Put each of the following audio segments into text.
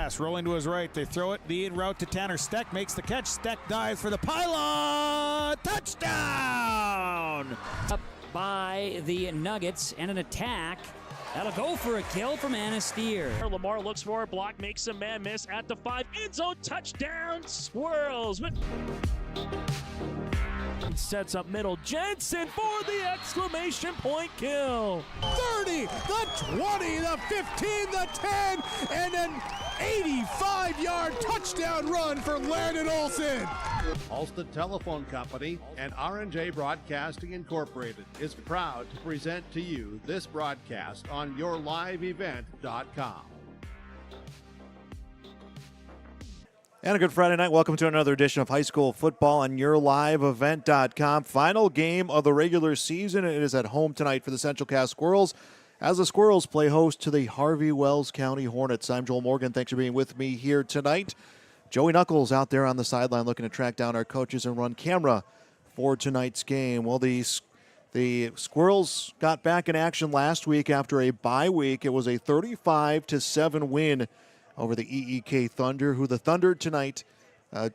pass, rolling to his right. They throw it, the in route to Tanner. Steck makes the catch. Steck dives for the pylon. Touchdown! Up by the Nuggets, and an attack. That'll go for a kill from Anasteer. Lamar looks for a block, makes a man miss at the 5. End zone touchdown, Squirrels. Sets up middle. Jensen for the exclamation point kill. 30, the 20, the 15, the 10, and an 85-yard touchdown run for Landon Olsen. Ulster Telephone Company and R&J Broadcasting Incorporated is proud to present to you this broadcast on yourliveevent.com. And a good Friday night. Welcome to another edition of high school football on yourliveevent.com. Final game of the regular season. It is at home tonight for the Central Cass Squirrels as the Squirrels play host to the Harvey-Wells County Hornets. I'm Joel Morgan. Thanks for being with me here tonight. Joey Knuckles out there on the sideline looking to track down our coaches and run camera for tonight's game. Well, the Squirrels got back in action last week after a bye week. It was a 35-7 win over the EEK Thunder, who the Thunder tonight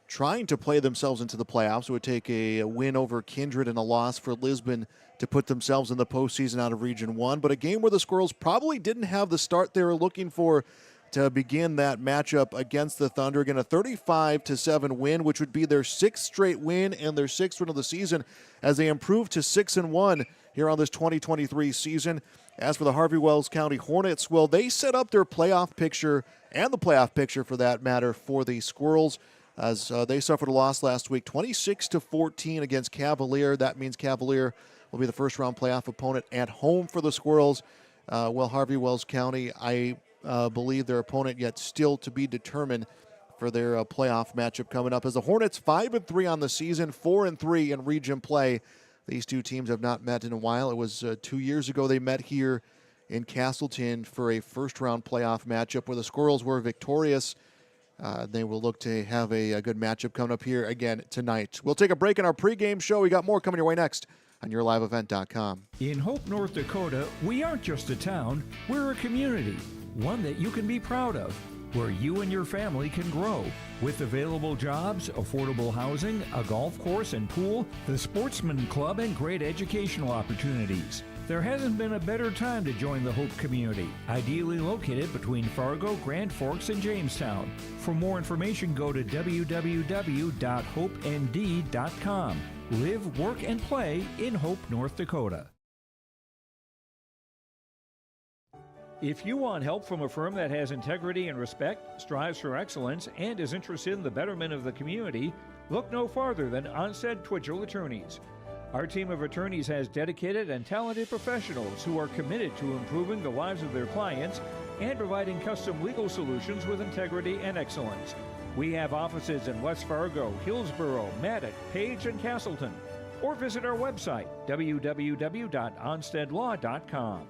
trying to play themselves into the playoffs. It would take a win over Kindred and a loss for Lisbon to put themselves in the postseason out of Region 1. But a game where the Squirrels probably didn't have the start they were looking for to begin that matchup against the Thunder. Again, a 35-7 win, which would be their 6th straight win and their 6th win of the season as they improve to 6-1 here on this 2023 season. As for the Harvey-Wells County Hornets, well, they set up their playoff picture, and the playoff picture for that matter, for the Squirrels as they suffered a loss last week, 26-14 against Cavalier. That means Cavalier will be the first-round playoff opponent at home for the Squirrels. Well, Harvey-Wells County, I believe their opponent yet still to be determined for their playoff matchup coming up. As the Hornets 5-3 on the season, 4-3 in region play. These two teams have not met in a while. It was 2 years ago they met here in Castleton for a first-round playoff matchup where the Squirrels were victorious. They will look to have a good matchup coming up here again tonight. We'll take a break in our pregame show. We got more coming your way next on yourliveevent.com. In Hope, North Dakota, we aren't just a town, we're a community, one that you can be proud of, where you and your family can grow. With available jobs, affordable housing, a golf course and pool, the Sportsman Club, and great educational opportunities. There hasn't been a better time to join the Hope community, ideally located between Fargo, Grand Forks, and Jamestown. For more information, go to www.hopend.com. Live, work, and play in Hope, North Dakota. If you want help from a firm that has integrity and respect, strives for excellence, and is interested in the betterment of the community, look no farther than Onstead Twitchell Attorneys. Our team of attorneys has dedicated and talented professionals who are committed to improving the lives of their clients and providing custom legal solutions with integrity and excellence. We have offices in West Fargo, Hillsborough, Maddox, Page, and Castleton. Or visit our website, www.onsteadlaw.com.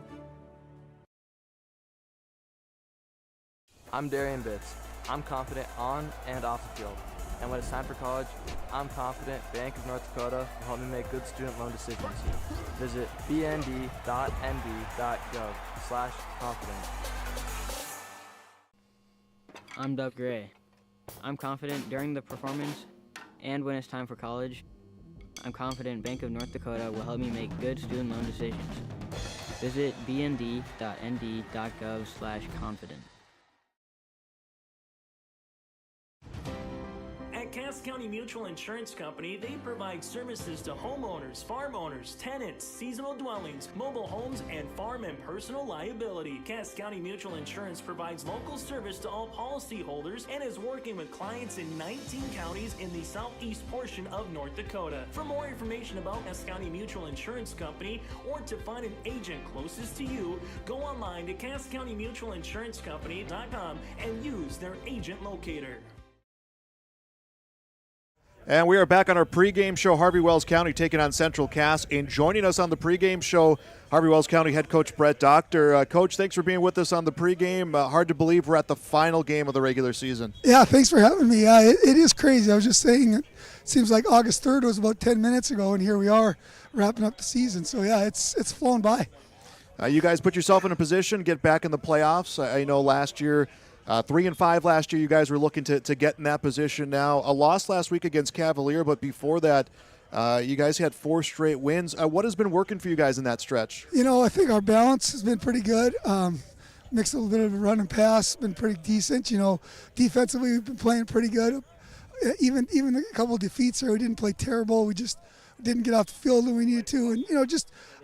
I'm Darian Bitts. I'm confident on and off the field. And when it's time for college, I'm confident Bank of North Dakota will help me make good student loan decisions. Visit bnd.nb.gov/confident. I'm Doug Gray. I'm confident during the performance and when it's time for college. I'm confident Bank of North Dakota will help me make good student loan decisions. Visit bnd.nd.gov/confident. At Cass County Mutual Insurance Company, they provide services to homeowners, farm owners, tenants, seasonal dwellings, mobile homes, and farm and personal liability. Cass County Mutual Insurance provides local service to all policyholders and is working with clients in 19 counties in the southeast portion of North Dakota. For more information about Cass County Mutual Insurance Company or to find an agent closest to you, go online to CassCountyMutualInsuranceCompany.com and use their agent locator. And we are back on our pregame show. Harvey-Wells County taking on Central Cass. And joining us on the pregame show, Harvey-Wells County head coach Brett Doctor. Coach, thanks for being with us on the pregame. Hard to believe we're at the final game of the regular season. Yeah, thanks for having me. It is crazy. I was just saying, it seems like August 3rd was about 10 minutes ago, and here we are wrapping up the season. So, yeah, it's flown by. You guys put yourself in a position to get back in the playoffs. I know last year 3-5 last year. You guys were looking to get in that position now. A loss last week against Cavalier, but before that, you guys had 4 straight wins. What has been working for you guys in that stretch? I think our balance has been pretty good. Mixed a little bit of a run and pass, been pretty decent. Defensively, we've been playing pretty good. Even a couple of defeats there, we didn't play terrible. We just didn't get off the field when we needed to. And,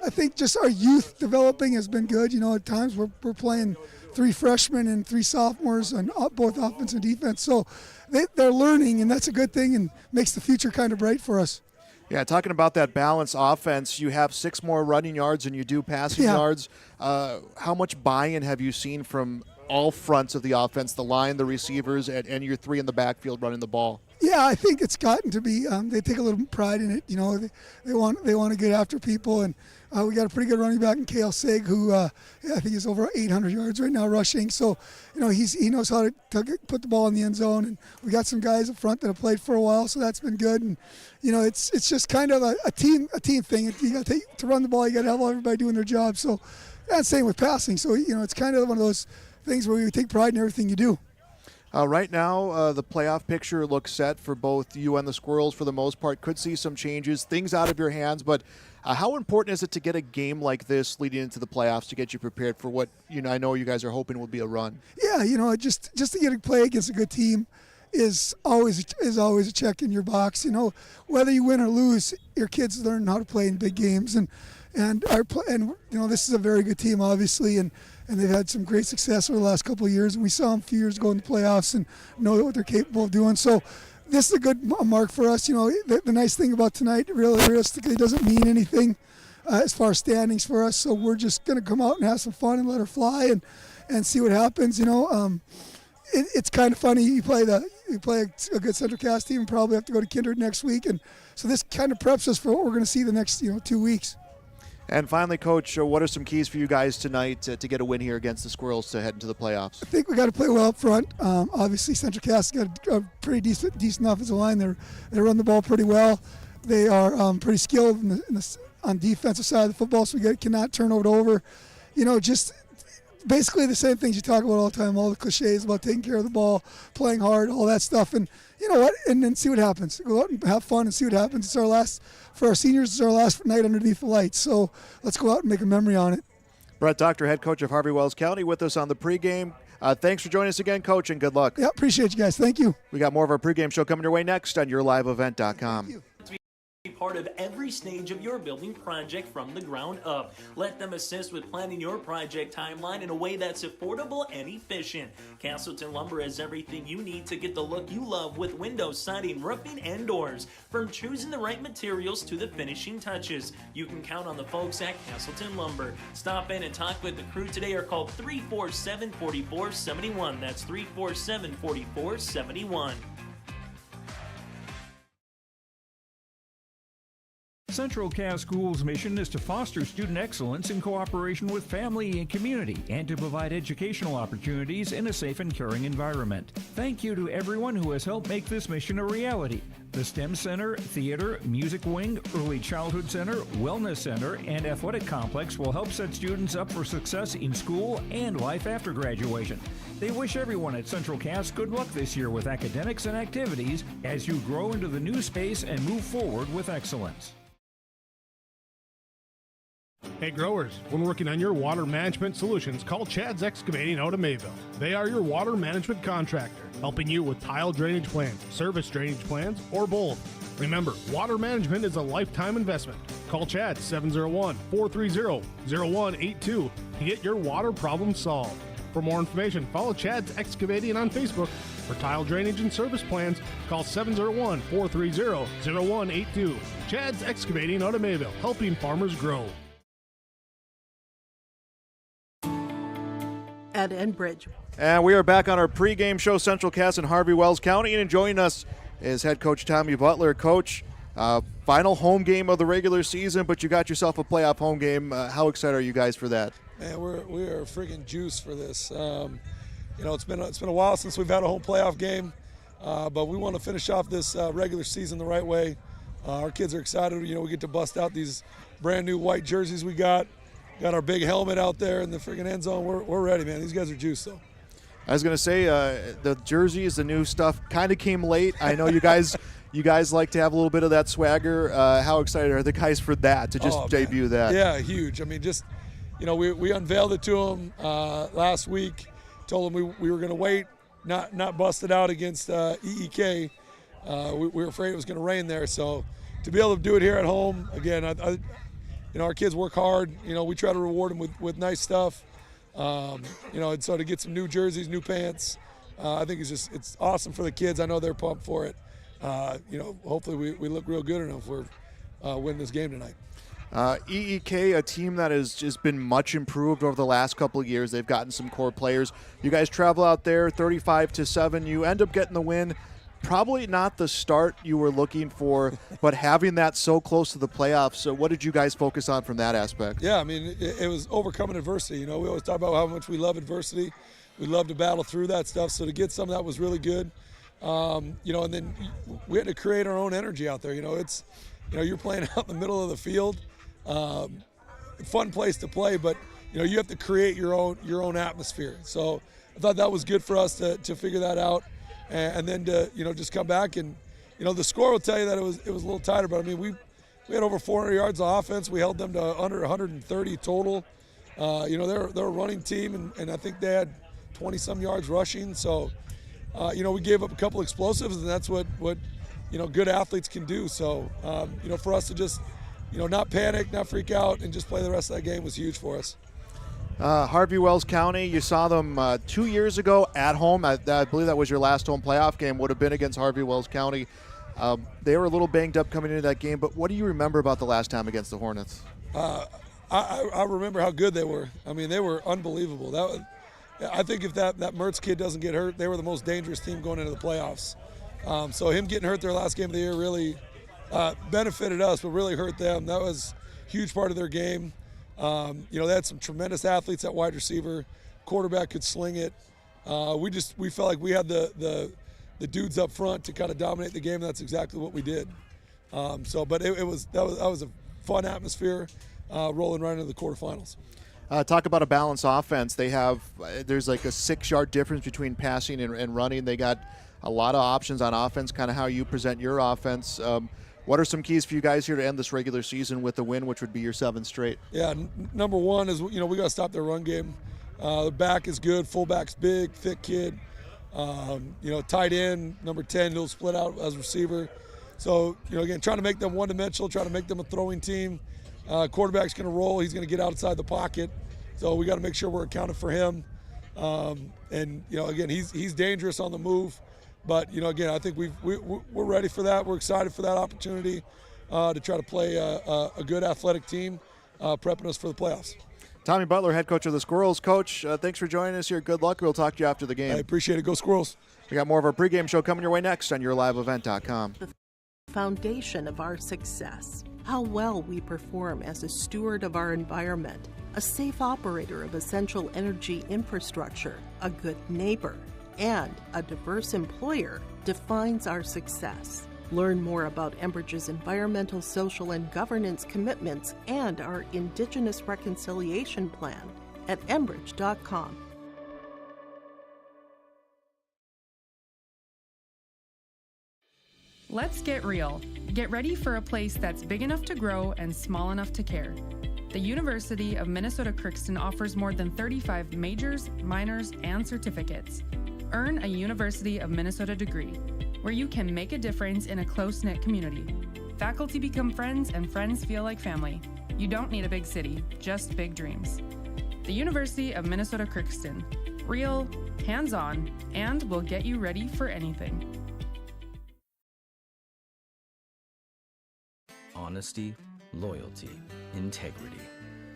I think just our youth developing has been good. At times we're playing 3 freshmen and 3 sophomores on both offense and defense. So they're learning, and that's a good thing and makes the future kind of bright for us. Yeah, talking about that balanced offense, you have 6 more running yards than you do passing yards. How much buy-in have you seen from all fronts of the offense, the line, the receivers, and your 3 in the backfield running the ball? Yeah, I think it's gotten to be. They take a little pride in it. They want to get after people, and we got a pretty good running back in Kale Sig, who I think is over 800 yards right now rushing. So, he knows how to put the ball in the end zone, and we got some guys up front that have played for a while, so that's been good. And it's just kind of a team thing. You got to run the ball. You got to have everybody doing their job. So, and same with passing. So it's kind of one of those things where you take pride in everything you do. Right now, the playoff picture looks set for both you and the Squirrels for the most part. Could see some changes, things out of your hands, but how important is it to get a game like this leading into the playoffs to get you prepared for what I know you guys are hoping will be a run? Yeah, just to get a play against a good team is always a check in your box. Whether you win or lose, your kids learn how to play in big games, and this is a very good team, obviously, and they've had some great success over the last couple of years. And we saw them a few years ago in the playoffs and know what they're capable of doing. So this is a good mark for us. The nice thing about tonight, really realistically, doesn't mean anything as far as standings for us. So we're just going to come out and have some fun and let her fly and see what happens. It's kind of funny. You play a good Central Cass team and probably have to go to Kindred next week. And so this kind of preps us for what we're going to see the next 2 weeks. And finally, Coach, what are some keys for you guys tonight to get a win here against the Squirrels to head into the playoffs? I think we got to play well up front. Obviously, Central Cass got a pretty decent offensive line. They run the ball pretty well. They are pretty skilled on the defensive side of the football, so we cannot turn it over. Just basically the same things you talk about all the time, all the cliches about taking care of the ball, playing hard, all that stuff. And you know what? And then see what happens. Go out and have fun and see what happens. It's our last, for our seniors, it's our last night underneath the lights. So let's go out and make a memory on it. Brett Doctor, head coach of Harvey-Wells County, with us on the pregame. Thanks for joining us again, Coach, and good luck. Yeah, appreciate you guys. Thank you. We got more of our pregame show coming your way next on YourLiveEvent.com. Thank you. Be part of every stage of your building project from the ground up. Let them assist with planning your project timeline in a way that's affordable and efficient. Castleton Lumber has everything you need to get the look you love with windows, siding, roofing, and doors. From choosing the right materials to the finishing touches, you can count on the folks at Castleton Lumber. Stop in and talk with the crew today or call 347-4471. That's 347-4471. Central Cass Schools' mission is to foster student excellence in cooperation with family and community and to provide educational opportunities in a safe and caring environment. Thank you to everyone who has helped make this mission a reality. The STEM Center, Theater, Music Wing, Early Childhood Center, Wellness Center, and Athletic Complex will help set students up for success in school and life after graduation. They wish everyone at Central Cass good luck this year with academics and activities as you grow into the new space and move forward with excellence. Hey growers, when working on your water management solutions, call Chad's Excavating out of Mayville. They are your water management contractor, helping you with tile drainage plans, service drainage plans, or both. Remember, water management is a lifetime investment. Call Chad 701-430-0182 to get your water problem solved. For more information, follow Chad's Excavating on Facebook. For tile drainage and service plans, call 701-430-0182. Chad's Excavating out of Mayville, helping farmers grow. At Enbridge. And we are back on our pregame show, Central Cass and Harvey-Wells County, and joining us is head coach Tommy Butler. Coach, final home game of the regular season, but you got yourself a playoff home game. How excited are you guys for that? Man, we are friggin' juiced for this. It's been a while since we've had a home playoff game, but we want to finish off this regular season the right way. Our kids are excited. We get to bust out these brand new white jerseys we got our big helmet out there in the friggin' end zone. We're ready, man. These guys are juiced, though. I was going to say the jerseys, the new stuff kind of came late. I know you guys like to have a little bit of that swagger. How excited are the guys for that, to just debut that? Yeah, huge. I mean, just, we unveiled it to them last week, told them we were going to wait, not bust it out against EEK. We were afraid it was going to rain there. So to be able to do it here at home, again, our kids work hard. We try to reward them with nice stuff. And so to get some new jerseys, new pants, I think it's awesome for the kids. I know they're pumped for it. Hopefully we look real good enough for win this game tonight. EEK, a team that has just been much improved over the last couple of years. They've gotten some core players. You guys travel out there 35-7. You end up getting the win. Probably not the start you were looking for, but having that so close to the playoffs. So what did you guys focus on from that aspect? Yeah, I mean, it was overcoming adversity. We always talk about how much we love adversity. We love to battle through that stuff. So to get some of that was really good. And then we had to create our own energy out there. It's, you're playing out in the middle of the field. Fun place to play, but you have to create your own atmosphere. So I thought that was good for us to figure that out. And then to just come back and the score will tell you that it was a little tighter, but I mean we had over 400 yards of offense. We held them to under 130 total. They're a running team, and I think they had 20 some yards rushing. So we gave up a couple explosives, and that's what good athletes can do. So for us to just not panic, not freak out, and just play the rest of that game was huge for us. Harvey-Wells County, you saw them 2 years ago at home. I believe that was your last home playoff game, would have been against Harvey-Wells County. They were a little banged up coming into that game, but what do you remember about the last time against the Hornets? I remember how good they were. I mean, they were unbelievable. I think if that Mertz kid doesn't get hurt, they were the most dangerous team going into the playoffs. So him getting hurt their last game of the year really benefited us, but really hurt them. That was a huge part of their game. They had some tremendous athletes at wide receiver. Quarterback could sling it. We felt like we had the dudes up front to kind of dominate the game. That's exactly what we did. But that was a fun atmosphere rolling right into the quarterfinals. Talk about a balanced offense. There's like a 6-yard difference between passing and running. They got a lot of options on offense, kind of how you present your offense. What are some keys for you guys here to end this regular season with the win, which would be your 7th straight? Yeah, number one is, we got to stop their run game. The back is good. Fullback's big, thick kid. Tight end, number 10, he'll split out as receiver. So, again, trying to make them one-dimensional, trying to make them a throwing team. Quarterback's going to roll. He's going to get outside the pocket. So we got to make sure we're accounted for him. Again, he's dangerous on the move. But, again, I think we're ready for that. We're excited for that opportunity to try to play a good athletic team, prepping us for the playoffs. Tommy Butler, head coach of the Squirrels. Coach, thanks for joining us here. Good luck. We'll talk to you after the game. I appreciate it. Go Squirrels. We got more of our pregame show coming your way next on yourliveevent.com. The foundation of our success, how well we perform as a steward of our environment, a safe operator of essential energy infrastructure, a good neighbor, and a diverse employer defines our success. Learn more about Enbridge's environmental, social, and governance commitments and our Indigenous Reconciliation Plan at enbridge.com. Let's get real. Get ready for a place that's big enough to grow and small enough to care. The University of Minnesota Crookston offers more than 35 majors, minors, and certificates. Earn a University of Minnesota degree, where you can make a difference in a close-knit community. Faculty become friends, and friends feel like family. You don't need a big city, just big dreams. The University of Minnesota Crookston. Real, hands-on, and will get you ready for anything. Honesty, loyalty, integrity.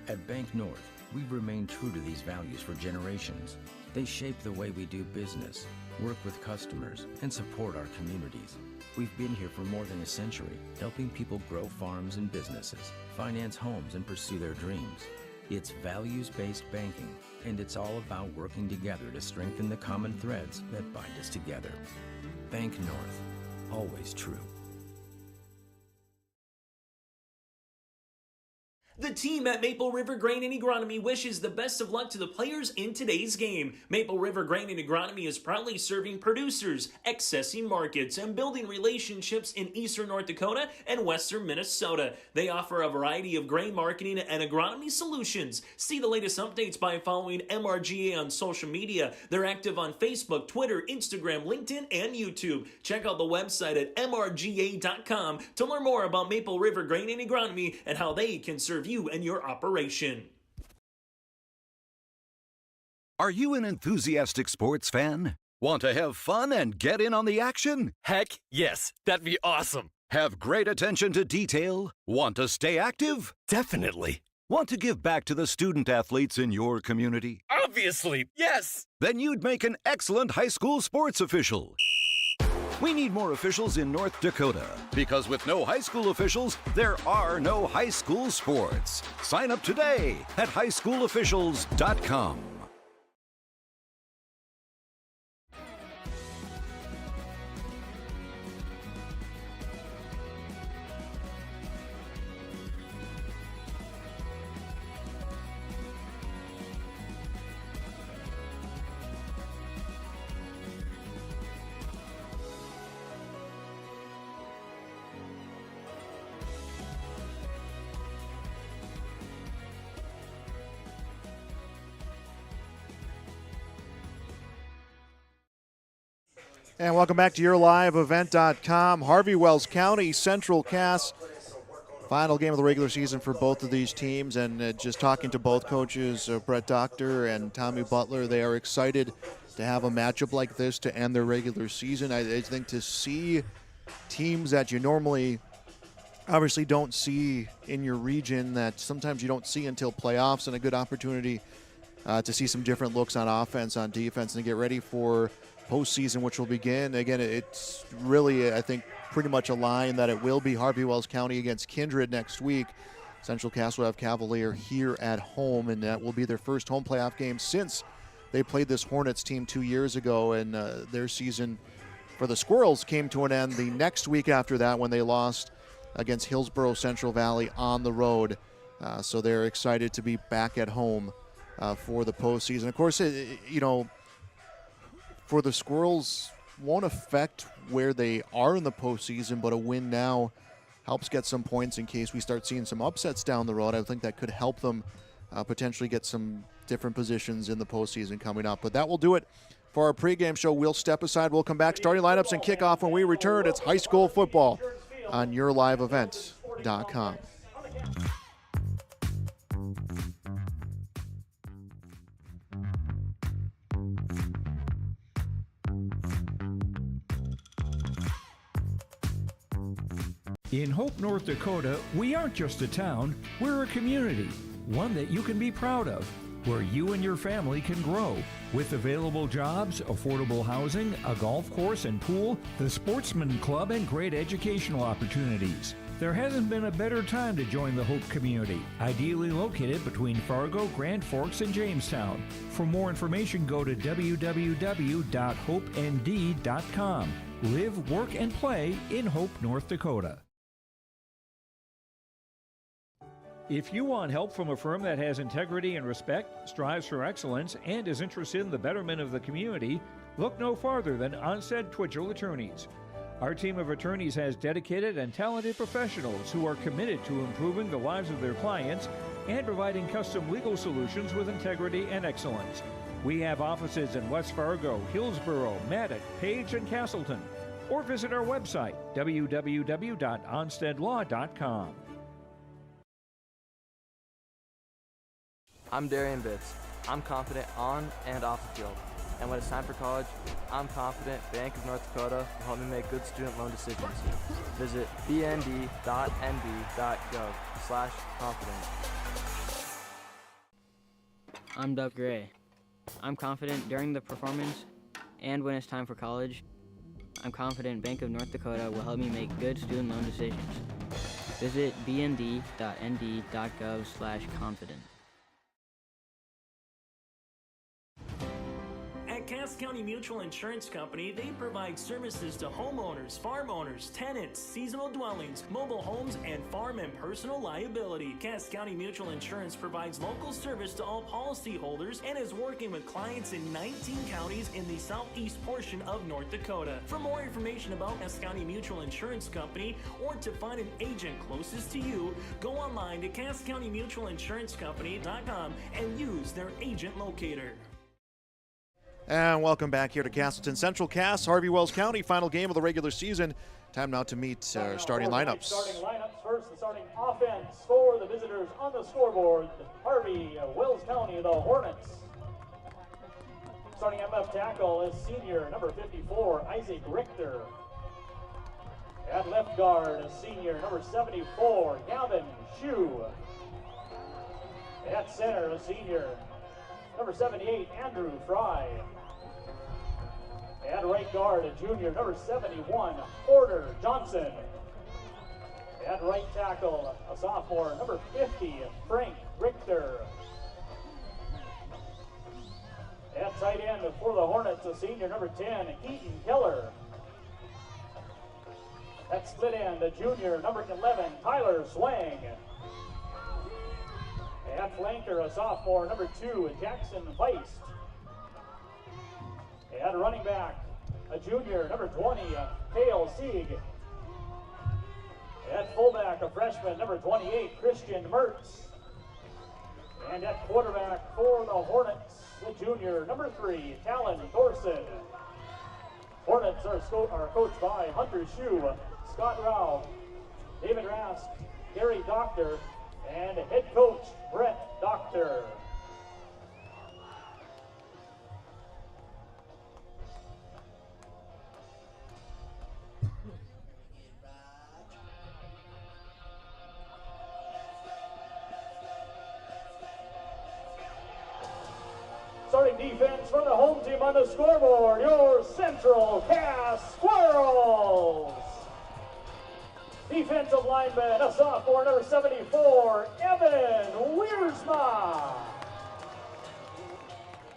At Bank North, we've remained true to these values for generations. They shape the way we do business, work with customers, and support our communities. We've been here for more than a century, helping people grow farms and businesses, finance homes, and pursue their dreams. It's values-based banking, and it's all about working together to strengthen the common threads that bind us together. Bank North, always true. The team at Maple River Grain and Agronomy wishes the best of luck to the players in today's game. Maple River Grain and Agronomy is proudly serving producers, accessing markets, and building relationships in eastern North Dakota and western Minnesota. They offer a variety of grain marketing and agronomy solutions. See the latest updates by following MRGA on social media. They're active on Facebook, Twitter, Instagram, LinkedIn, and YouTube. Check out the website at mrga.com to learn more about Maple River Grain and Agronomy and how they can serve you and your operation. Are you an enthusiastic sports fan? Want to have fun and get in on the action? Heck, yes. That'd be awesome. Have great attention to detail? Want to stay active? Definitely. Want to give back to the student athletes in your community? Obviously, yes. Then you'd make an excellent high school sports official. We need more officials in North Dakota, because with no high school officials, there are no high school sports. Sign up today at highschoolofficials.com. And welcome back to YourLiveEvent.com. Harvey-Wells County Central Cass. Final game of the regular season for both of these teams. And just talking to both coaches, Brett Doctor and Tommy Butler, they are excited to have a matchup like this to end their regular season. I think to see teams that you normally obviously don't see in your region, that sometimes you don't see until playoffs, and a good opportunity to see some different looks on offense, on defense, and to get ready for postseason, which will begin. Again, it's really, I think, pretty much a line that it will be Harvey-Wells County against Kindred next week. Central Cass will have Cavalier here at home, and that will be their first home playoff game since they played this Hornets team 2 years ago, and their season for the Squirrels came to an end the next week after that when they lost against Hillsborough Central Valley on the road. So they're excited to be back at home for the postseason. Of course, for the Squirrels, won't affect where they are in the postseason, but a win now helps get some points in case we start seeing some upsets down the road. I think that could help them potentially get some different positions in the postseason coming up. But that will do it for our pregame show. We'll step aside. We'll come back. Starting lineups and kickoff when we return. It's high school football on YourLiveEvent.com. In Hope, North Dakota, we aren't just a town, we're a community, one that you can be proud of, where you and your family can grow. With available jobs, affordable housing, a golf course and pool, the Sportsman Club, and great educational opportunities. There hasn't been a better time to join the Hope community, ideally located between Fargo, Grand Forks, and Jamestown. For more information, go to www.hopend.com. Live, work, and play in Hope, North Dakota. If you want help from a firm that has integrity and respect, strives for excellence, and is interested in the betterment of the community, look no farther than Onstead Twitchell Attorneys. Our team of attorneys has dedicated and talented professionals who are committed to improving the lives of their clients and providing custom legal solutions with integrity and excellence. We have offices in West Fargo, Hillsborough, Maddox, Page, and Castleton. Or visit our website, www.onsteadlaw.com. I'm Darian Bitts. I'm confident on and off the field. And when it's time for college, I'm confident Bank of North Dakota will help me make good student loan decisions. Visit bnd.nb.gov/confident. I'm Doug Gray. I'm confident during the performance and when it's time for college. I'm confident Bank of North Dakota will help me make good student loan decisions. Visit bnd.nd.gov/confident. At Cass County Mutual Insurance Company, they provide services to homeowners, farm owners, tenants, seasonal dwellings, mobile homes, and farm and personal liability. Cass County Mutual Insurance provides local service to all policyholders and is working with clients in 19 counties in the southeast portion of North Dakota. For more information about Cass County Mutual Insurance Company or to find an agent closest to you, go online to CassCountyMutualInsuranceCompany.com and use their agent locator. And welcome back here to Castleton Central Cass, Harvey-Wells County, final game of the regular season. Time now to meet starting lineups. Starting lineups first, the starting offense for the visitors on the scoreboard, Harvey-Wells County, the Hornets. Starting at left tackle is senior number 54, Isaac Richter. At left guard is senior number 74, Gavin Shue. At center is senior number 78, Andrew Fry. At right guard, a junior, number 71, Porter Johnson. At right tackle, a sophomore, number 50, Frank Richter. At tight end for the Hornets, a senior, number 10, Keaton Keller. At split end, a junior, number 11, Tyler Swang. At flanker, a sophomore, number 2, Jackson Feist. At running back, a junior, number 20, Cale Sieg. At fullback, a freshman, number 28, Christian Mertz. And at quarterback for the Hornets, the junior, number 3, Talon Thorson. Hornets are coached by Hunter Shue, Scott Rao, David Rask, Gary Doctor, and head coach Brett Doctor. Starting defense for the home team on the scoreboard, your Central Cass Squirrels. Defensive lineman, a sophomore, number 74, Evan Wiersma.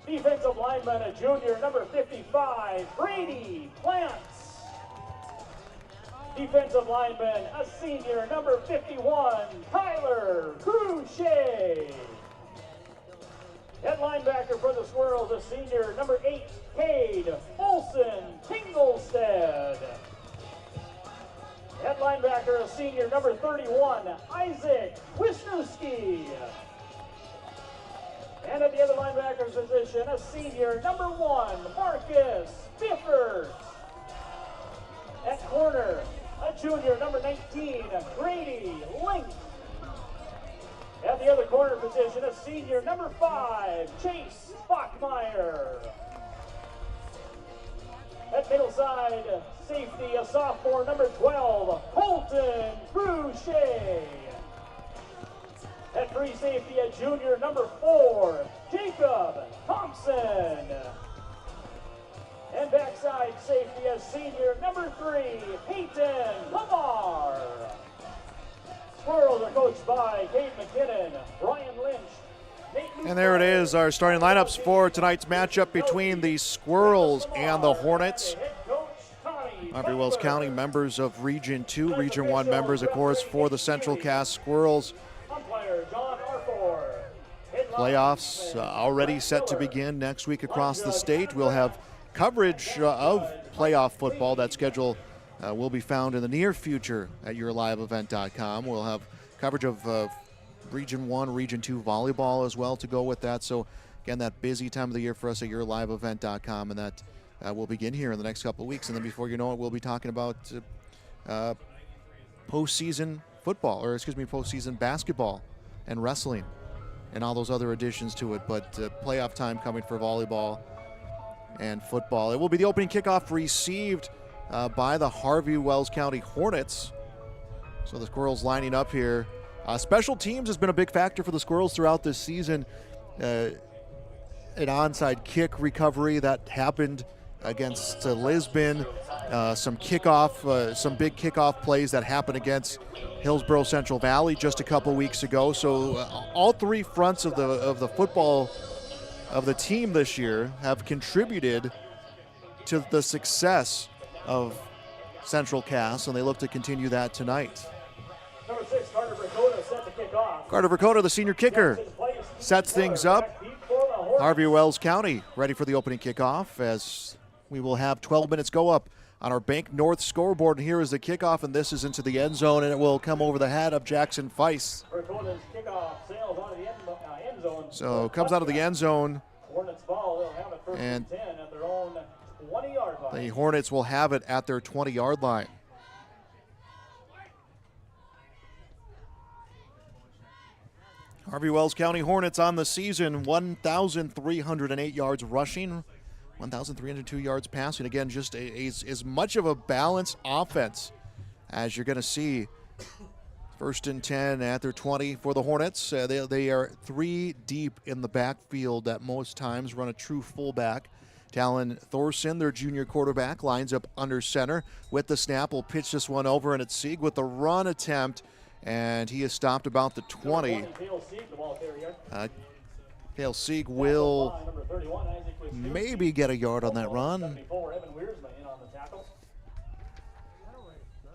Defensive lineman, a junior, number 55, Brady Plants. Defensive lineman, a senior, number 51, Tyler Cruchet. At linebacker for the Squirrels, a senior, number 8, Cade Olson Tinglestead. At linebacker, a senior, number 31, Isaac Wisniewski. And at the other linebacker's position, a senior, number 1, Marcus Biffert. At corner, a junior, number 19, Grady Link. At the other corner position, a senior, number 5, Chase Bachmeyer. At middle side, safety, a sophomore, number 12, Colton Cruchet. At free safety, a junior, number 4, Jacob Thompson. And backside safety, a senior, number 3, Peyton Lamar. Squirrels are coached by Kate McKinnon, Brian Lynch, And there it is, our starting lineups for tonight's matchup between the Squirrels and the Hornets. Harvey-Wells County members of Region 2, Region 1 members, of course, for the Central Cass Squirrels. Playoffs already set to begin next week across the state. We'll have coverage of playoff football. That schedule will be found in the near future at yourliveevent.com. We'll have coverage of Region 1, Region 2 volleyball as well to go with that. So, again, that busy time of the year for us at yourliveevent.com, and that will begin here in the next couple of weeks. And then before you know it, we'll be talking about postseason football, or postseason basketball and wrestling and all those other additions to it. But playoff time coming for volleyball and football. It will be the opening kickoff received by the Harvey-Wells County Hornets. So the Squirrels lining up here. Special teams has been a big factor for the Squirrels throughout this season. An onside kick recovery that happened against Lisbon. Some big kickoff plays that happened against Hillsborough Central Valley just a couple weeks ago. So all three fronts of the football of the team this year have contributed to the success of Central Cass, and they look to continue that tonight. Number 6, Carter Dakota set to kick off. Carter Dakota, the senior kicker, sets things up. Harvey-Wells County ready for the opening kickoff as we will have 12 minutes go up on our Bank North scoreboard. And here is the kickoff, and this is into the end zone, and it will come over the head of Jackson Feiss. Dakota's kickoff sails out of the end zone. So it comes out of the end zone, Hornets ball, they'll have it first and 10 at their own 20-yard line. The Hornets will have it at their 20-yard line. Harvey-Wells County Hornets on the season, 1,308 yards rushing, 1,302 yards passing. Again, just as much of a balanced offense as you're going to see. First and 10 at their 20 for the Hornets. They are 3 deep in the backfield at most times, run a true fullback. Talon Thorson, their junior quarterback, lines up under center. With the snap, will pitch this one over, and it's Sieg with the run attempt, and he is stopped about the 20. Cale Sieg will maybe get a yard on that run.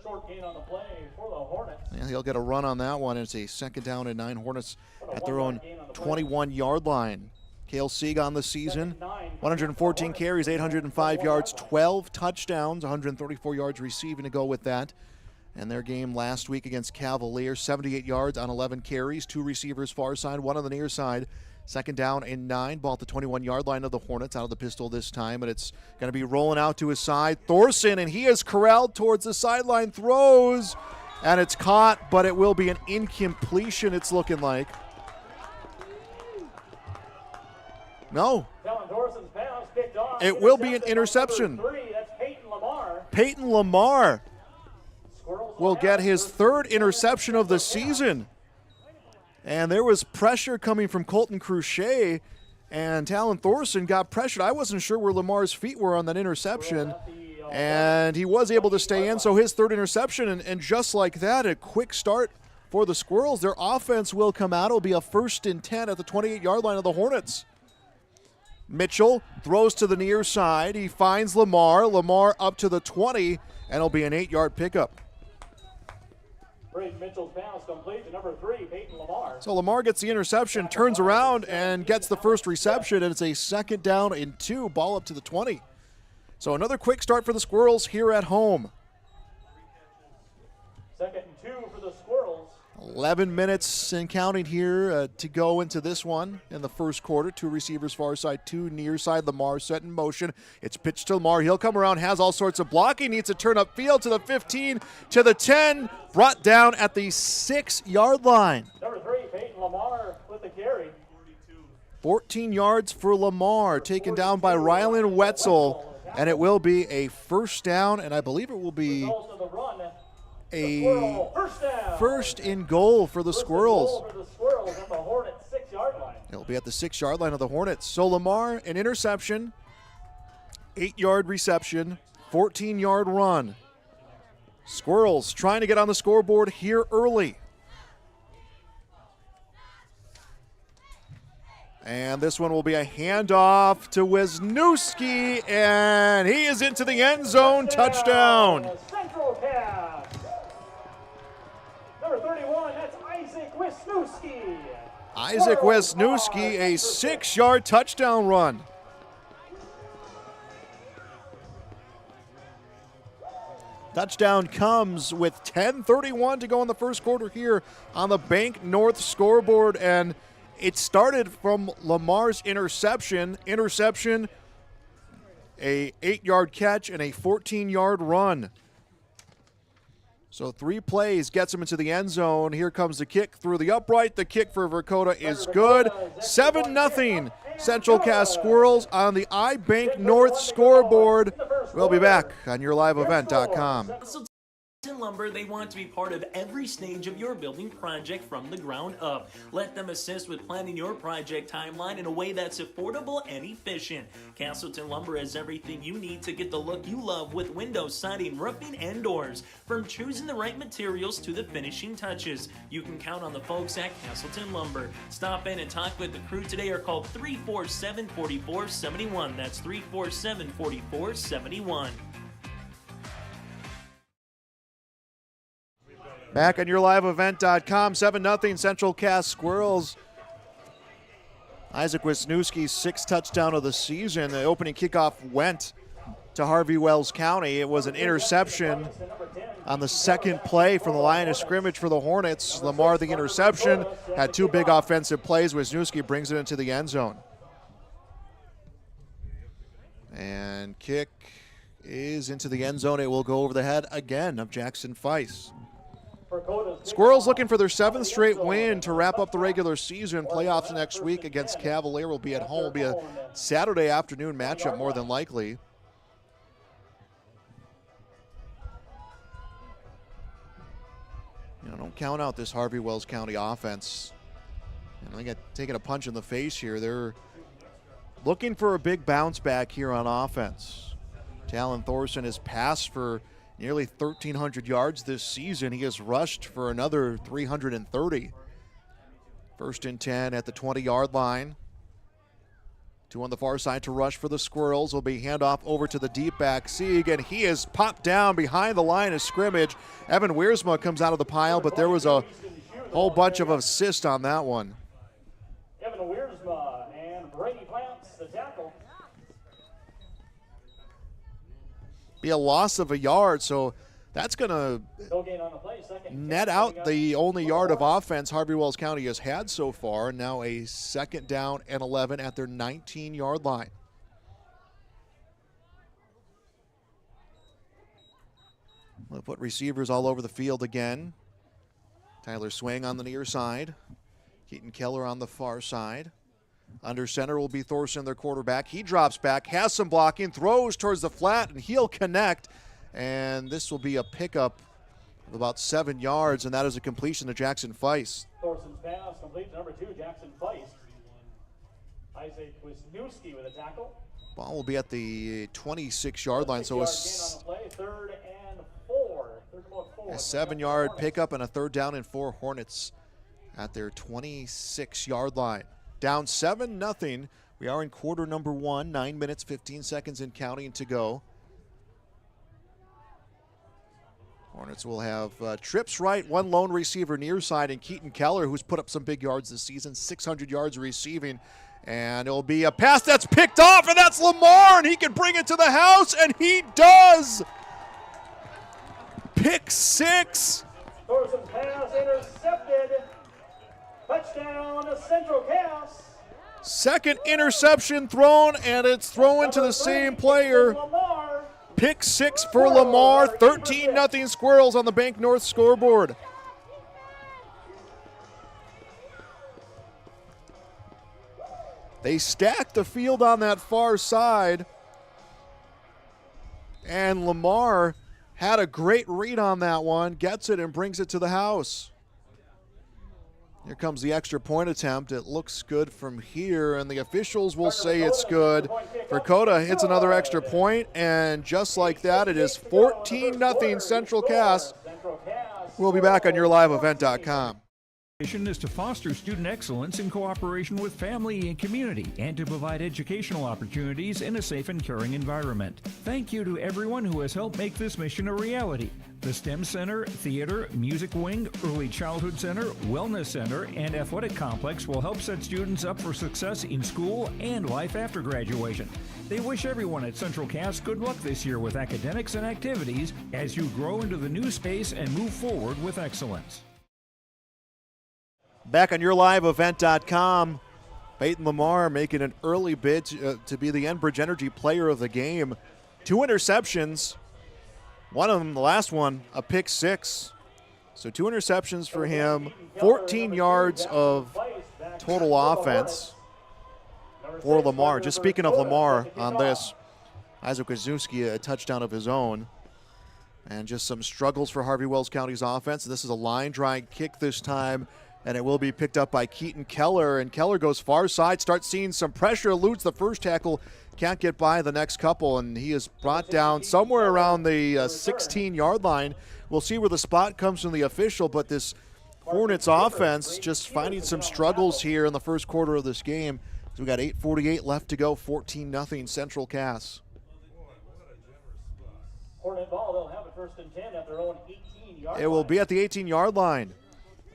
Short gain on the play for the Hornets. Yeah, he'll get a run on that one. It's a second down and 9. Hornets at their own 21-yard line. Cale Sieg on the season, 114 carries, 805 yards, 12 touchdowns, 134 yards receiving to go with that. And their game last week against Cavalier, 78 yards on 11 carries, 2 receivers far side, 1 on the near side. Second down and 9, ball at the 21-yard line of the Hornets, out of the pistol this time, and it's going to be rolling out to his side. Thorson, and he is corralled towards the sideline, throws, and it's caught, but it will be an incompletion, it's looking like. No. It will be an interception. Peyton Lamar will get his 3rd interception of the season. And there was pressure coming from Colton Cruchet, and Talon Thorson got pressured. I wasn't sure where Lamar's feet were on that interception, and he was able to stay in, so his 3rd interception, and just like that, a quick start for the Squirrels. Their offense will come out. It'll be a 1st and 10 at the 28-yard line of the Hornets. Mitchell throws to the near side. He finds Lamar. Lamar up to the 20, and it'll be an 8-yard pickup. Braden Mitchell's pass complete to number 3, Peyton Lamar. So Lamar gets the interception, turns around, and gets the first reception, and it's a 2nd down and 2, ball up to the 20. So another quick start for the Squirrels here at home. 2nd and 2 for the Squirrels. 11 minutes and counting here to go into this one in the first quarter. 2 receivers far side, 2 near side. Lamar set in motion. It's pitched to Lamar. He'll come around, has all sorts of blocking. Needs to turn up field to the 15, to the 10. Brought down at the 6-yard line. Number 3, Peyton Lamar with the carry. 14 yards for Lamar, taken down by Rylan Wetzel. And it will be a 1st down, and I believe it will be a 1st and goal for the Squirrels. It'll be at the 6-yard line of the Hornets. So Lamar, an interception, 8-yard reception, 14-yard run. Squirrels trying to get on the scoreboard here early. And this one will be a handoff to Wisniewski, and he is into the end zone. Touchdown. Central Cass. Number 31, that's Isaac Wisniewski. Isaac Wisniewski, a 6-yard touchdown run. Touchdown comes with 10:31 to go in the first quarter here on the Bank North scoreboard, and it started from Lamar's interception, a 8-yard catch, and a 14-yard run. So 3 plays gets him into the end zone. Here comes the kick through the upright. The kick for Dakota is good. 7-0 Central Cass Squirrels on the iBank North scoreboard. We'll be back on YourLiveEvent.com. In Lumber, they want to be part of every stage of your building project from the ground up. Let them assist with planning your project timeline in a way that's affordable and efficient. Castleton Lumber has everything you need to get the look you love with windows, siding, roofing, and doors. From choosing the right materials to the finishing touches, you can count on the folks at Castleton Lumber. Stop in and talk with the crew today or call 347-4471. That's 347-4471. Back on YourLiveEvent.com, 7-0 Central Cass Squirrels. Isaac Wisniewski's 6th touchdown of the season. The opening kickoff went to Harvey-Wells County. It was an interception on the second play from the line of scrimmage for the Hornets. Lamar, the interception, had 2 big offensive plays. Wisniewski brings it into the end zone. And kick is into the end zone. It will go over the head again of Jackson Feiss. Squirrels looking for their 7th straight win to wrap up the regular season. Playoffs next week against Cavalier will be at home. Will be a Saturday afternoon matchup more than likely. Don't count out this Harvey-Wells County offense. And they got taking a punch in the face here. They're looking for a big bounce back here on offense. Talon Thorson has passed for nearly 1,300 yards this season. He has rushed for another 330. 1st and 10 at the 20-yard line. 2 on the far side to rush for the Squirrels. Will be handoff over to the deep back, Sieg, and he is popped down behind the line of scrimmage. Evan Wiersma comes out of the pile, but there was a whole bunch of assists on that one. Evan Wiersma and Brady Plants, the tackle. Be a loss of a yard, so that's going to net out the only yard of offense Harvey-Wells County has had so far. Now a 2nd down and 11 at their 19-yard line. We'll put receivers all over the field again. Tyler Swing on the near side. Keaton Keller on the far side. Under center will be Thorson, their quarterback. He drops back, has some blocking, throws towards the flat, and he'll connect. And this will be a pickup of about 7 yards, and that is a completion to Jackson Feiss. Thorson's pass complete to number 2, Jackson Feiss. Isaac Wisniewski with a tackle. Ball will be at the 26-yard line, so a 3rd and 4. A 7-yard pickup and a 3rd down and 4 Hornets at their 26-yard line. Down 7-0. We are in quarter number 1, 9 minutes, 15 seconds and counting to go. Hornets will have trips right, 1 lone receiver near side, and Keaton Keller, who's put up some big yards this season, 600 yards receiving. And it'll be a pass that's picked off, and that's Lamar, and he can bring it to the house, and he does! Pick 6. Thorson's pass intercepted. Touchdown to Central Cass. 2nd interception thrown, and it's thrown to the same player. Pick 6 for Lamar. 13-0 Squirrels on the Bank North scoreboard. They stacked the field on that far side, and Lamar had a great read on that one, gets it and brings it to the house. Here comes the extra point attempt. It looks good from here, and the officials will say it's good. Dakota hits another extra point, and just like that, it is 14-0 Central Cass. We'll be back on YourLiveEvent.com. Mission is to foster student excellence in cooperation with family and community, and to provide educational opportunities in a safe and caring environment. Thank you to everyone who has helped make this mission a reality. The STEM Center, Theater, Music Wing, Early Childhood Center, Wellness Center, and Athletic Complex will help set students up for success in school and life after graduation. They wish everyone at Central Cass good luck this year with academics and activities as you grow into the new space and move forward with excellence. Back on YourLiveEvent.com, Peyton Lamar making an early bid to be the Enbridge Energy Player of the Game. 2 interceptions. One of them, the last one, a pick 6. So 2 interceptions for him, 14 yards of total offense for Lamar. Just speaking of Lamar on this, Isaac Wisniewski, a touchdown of his own. And just some struggles for Harvey-Wells County's offense. This is a line drive kick this time, and it will be picked up by Keaton Keller. And Keller goes far side, starts seeing some pressure, eludes the first tackle, can't get by the next couple, and he is brought down somewhere around the 16-yard line. We'll see where the spot comes from the official, but this Hornets offense just finding some struggles here in the first quarter of this game. So we got 8:48 left to go, 14-0 Central Cass. Hornet ball, they'll have it first and 10 at their own 18-yard line. It will be at the 18-yard line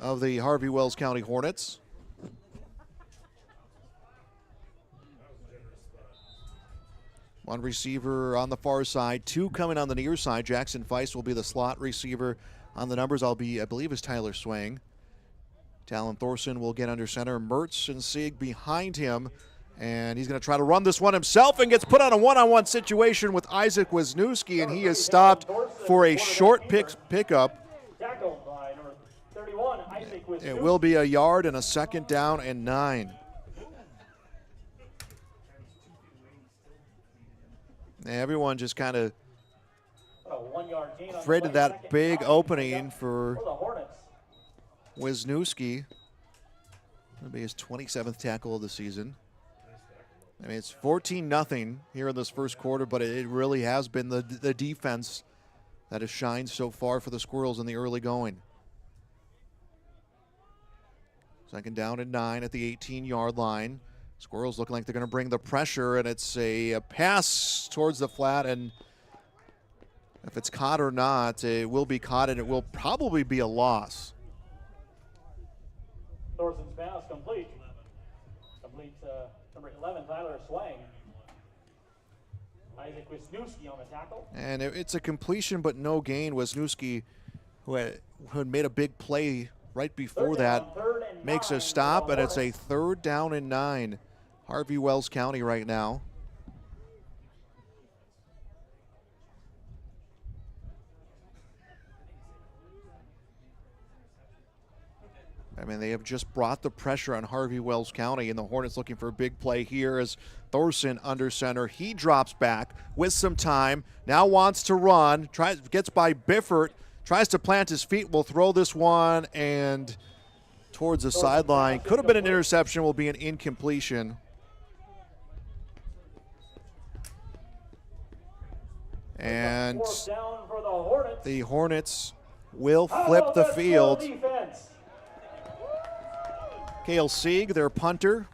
of the Harvey-Wells County Hornets. One receiver on the far side, two coming on the near side. Jackson Feist will be the slot receiver on the numbers. I believe is Tyler Swang. Talon Thorson will get under center. Mertz and Sieg behind him. And he's going to try to run this one himself and gets put on a one-on-one situation with Isaac Wisniewski, and he is stopped for a short pickup. It will be a yard and a second down and 9. Everyone just kind of afraid of that big opening for Wisniewski. That'll be his 27th tackle of the season. I mean, it's 14-0 here in this first quarter, but it really has been the defense that has shined so far for the Squirrels in the early going. Second down and 9 at the 18-yard line. Squirrels looking like they're going to bring the pressure, and it's a pass towards the flat, and if it's caught or not, it will be caught, and it will probably be a loss. Thorson's pass complete. Number 11, Tyler Swang. Isaac Wisniewski on the tackle. And it's a completion but no gain. Wisniewski, who had made a big play right before that, makes a stop, and it's a 3rd down and 9. Harvey-Wells County right now. I mean, they have just brought the pressure on Harvey-Wells County, and the Hornets looking for a big play here as Thorson under center. He drops back with some time, now wants to run, gets by Biffert, tries to plant his feet, will throw this one and towards the sideline. Could have been an interception, will be an incompletion. And the Hornets will flip the field. Cale Sieg, their punter.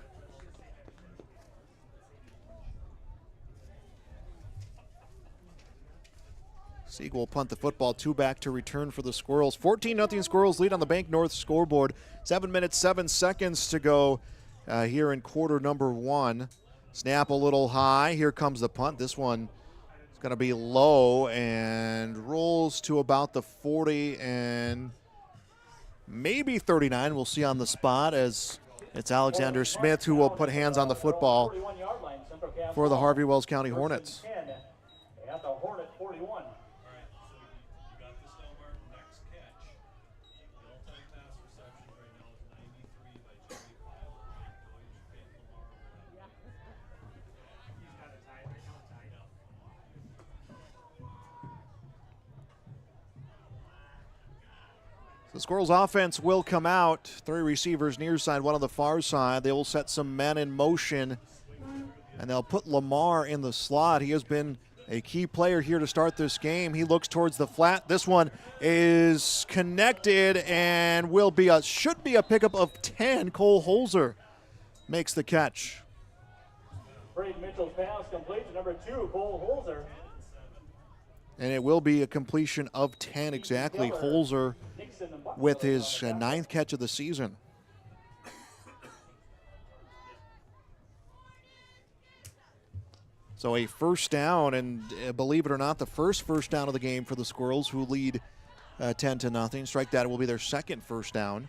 Sieg will punt the football, 2 back to return for the Squirrels. 14-0 Squirrels lead on the Bank North scoreboard. 7 minutes, 7 seconds to go here in quarter number 1. Snap a little high. Here comes the punt. This one is going to be low and rolls to about the 40 and maybe 39. We'll see on the spot as it's Alexander Smith who will put hands on the football for the Harvey-Wells County Hornets. At the Hornet 41. The Squirrels offense will come out. 3 receivers near side, 1 on the far side. They will set some men in motion, and they'll put Lamar in the slot. He has been a key player here to start this game. He looks towards the flat. This one is connected and should be a pickup of 10. Cole Holzer makes the catch. Braden Mitchell's pass complete to number 2, Cole Holzer. And it will be a completion of 10 exactly. Holzer with his 9th catch of the season. So a first down, and believe it or not, the first down of the game for the Squirrels, who lead 10-0. Strike that, it will be their 2nd first down.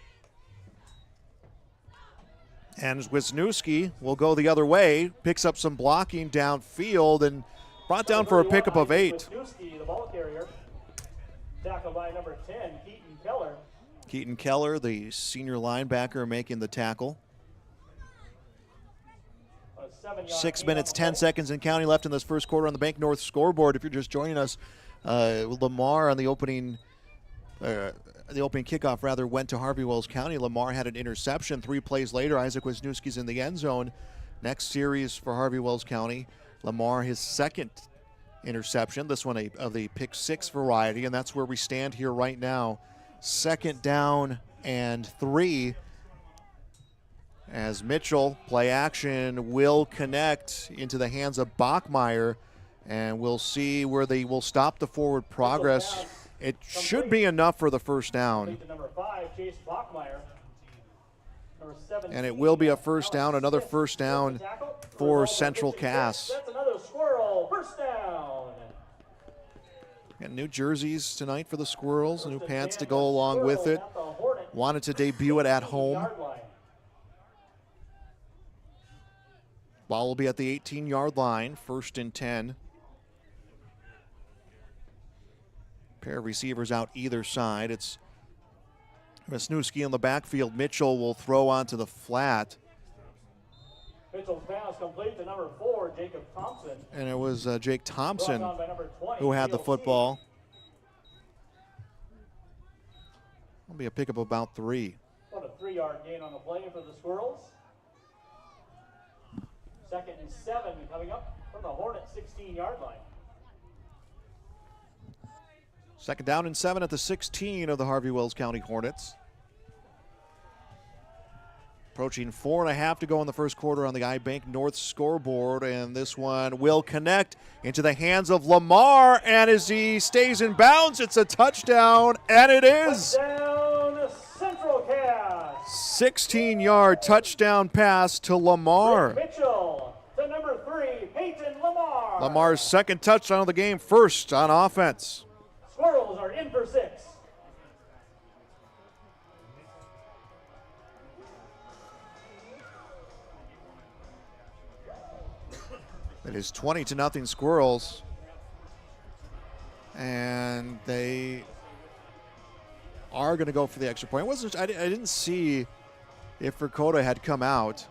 And Wisniewski will go the other way, picks up some blocking downfield, and brought down for a pickup of 8. Wisniewski, the ball carrier. Tackled by number 10, Keaton Keller. Keaton Keller, the senior linebacker, making the tackle. 6 minutes, 10 seconds and counting left in this first quarter on the Bank North scoreboard. If you're just joining us, Lamar on the opening kickoff rather went to Harvey-Wells County. Lamar had an interception. 3 plays later, Isaac Wisniewski's in the end zone. Next series for Harvey-Wells County, Lamar his second interception, this one of the pick 6 variety, and that's where we stand here right now. 2nd down and 3 as Mitchell, play action, will connect into the hands of Bachmeyer, and we'll see where they will stop the forward progress. It should be enough for the first down. And it will be a first down, another first down for Central Cass. That's another Squirrel, first down. Got new jerseys tonight for the Squirrels, new pants to go along with it. Wanted to debut it at home. Ball will be at the 18-yard line, 1st and 10. Pair of receivers out either side. It's Wisniewski in the backfield. Mitchell will throw onto the flat. Mitchell's pass complete to number 4, Jacob Thompson. And it was Jake Thompson who had the football. It'll be a pickup of about 3. What a 3-yard gain on the play for the Squirrels. 2nd and 7 coming up from the Hornets 16-yard line. 2nd down and 7 at the 16 of the Harvey-Wells County Hornets. Approaching 4.5 to go in the first quarter on the iBank North scoreboard, and this one will connect into the hands of Lamar, and as he stays in bounds, it's a touchdown, and it is. Touchdown, Central Cass. 16-yard touchdown pass to Lamar. Mitchell to number 3, Peyton Lamar. Lamar's 2nd touchdown of the game, 1st on offense. Squirrels are in for 6. It is 20-0 Squirrels, and they are going to go for the extra point. I didn't see if Dakota had come out.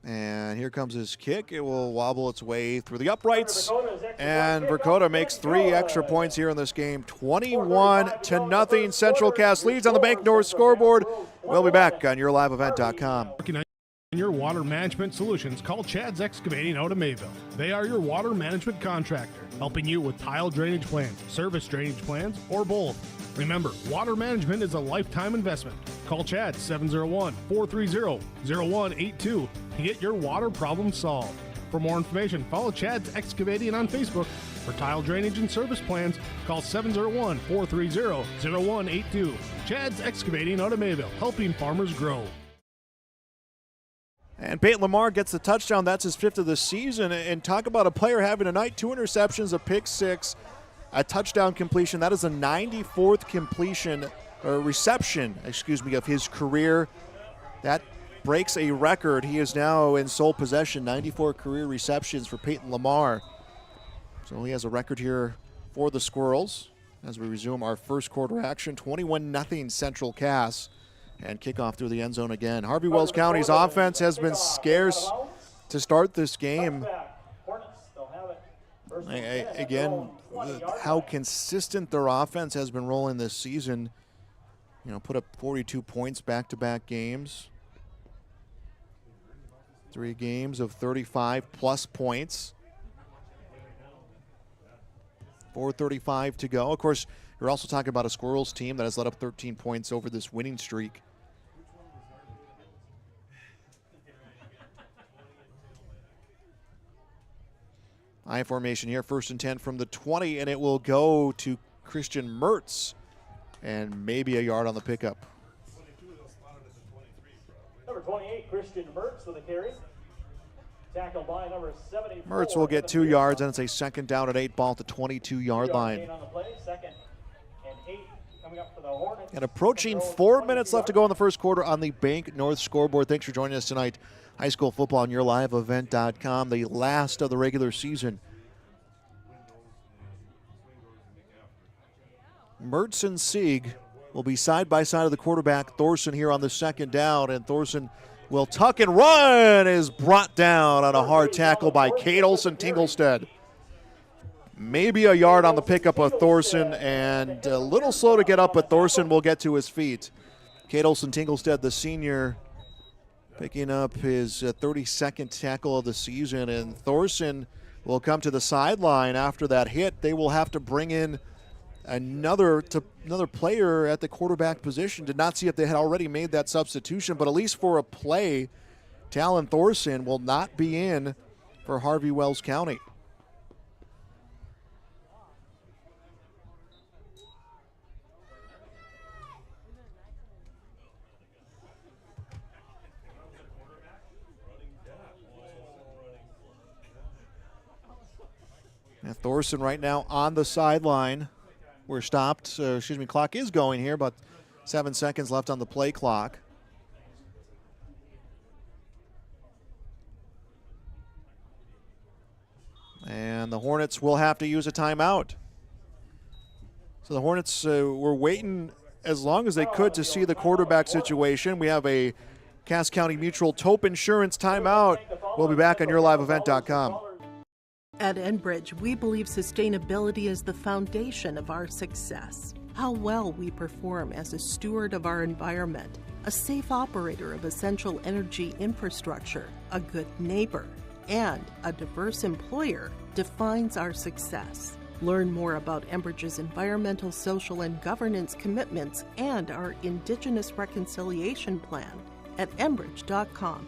And here comes his kick. It will wobble its way through the uprights. And Dakota makes 3 extra points here in this game. 21-0. Central Cass leads on the Bank North scoreboard. We'll be back on YourLiveEvent.com. Working on your water management solutions, call Chad's Excavating out of Mayville. They are your water management contractor, helping you with tile drainage plans, service drainage plans, or both. Remember, water management is a lifetime investment. Call Chad 701-430-0182 to get your water problem solved. For more information, follow Chad's Excavating on Facebook. For tile drainage and service plans, call 701-430-0182. Chad's Excavating out of Mayville, helping farmers grow. And Peyton Lamar gets the touchdown. That's his 5th of the season. And talk about a player having a night, 2 interceptions, a pick 6, a touchdown completion. That is a 94th reception of his career. That breaks a record. He is now in sole possession, 94 career receptions for Peyton Lamar. So he has a record here for the Squirrels as we resume our first quarter action. 21-0 Central Cass, and kickoff through the end zone again. Harvey-Wells County's offense has been scarce to start this game. Again, how consistent their offense has been rolling this season. You know, put up 42 points back-to-back games. 3 games of 35-plus points. 4:35 to go. Of course, you're also talking about a Squirrels team that has let up 13 points over this winning streak. I formation here, 1st and 10 from the 20, and it will go to Christian Mertz, and maybe a yard on the pickup. Number 28, Christian Mertz with a carry. Tackled by number 74. Mertz will get 2 yards, and it's a 2nd down and 8 ball at the 22-yard line. On the play, 2nd and 8 coming up for the Hornets. And approaching 4 minutes left to go in the first quarter on the Bank North scoreboard. Thanks for joining us tonight. High school football on YourLiveEvent.com, the last of the regular season. Mertz and Sieg will be side by side of the quarterback, Thorson, here on the 2nd down, and Thorson will tuck and run, is brought down on a hard tackle by Kate Olsen-Tinglestead. Maybe a yard on the pickup of Thorson, and a little slow to get up, but Thorson will get to his feet. Kate Olsen-Tinglestead, the senior, picking up his 32nd tackle of the season, and Thorson will come to the sideline after that hit. They will have to bring in another player at the quarterback position. Did not see if they had already made that substitution, but at least for a play, Talon Thorson will not be in for Harvey-Wells County. And Thorson right now on the sideline. We're stopped. Clock is going here, but 7 seconds left on the play clock. And the Hornets will have to use a timeout. So the Hornets were waiting as long as they could to see the quarterback situation. We have a Cass County Mutual Taupe Insurance timeout. We'll be back on yourliveevent.com. At Enbridge, we believe sustainability is the foundation of our success. How well we perform as a steward of our environment, a safe operator of essential energy infrastructure, a good neighbor, and a diverse employer defines our success. Learn more about Enbridge's environmental, social, and governance commitments and our Indigenous Reconciliation Plan at enbridge.com.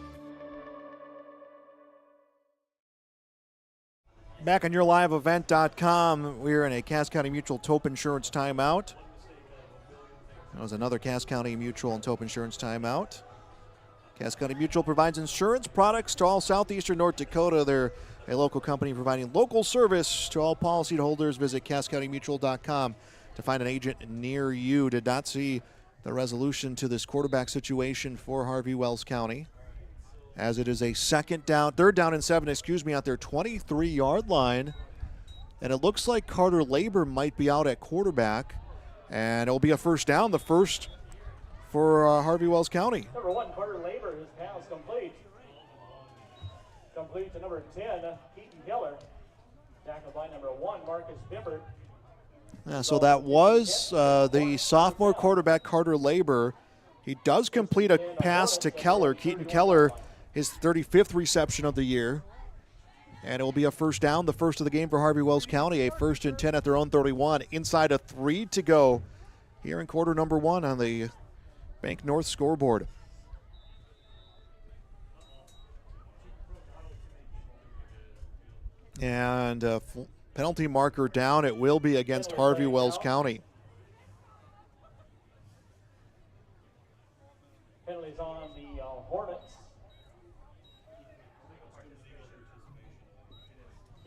Back on yourliveevent.com, we're in a Cass County Mutual Taupe Insurance timeout. That was another Cass County Mutual and Taupe Insurance timeout. Cass County Mutual provides insurance products to all southeastern North Dakota. They're a local company providing local service to all policyholders. Visit CassCountyMutual.com to find an agent near you. Did not see the resolution to this quarterback situation for Harvey-Wells County, as it is a third down and 7, at their 23-yard line. And it looks like Carter Labor might be out at quarterback, and it'll be a first down, the first for Harvey-Wells County. Number 1, Carter Labor, his pass complete. Complete to number 10, Keaton Keller. Tackled by number 1, Marcus Bimbert. Yeah, so that was the sophomore quarterback, Carter Labor. He does complete a pass to Keller. Keaton Keller, his 35th reception of the year. And it will be a first down, the first of the game for Harvey-Wells County, a 1st and 10 at their own 31. Inside of 3 to go here in quarter number 1 on the Bank North scoreboard. And penalty marker down. It will be against Harvey-Wells County. Penalties on the Hornets.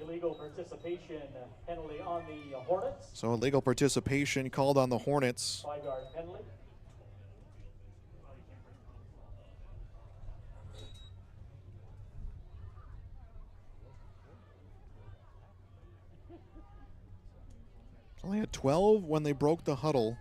Illegal participation penalty on the Hornets. So illegal participation called on the Hornets. 5-yard penalty. Only had 12 when they broke the huddle.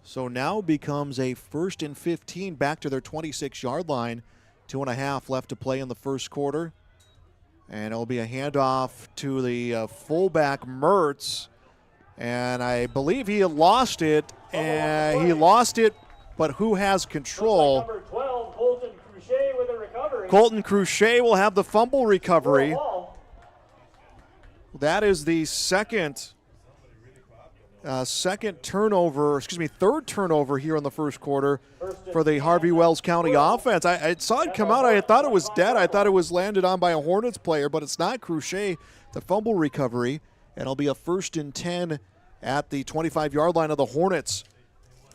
So now becomes a 1st and 15 back to their 26-yard line. 2.5 left to play in the first quarter. And it'll be a handoff to the fullback, Mertz. And I believe he lost it. And he lost it, but who has control? Number 12, Colton Cruchet with a recovery. Colton Cruchet will have the fumble recovery. That is the third turnover here in the first quarter for the Harvey-Wells County offense. I saw it come out. I thought it was dead. I thought it was landed on by a Hornets player, but it's not. Cruchet, the fumble recovery, and it'll be a 1st and 10 at the 25-yard line of the Hornets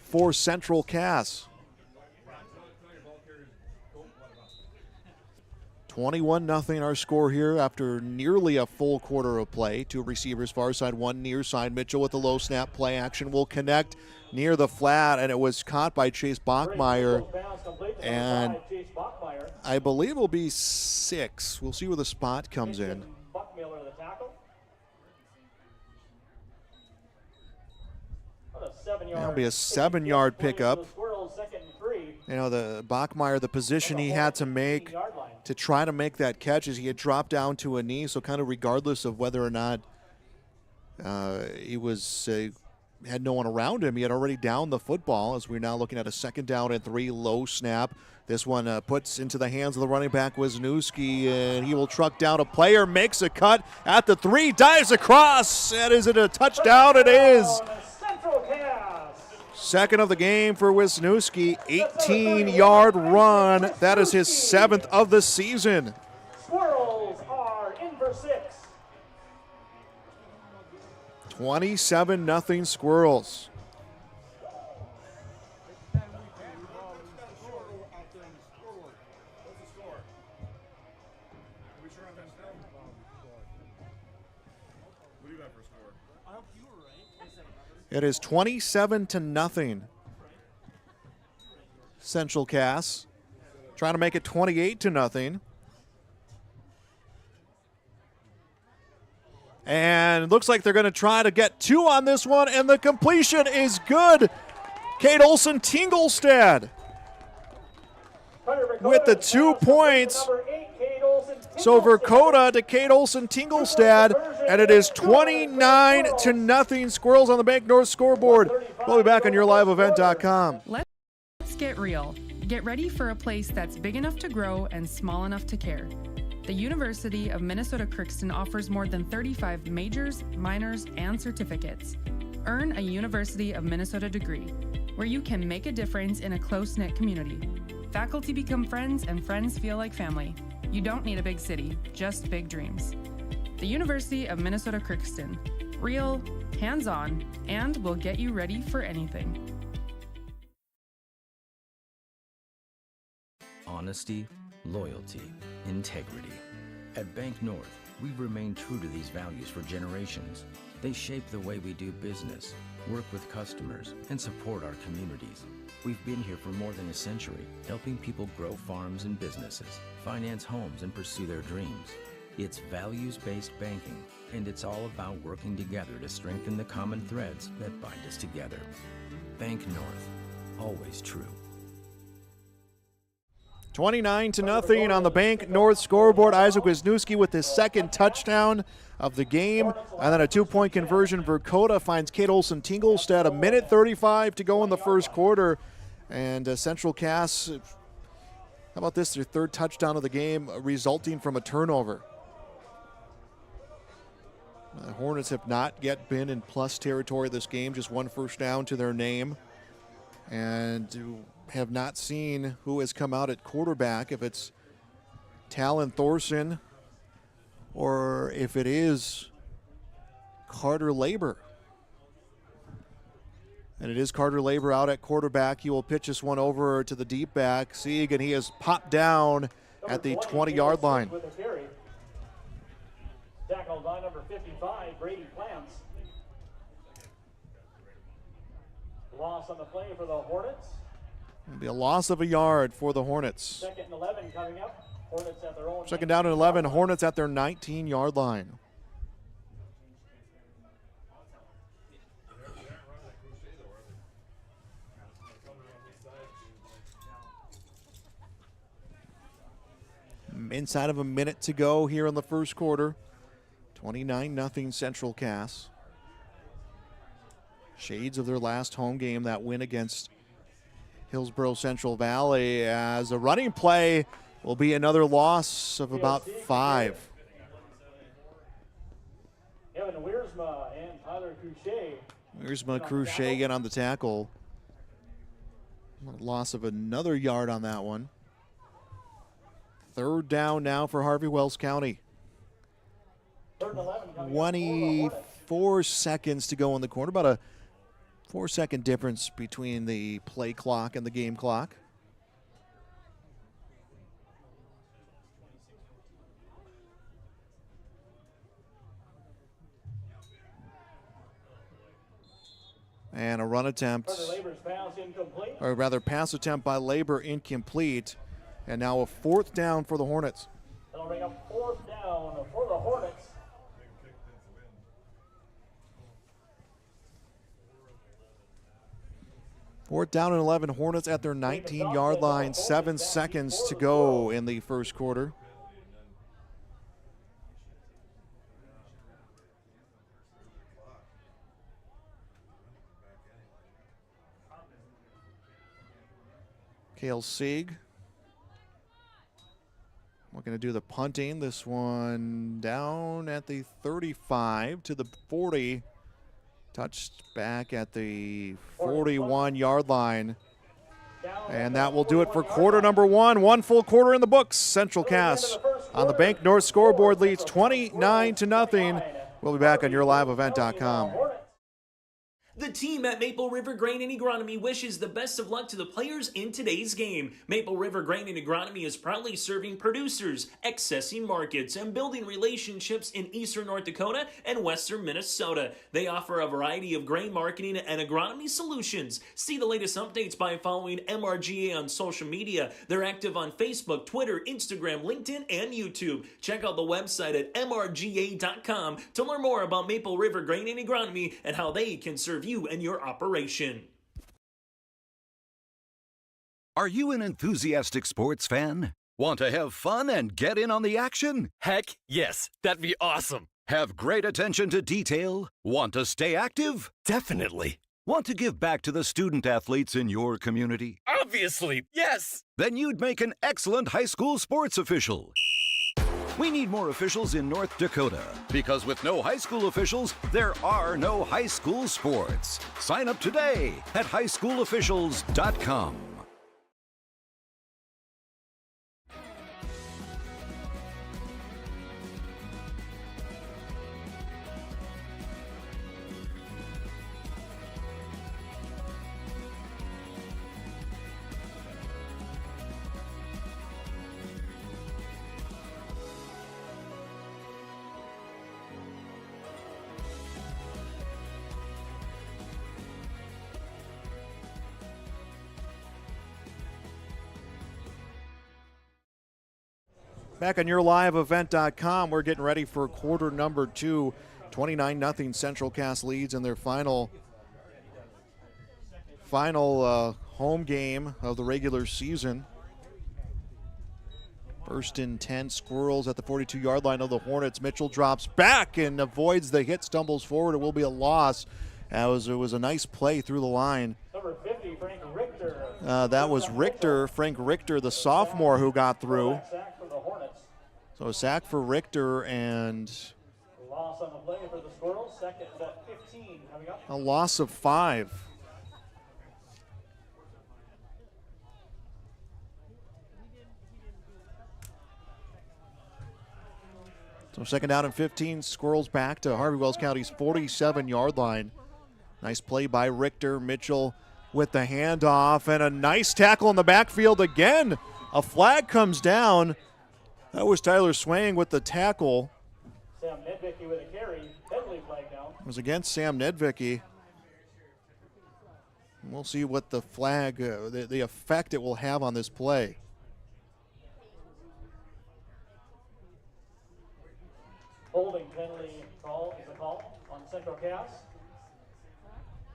for Central Cass. 21-0 our score here after nearly a full quarter of play. 2 receivers, far side, 1 near side. Mitchell with the low snap play action will connect near the flat, and it was caught by Chase Bachmeyer. And I believe it will be 6. We'll see where the spot comes in. Buckmiller the tackle. That'll be a 7-yard pickup. Squirrels, 2nd and 3. You know, the Bachmeyer, the position he had to make to try to make that catch is he had dropped down to a knee, so kind of regardless of whether or not he was had no one around him, he had already downed the football, as we're now looking at a 2nd down and 3 low snap. This one puts into the hands of the running back, Wisniewski, and he will truck down a player, makes a cut at the 3, dives across, and is it a touchdown? It is. Central Cass. 2nd of the game for Wisniewski, 18-yard run. That is his 7th of the season. Squirrels are in for 6. 27-0 Squirrels. It is 27-0. Central Cass trying to make it 28-0. And it looks like they're going to try to get 2 on this one, and the completion is good. Kate Olsen-Tingelstad with the 2 points. So Dakota to Kate Olsen-Tingelstad, and it is 29-0 Squirrels on the Bank North scoreboard. We'll be back on yourliveevent.com. Let's get real. Get ready for a place that's big enough to grow and small enough to care. The University of Minnesota Crookston offers more than 35 majors, minors, and certificates. Earn a University of Minnesota degree, where you can make a difference in a close-knit community. Faculty become friends, and friends feel like family. You don't need a big city, just big dreams. The University of Minnesota Crookston. Real, hands-on, and will get you ready for anything. Honesty, loyalty, integrity. At Bank North, we've remained true to these values for generations. They shape the way we do business, work with customers, and support our communities. We've been here for more than a century, helping people grow farms and businesses, finance homes, and pursue their dreams. It's values-based banking, and it's all about working together to strengthen the common threads that bind us together. Bank North, always true. 29-0 on the Bank North scoreboard. Isaac Wisniewski with his 2nd touchdown of the game. And then a 2-point conversion. Dakota finds Kate Olsen-Tingelstad. 1:35 to go in the first quarter. And Central Cass, how about this? Their 3rd touchdown of the game resulting from a turnover. The Hornets have not yet been in plus territory this game. Just 1 first down to their name. And have not seen who has come out at quarterback, if it's Talon Thorson or if it is Carter Labor. And it is Carter Labor out at quarterback. He will pitch this one over to the deep back, Sieg, and he is popped down at the 20-yard line. Tackled by number 55, Brady Plants. Loss on the play for the Hornets. It'll be a loss of a yard for the Hornets. 2nd and 11 coming up. Hornets at their own. 2nd down and 11. Hornets at their 19-yard line. Inside of a minute to go here in the first quarter. 29-0 Central Cass. Shades of their last home game, that win against Hillsborough Central Valley, as a running play will be another loss of about 5. Evan Wiersma and Tyler Cruchet. Wiersma, Cruchet again on the tackle. Loss of another yard on that one. 3rd down now for Harvey-Wells County. 24 seconds to go in the quarter, about a 4-second difference between the play clock and the game clock. And a run attempt, or rather pass attempt by Labor, incomplete. And now a 4th down for the Hornets. That'll bring up 4th down for the Hornets. Fourth down and 11, Hornets at their 19-yard line, 7 seconds to go in the first quarter. Cale Sieg. We're going to do the punting. This one down at the 35 to the 40. Touched back at the 41-yard line. And that will do it for quarter number one. One full quarter in the books. Central Cass on the Bank North scoreboard leads 29-0. We'll be back on YourLiveEvent.com. The team at Maple River Grain and Agronomy wishes the best of luck to the players in today's game. Maple River Grain and Agronomy is proudly serving producers, accessing markets, and building relationships in eastern North Dakota and western Minnesota. They offer a variety of grain marketing and agronomy solutions. See the latest updates by following MRGA on social media. They're active on Facebook, Twitter, Instagram, LinkedIn, and YouTube. Check out the website at mrga.com to learn more about Maple River Grain and Agronomy and how they can serve you and your operation. Are you an enthusiastic sports fan? Want to have fun and get in on the action? Heck yes, that'd be awesome. Have great attention to detail? Want to stay active? Definitely. Want to give back to the student athletes in your community? Obviously, yes. Then you'd make an excellent high school sports official. We need more officials in North Dakota, because with no high school officials, there are no high school sports. Sign up today at highschoolofficials.com. Back on YourLiveEvent.com, we're getting ready for quarter number two. 29-0 Central Cass leads in their final home game of the regular season. First and 10, Squirrels at the 42-yard line of the Hornets. Mitchell drops back and avoids the hit, stumbles forward. It will be a loss. It was a nice play through the line. Number 50, Frank Richter. That was Frank Richter, the sophomore, who got through. So a sack for Richter and Loss on the play for the Squirrels. Second at 15 coming up. a loss of 5. So second down and 15, Squirrels back to Harvey-Wells County's 47-yard line. Nice play by Richter. Mitchell with the handoff and a nice tackle in the backfield again. A flag comes down. That was Tyler Swang with the tackle. Sam Nedvicki with a carry. Penalty flag down. It was against Sam Nedvicki. We'll see what the flag, the effect it will have on this play. Holding penalty call is a call on Central Cass.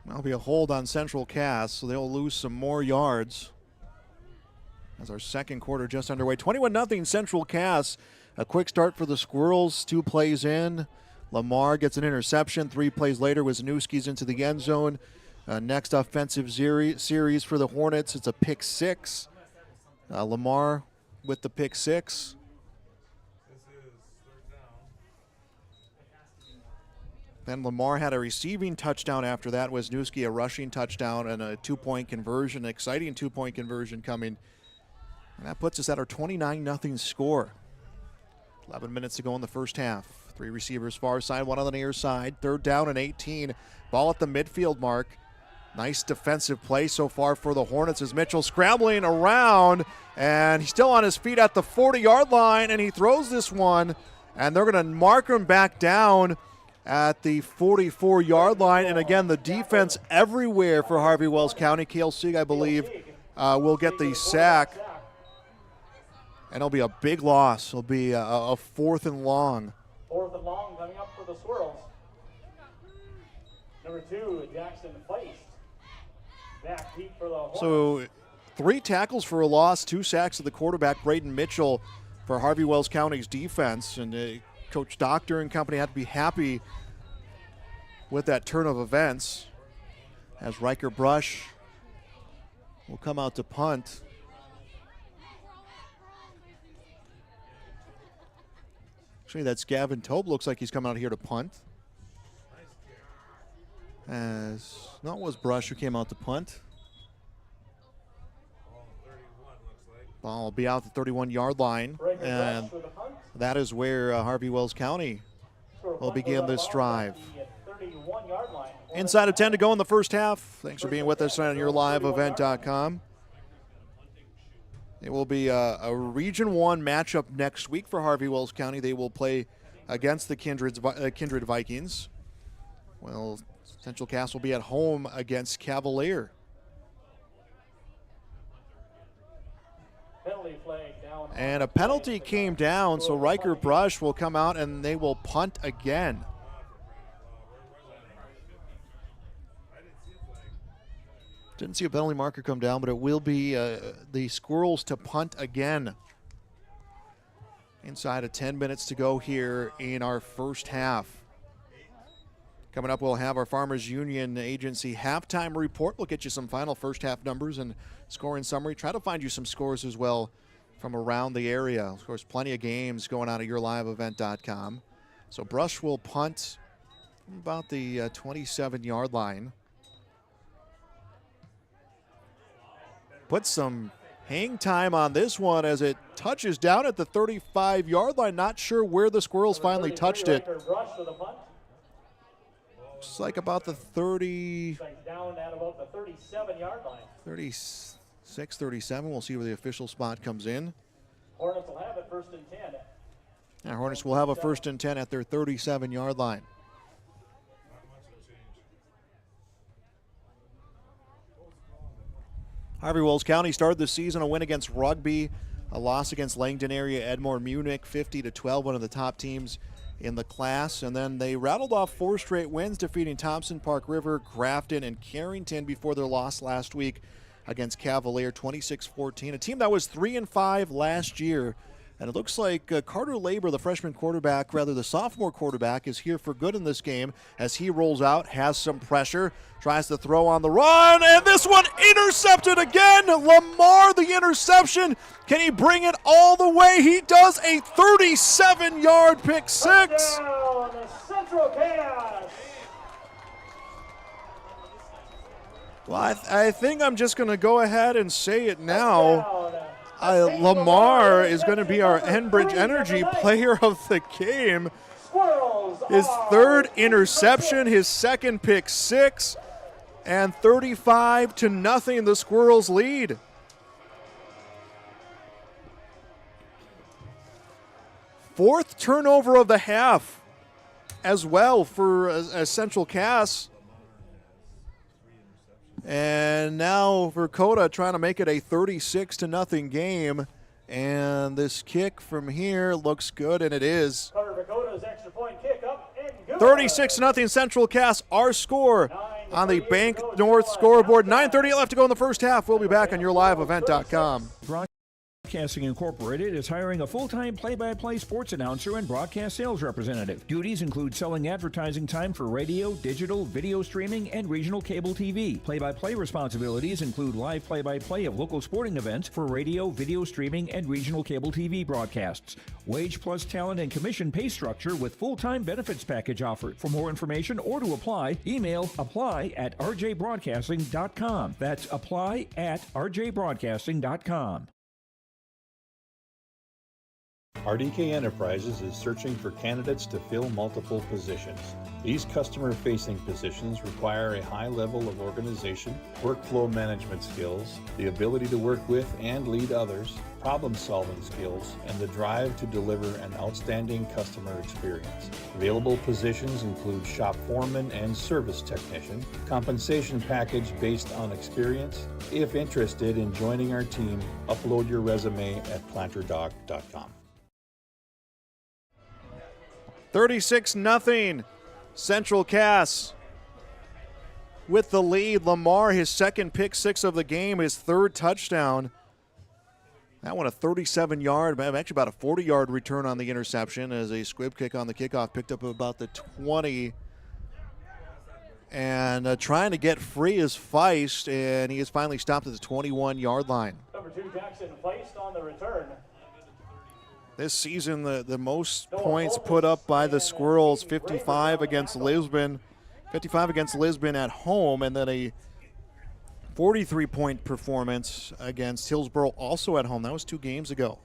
That'll be a hold on Central Cass, so they'll lose some more yards. As our second quarter just underway. 21-0 Central Cass. A quick start for the Squirrels. 2 plays in. Lamar gets an interception. 3 plays later, Wisniewski's into the end zone. Next offensive series for the Hornets. It's a pick 6. Lamar with the pick 6. Then Lamar had a receiving touchdown after that. Wisniewski a rushing touchdown and a 2-point conversion. Exciting 2-point conversion coming. And that puts us at our 29-0 score. 11 minutes to go in the first half. 3 receivers far side, 1 on the near side. Third down and 18. Ball at the midfield mark. Nice defensive play so far for the Hornets as Mitchell scrambling around. And he's still on his feet at the 40-yard line. And he throws this one. And they're going to mark him back down at the 44-yard line. And again, the defense everywhere for Harvey-Wells County. Cale Sieg, I believe, will get the sack. And it'll be a big loss. It'll be a 4th and long. 4th and long coming up for the Squirrels. Number 2, Jackson Feist. Back deep for the Hornets. So 3 tackles for a loss, 2 sacks of the quarterback, Braden Mitchell, for Harvey-Wells County's defense. And Coach Doctor and company had to be happy with that turn of events, as Riker Brush will come out to punt. Actually, that's Gavin Tobe. Looks like he's coming out here to punt. No, it was Brush who came out to punt. Ball will be out the 31-yard line, and that is where Harvey-Wells County will begin this drive. Inside of 10 to go in the first half. Thanks for being with us on yourliveevent.com. It will be a Region 1 matchup next week for Harvey-Wells County. They will play against the Kindred Vikings. Well, Central Cass will be at home against Cavalier. And a penalty came down, so Riker Brush will come out and they will punt again. Didn't see a penalty marker come down, but it will be the Squirrels to punt again. Inside of 10 minutes to go here in our first half. Coming up, we'll have our Farmers Union Agency halftime report. We'll get you some final first half numbers and scoring summary. Try to find you some scores as well from around the area. Of course, plenty of games going on at yourliveevent.com. So Brush will punt from about the 27-yard line. Put some hang time on this one as it touches down at the 35-yard line. Not sure where the Squirrels finally touched it. It's like about the 30. Down at about the 37-yard line. 36, 37. We'll see where the official spot comes in. Hornets will have it first and 10. Yeah, Hornets will have a first and 10 at their 37-yard line. Harvey-Wells County started the season a win against Rugby, a loss against Langdon area Edmore Munich, 50-12, one of the top teams in the class. And then they rattled off 4 straight wins, defeating Thompson, Park River, Grafton, and Carrington before their loss last week against Cavalier, 26-14. A team that was 3-5 last year. And it looks like Carter Labor, the freshman quarterback, rather the sophomore quarterback, is here for good in this game as he rolls out, has some pressure, tries to throw on the run, and this one intercepted again. Lamar, the interception. Can he bring it all the way? He does, a 37-yard pick six. Touchdown, Central Cass. Well, I think I'm just going to go ahead and say it now. Lamar is going to be our Enbridge Energy Player of the Game. His 3rd interception, his 2nd pick six, and 35-0 the Squirrels lead. Fourth turnover of the half as well for Central Cass. And now for Dakota trying to make it a 36-0 game. And this kick from here looks good, and it is. Dakota's extra point kick up and good. 36-0 Central Cass, our score on the Bank North scoreboard. 9:30 left to go in the first half. We'll be back on yourliveevent.com. Broadcasting Incorporated is hiring a full-time play-by-play sports announcer and broadcast sales representative. Duties include selling advertising time for radio, digital, video streaming, and regional cable TV. Play-by-play responsibilities include live play-by-play of local sporting events for radio, video streaming, and regional cable TV broadcasts. Wage plus talent and commission pay structure with full-time benefits package offered. For more information or to apply, email apply@rjbroadcasting.com. That's apply@rjbroadcasting.com. RDK Enterprises is searching for candidates to fill multiple positions. These customer-facing positions require a high level of organization, workflow management skills, the ability to work with and lead others, problem-solving skills, and the drive to deliver an outstanding customer experience. Available positions include shop foreman and service technician. Compensation package based on experience. If interested in joining our team, upload your resume at planterdoc.com. 36-0 Central Cass. with the lead. Lamar, his second pick six of the game, his third touchdown. That one a 37-yard, actually about a 40-yard return on the interception as a squib kick on the kickoff picked up about the 20. And trying to get free is Feist, and he is finally stopped at the 21-yard line. Number 2, Jackson, placed on the return. This season, the most points put up by the Squirrels, 55 against Lisbon. 55 against Lisbon at home, and then a 43-point performance against Hillsborough also at home. That was 2 games ago.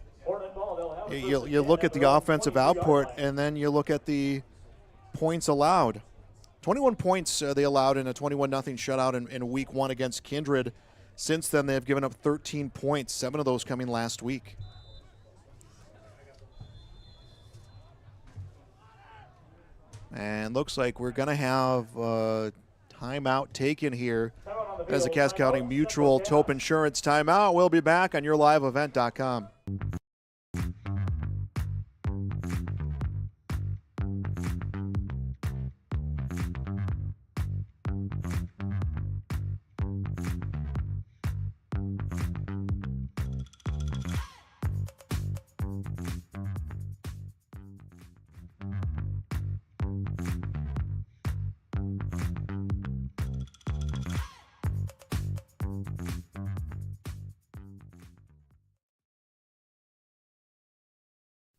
You look at the offensive output, and then you look at the points allowed. 21 points they allowed in a 21-0 shutout in week 1 against Kindred. Since then, they have given up 13 points, 7 of those coming last week. And looks like we're going to have a timeout taken here as the Cass County Mutual Tope Insurance timeout. We'll be back on yourliveevent.com.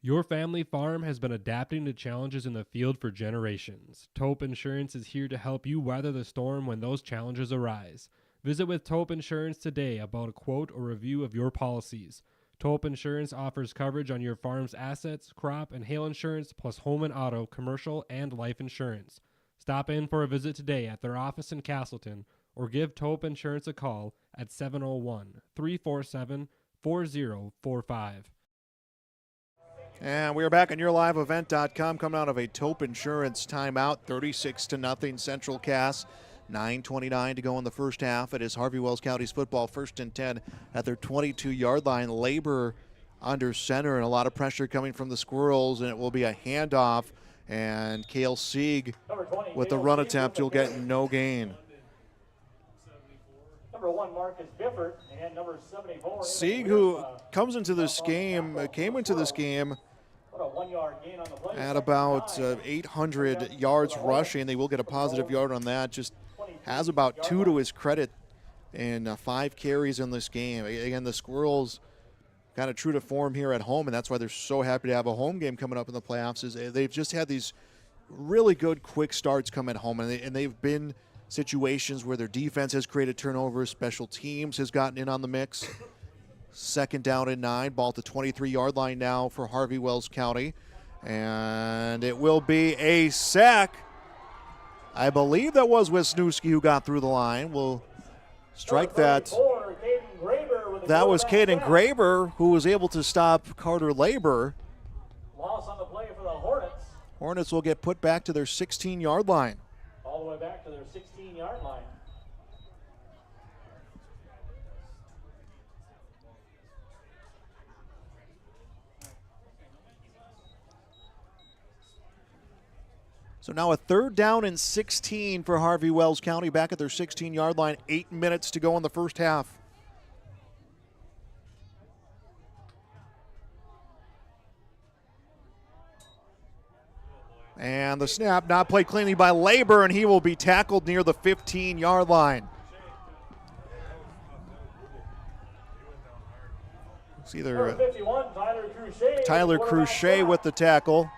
Your family farm has been adapting to challenges in the field for generations. Tope Insurance is here to help you weather the storm when those challenges arise. Visit with Tope Insurance today about a quote or review of your policies. Tope Insurance offers coverage on your farm's assets, crop, and hail insurance, plus home and auto, commercial, and life insurance. Stop in for a visit today at their office in Castleton or give Tope Insurance a call at 701-347-4045. And we are back on yourliveevent.com coming out of a Tope Insurance timeout, 36-0 Central Cass. 9:29 to go in the first half. It is Harvey-Wells County's football, 1st and 10 at their 22-yard line. Labor under center and a lot of pressure coming from the Squirrels, and it will be a handoff. And Cale Sieg with the run attempt, you'll get no gain. Number 1, Marcus Bifford, and number 74. Sieg, who came into this game at about 800 yards rushing. They will get a positive yard on that. Just has about 2 to his credit in 5 carries in this game. Again, the Squirrels kind of true to form here at home, and that's why they're so happy to have a home game coming up in the playoffs. Is they've just had these really good quick starts come at home, and they've been situations where their defense has created turnovers, special teams has gotten in on the mix. 2nd down and 9, ball at the 23-yard line now for Harvey-Wells County. And it will be a sack. I believe that was Wisniewski who got through the line. We'll strike that. That was Caden Graber who was able to stop Carter Labor. Loss on the play for the Hornets. Hornets will get put back to their 16-yard line. All the way back to their 16-yard line. So now a 3rd down and 16 for Harvey-Wells County back at their 16-yard line. 8 minutes to go in the first half. And the snap not played cleanly by Labor, and he will be tackled near the 15-yard line. It's either Tyler Cruchet with the tackle,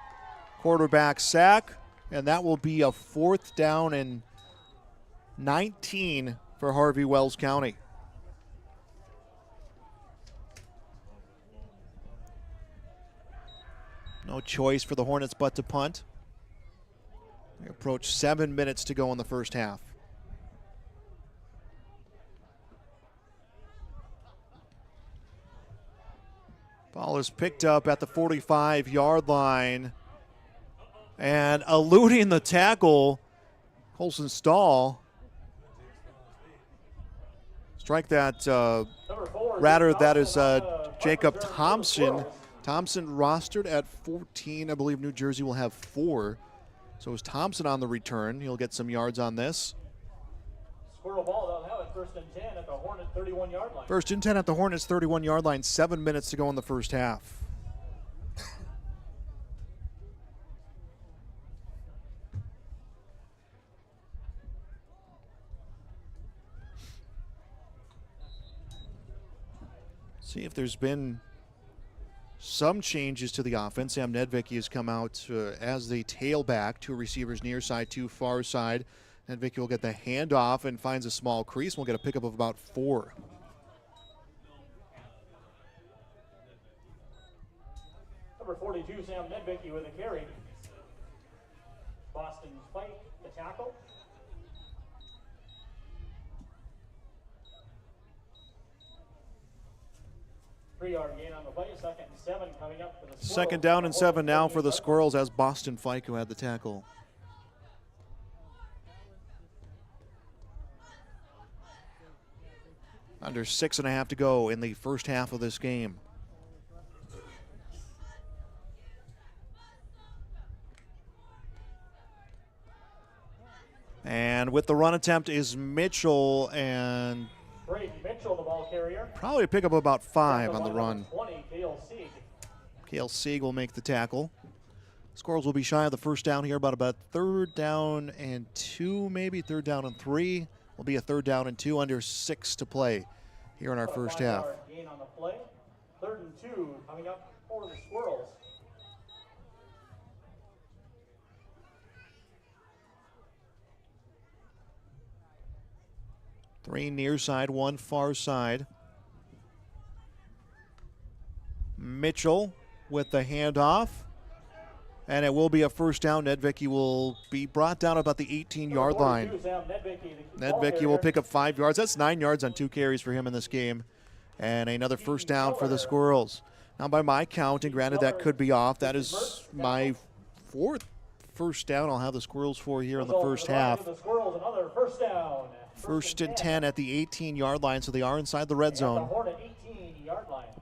quarterback sack, and that will be a 4th down and 19 for Harvey-Wells County. No choice for the Hornets but to punt. We approach 7 minutes to go in the first half. Ball is picked up at the 45-yard line. And eluding the tackle, Colson Stahl. Strike that, that is Jacob Thompson. Thompson rostered at 14. I believe New Jersey will have 4. So is Thompson on the return. He'll get some yards on this. Squirrel ball, they'll have it first and 10 at the Hornet 31-yard line. First and 10 at the Hornets 31-yard line. 7 minutes to go in the first half. See if there's been some changes to the offense. Sam Nedvicki has come out as the tailback. 2 receivers near side, 2 far side. Nedvicki will get the handoff and finds a small crease. We'll get a pickup of about 4. Number 42, Sam Nedvicki with a carry. Boston's fight, the tackle. Three-yard gain on the play. 2nd and 7 coming up for the Squirrels. Second down and 7 now for the Squirrels as Boston Fike who had the tackle. Under 6.5 to go in the first half of this game. And with the run attempt is Mitchell, and Braden Mitchell, the ball carrier. probably a pickup of about 5 on the run. 20, Cale Sieg. Cale Sieg will make the tackle. Squirrels will be shy of the first down here, about 3rd down and 2, maybe 3rd down and 3. Will be a 3rd down and 2, under 6 to play here in our first half. Gain on the play. 3rd and 2 coming up for the Squirrels. Three near side, 1 far side. Mitchell with the handoff. And it will be a first down. Nedvicki will be brought down about the 18-yard line. Nedvicki will pick up 5 yards. That's 9 yards on 2 carries for him in this game. And another first down for the Squirrels. Now by my count, and granted that could be off, that is my 4th first down I'll have the Squirrels for here in the first half. First and 10 at the 18-yard line, so they are inside the red zone.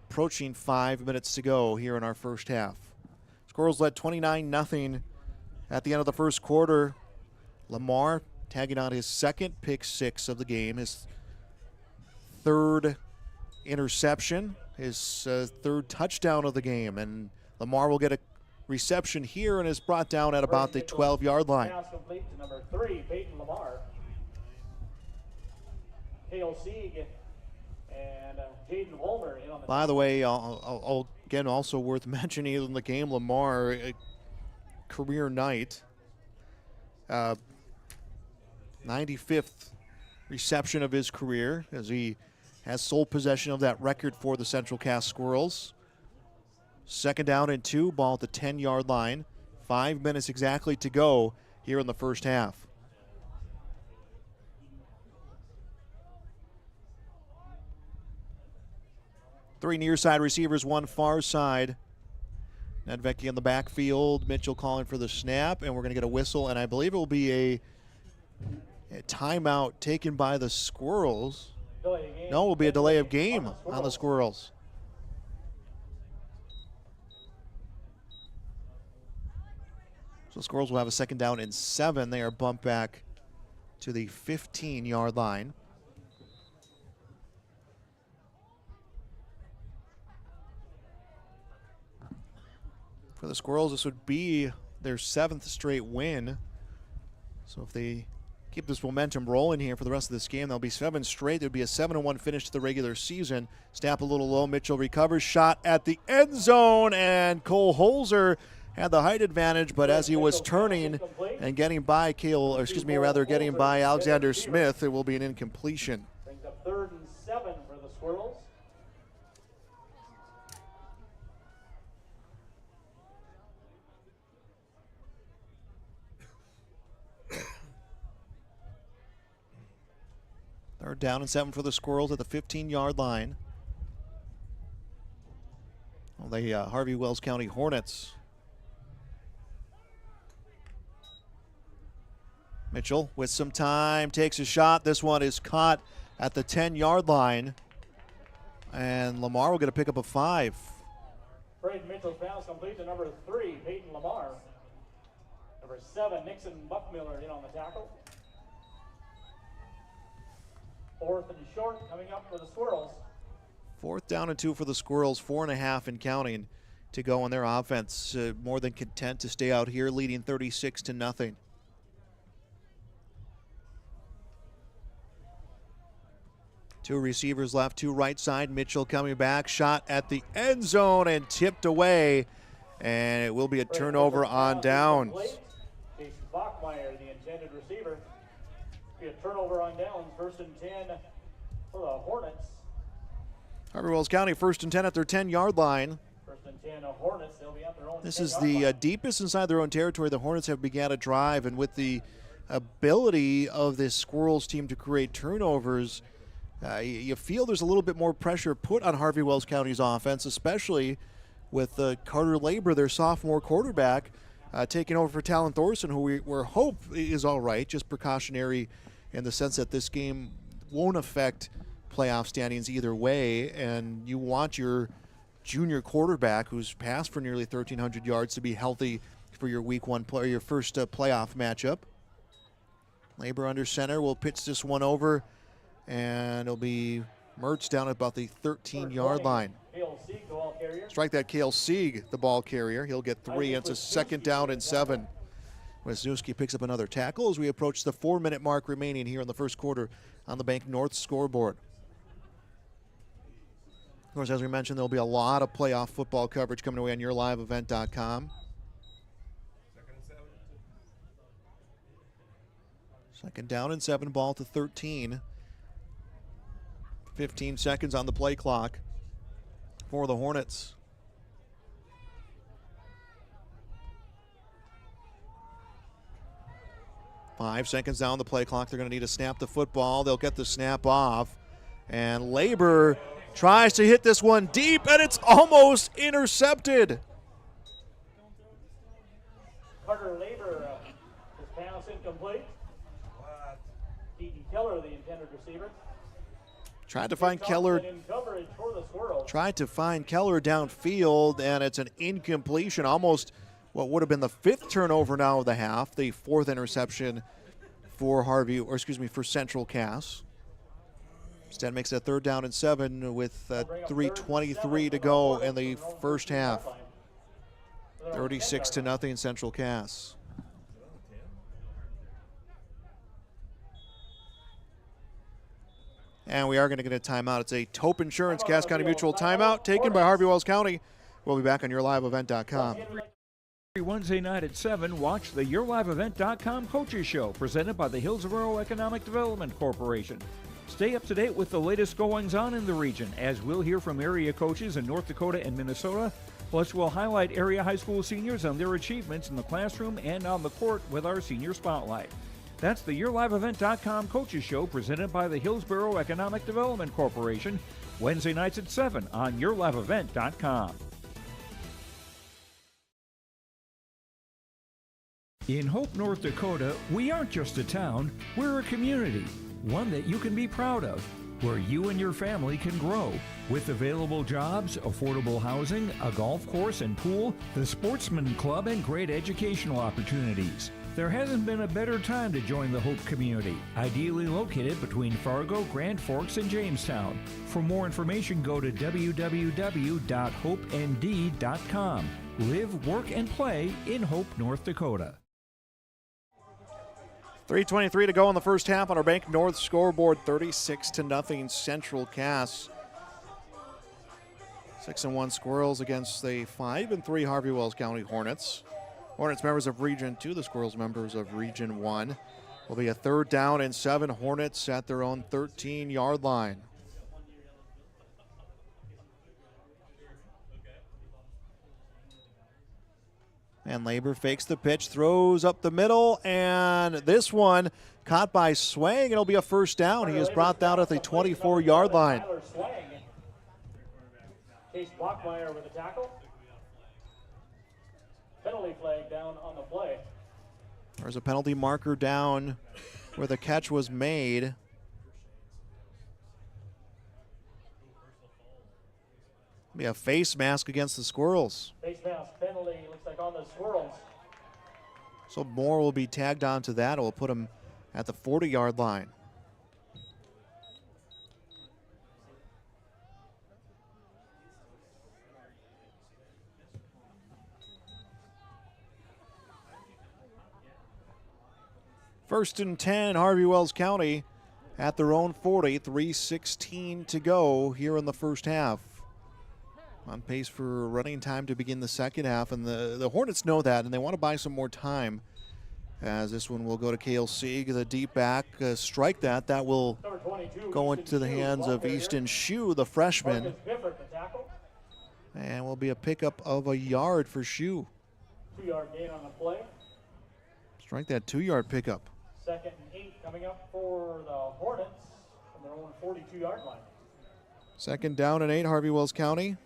Approaching 5 minutes to go here in our first half. Squirrels led 29-0 at the end of the first quarter. Lamar tagging on his 2nd pick 6 of the game, his 3rd interception, his 3rd touchdown of the game. And Lamar will get a reception here and is brought down at about the 12-yard line. Pass complete to number 3, Peyton Lamar. Cale Sieg and Jaden Wolmer in on the. By the way, I'll again also worth mentioning in the game, Lamar, a career night, 95th reception of his career as he has sole possession of that record for the Central Cass Squirrels. 2nd down and 2, ball at the 10-yard line. 5 minutes exactly to go here in the first half. Three near side receivers, 1 far side. Nedvicki in the backfield. Mitchell calling for the snap, and we're going to get a whistle, and I believe it will be a timeout taken by the Squirrels. No, it will be a delay of game on the Squirrels. So Squirrels will have a 2nd down and 7. They are bumped back to the 15-yard line. For the Squirrels, this would be their 7th straight win. So if they keep this momentum rolling here for the rest of this game, they'll be 7 straight. There'd be a 7-1 finish to the regular season. Snap a little low. Mitchell recovers. Shot at the end zone, and Cole Holzer had the height advantage, but as he was turning and getting by getting by Alexander Smith, it will be an incompletion. Brings up 3rd and 7 for the Squirrels. Third down and 7 for the Squirrels at the 15-yard line. Well, the Harvey-Wells County Hornets. Mitchell with some time takes a shot. This one is caught at the 10-yard line. And Lamar will get a pickup of 5. Braden Mitchell's pass complete to number 3, Peyton Lamar. Number 7, Nixon Buckmiller in on the tackle. 4th and short coming up for the Squirrels. 4th down and 2 for the Squirrels, 4.5 and counting to go on their offense. More than content to stay out here, leading 36-0. Two receivers left, two right side. Mitchell coming back, shot at the end zone and tipped away. And it will be a turnover on downs. Jason Bachmeyer, the intended receiver. Be a turnover on downs, 1st and 10 for the Hornets. Harvey-Wells County 1st and 10 at their 10-yard line. 1st and 10 Hornets, they'll be at their own. This is the deepest inside their own territory. The Hornets have began a drive, and with the ability of this Squirrels team to create turnovers, you feel there's a little bit more pressure put on Harvey-Wells County's offense, especially with Carter Labor, their sophomore quarterback, taking over for Talon Thorson, who we hope is all right, just precautionary in the sense that this game won't affect playoff standings either way, and you want your junior quarterback who's passed for nearly 1,300 yards to be healthy for your week one play, your first playoff matchup. Labor under center will pitch this one over, and it'll be Mertz down at about the 13-yard line. Strike that Cale Sieg, the ball carrier. He'll get 3. It's a 2nd down and 7. Wisniewski picks up another tackle as we approach the 4-minute mark remaining here in the first quarter on the Bank North scoreboard. Of course, as we mentioned, there'll be a lot of playoff football coverage coming away on yourliveevent.com. 2nd down and 7, ball to 13. 15 seconds on the play clock for the Hornets. Five seconds down the play clock. They're going to need to snap the football. They'll get the snap off. And Labor tries to hit this one deep, and it's almost intercepted. Carter Labor, his pass incomplete. Keaton Keller, the intended receiver. Tried to find Keller. Tried to find Keller downfield, and it's an incompletion. Almost what would have been the 5th turnover now of the half, the 4th interception for for Central Cass. Instead makes it 3rd down and 7 with 3:23 to go in the first half. 36-0 Central Cass. And we are going to get a timeout. It's a Taupe Insurance Cass County Mutual timeout taken by Harvey-Wells County. We'll be back on yourliveevent.com. Every Wednesday night at 7, watch the yourliveevent.com Coaches Show presented by the Hillsborough Economic Development Corporation. Stay up to date with the latest goings-on in the region, as we'll hear from area coaches in North Dakota and Minnesota. Plus, we'll highlight area high school seniors on their achievements in the classroom and on the court with our Senior Spotlight. That's the yourliveevent.com Coaches Show presented by the Hillsborough Economic Development Corporation, Wednesday nights at 7 on yourliveevent.com. In Hope, North Dakota, we aren't just a town, we're a community, one that you can be proud of, where you and your family can grow. With available jobs, affordable housing, a golf course and pool, the Sportsman Club, and great educational opportunities. There hasn't been a better time to join the Hope community, ideally located between Fargo, Grand Forks, and Jamestown. For more information, go to www.hopend.com. Live, work, and play in Hope, North Dakota. 3:23 to go in the first half on our Bank North scoreboard, 36-0 Central Cass. 6-1 Squirrels against the 5-3 Harvey-Wells County Hornets. Hornets members of Region 2, the Squirrels members of Region 1. Will be a 3rd down and 7. Hornets at their own 13-yard line. And Labor fakes the pitch, throws up the middle, and this one caught by Swang. It'll be a 1st down. He is brought down at the 24-yard line. Chase Blockmeyer with a tackle. Penalty flag down on the play. There's a penalty marker down where the catch was made. Be a face mask against the Squirrels. Face mask penalty looks like on the Squirrels. So Moore will be tagged onto that. It will put him at the 40-yard line. First and 10, Harvey-Wells County at their own 40, 3:16 to go here in the first half. On pace for running time to begin the second half, and the Hornets know that, and they want to buy some more time. As this one will go to Cale Sieg, the deep back, strike that. That will go into the hands of Easton Shue, the freshman. And will be a pickup of a yard for Shue. 2-yard gain on the play. Strike that 2-yard pickup. 2nd and 8 coming up for the Hornets from their own 42-yard line. 2nd down and 8, Harvey-Wells County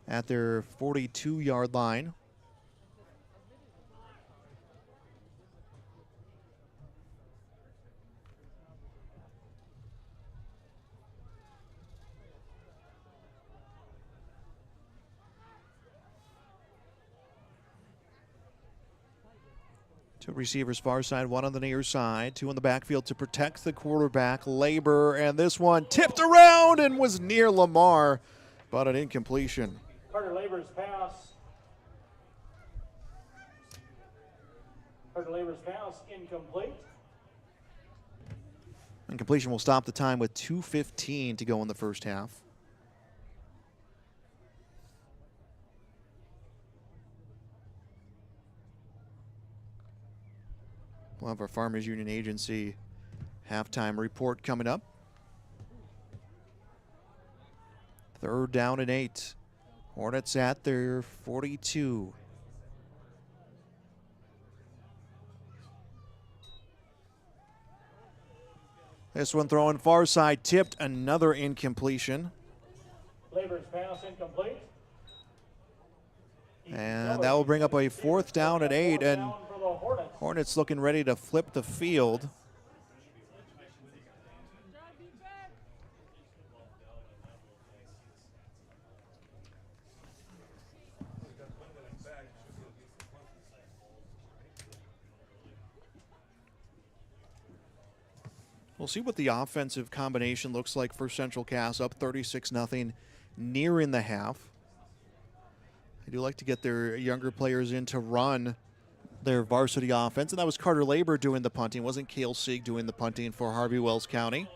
at their 42-yard line. Two receivers far side, one on the near side, two on the backfield to protect the quarterback, Labor, and this one tipped around and was near Lamar, but an incompletion. Carter Labor's pass. Incomplete. Incompletion will stop the time with 2:15 to go in the first half. We'll have our Farmers Union Agency halftime report coming up. 3rd down and 8. Hornets at their 42. This one throwing far side, tipped, another incompletion. Labor's pass incomplete. And that will bring up a 4th down and 8, and Hornets looking ready to flip the field. We'll see what the offensive combination looks like for Central Cass, up 36-0, near in the half. They do like to get their younger players in to run their varsity offense, and that was Carter Labor doing the punting. It wasn't Cale Sieg doing the punting for Harvey-Wells County.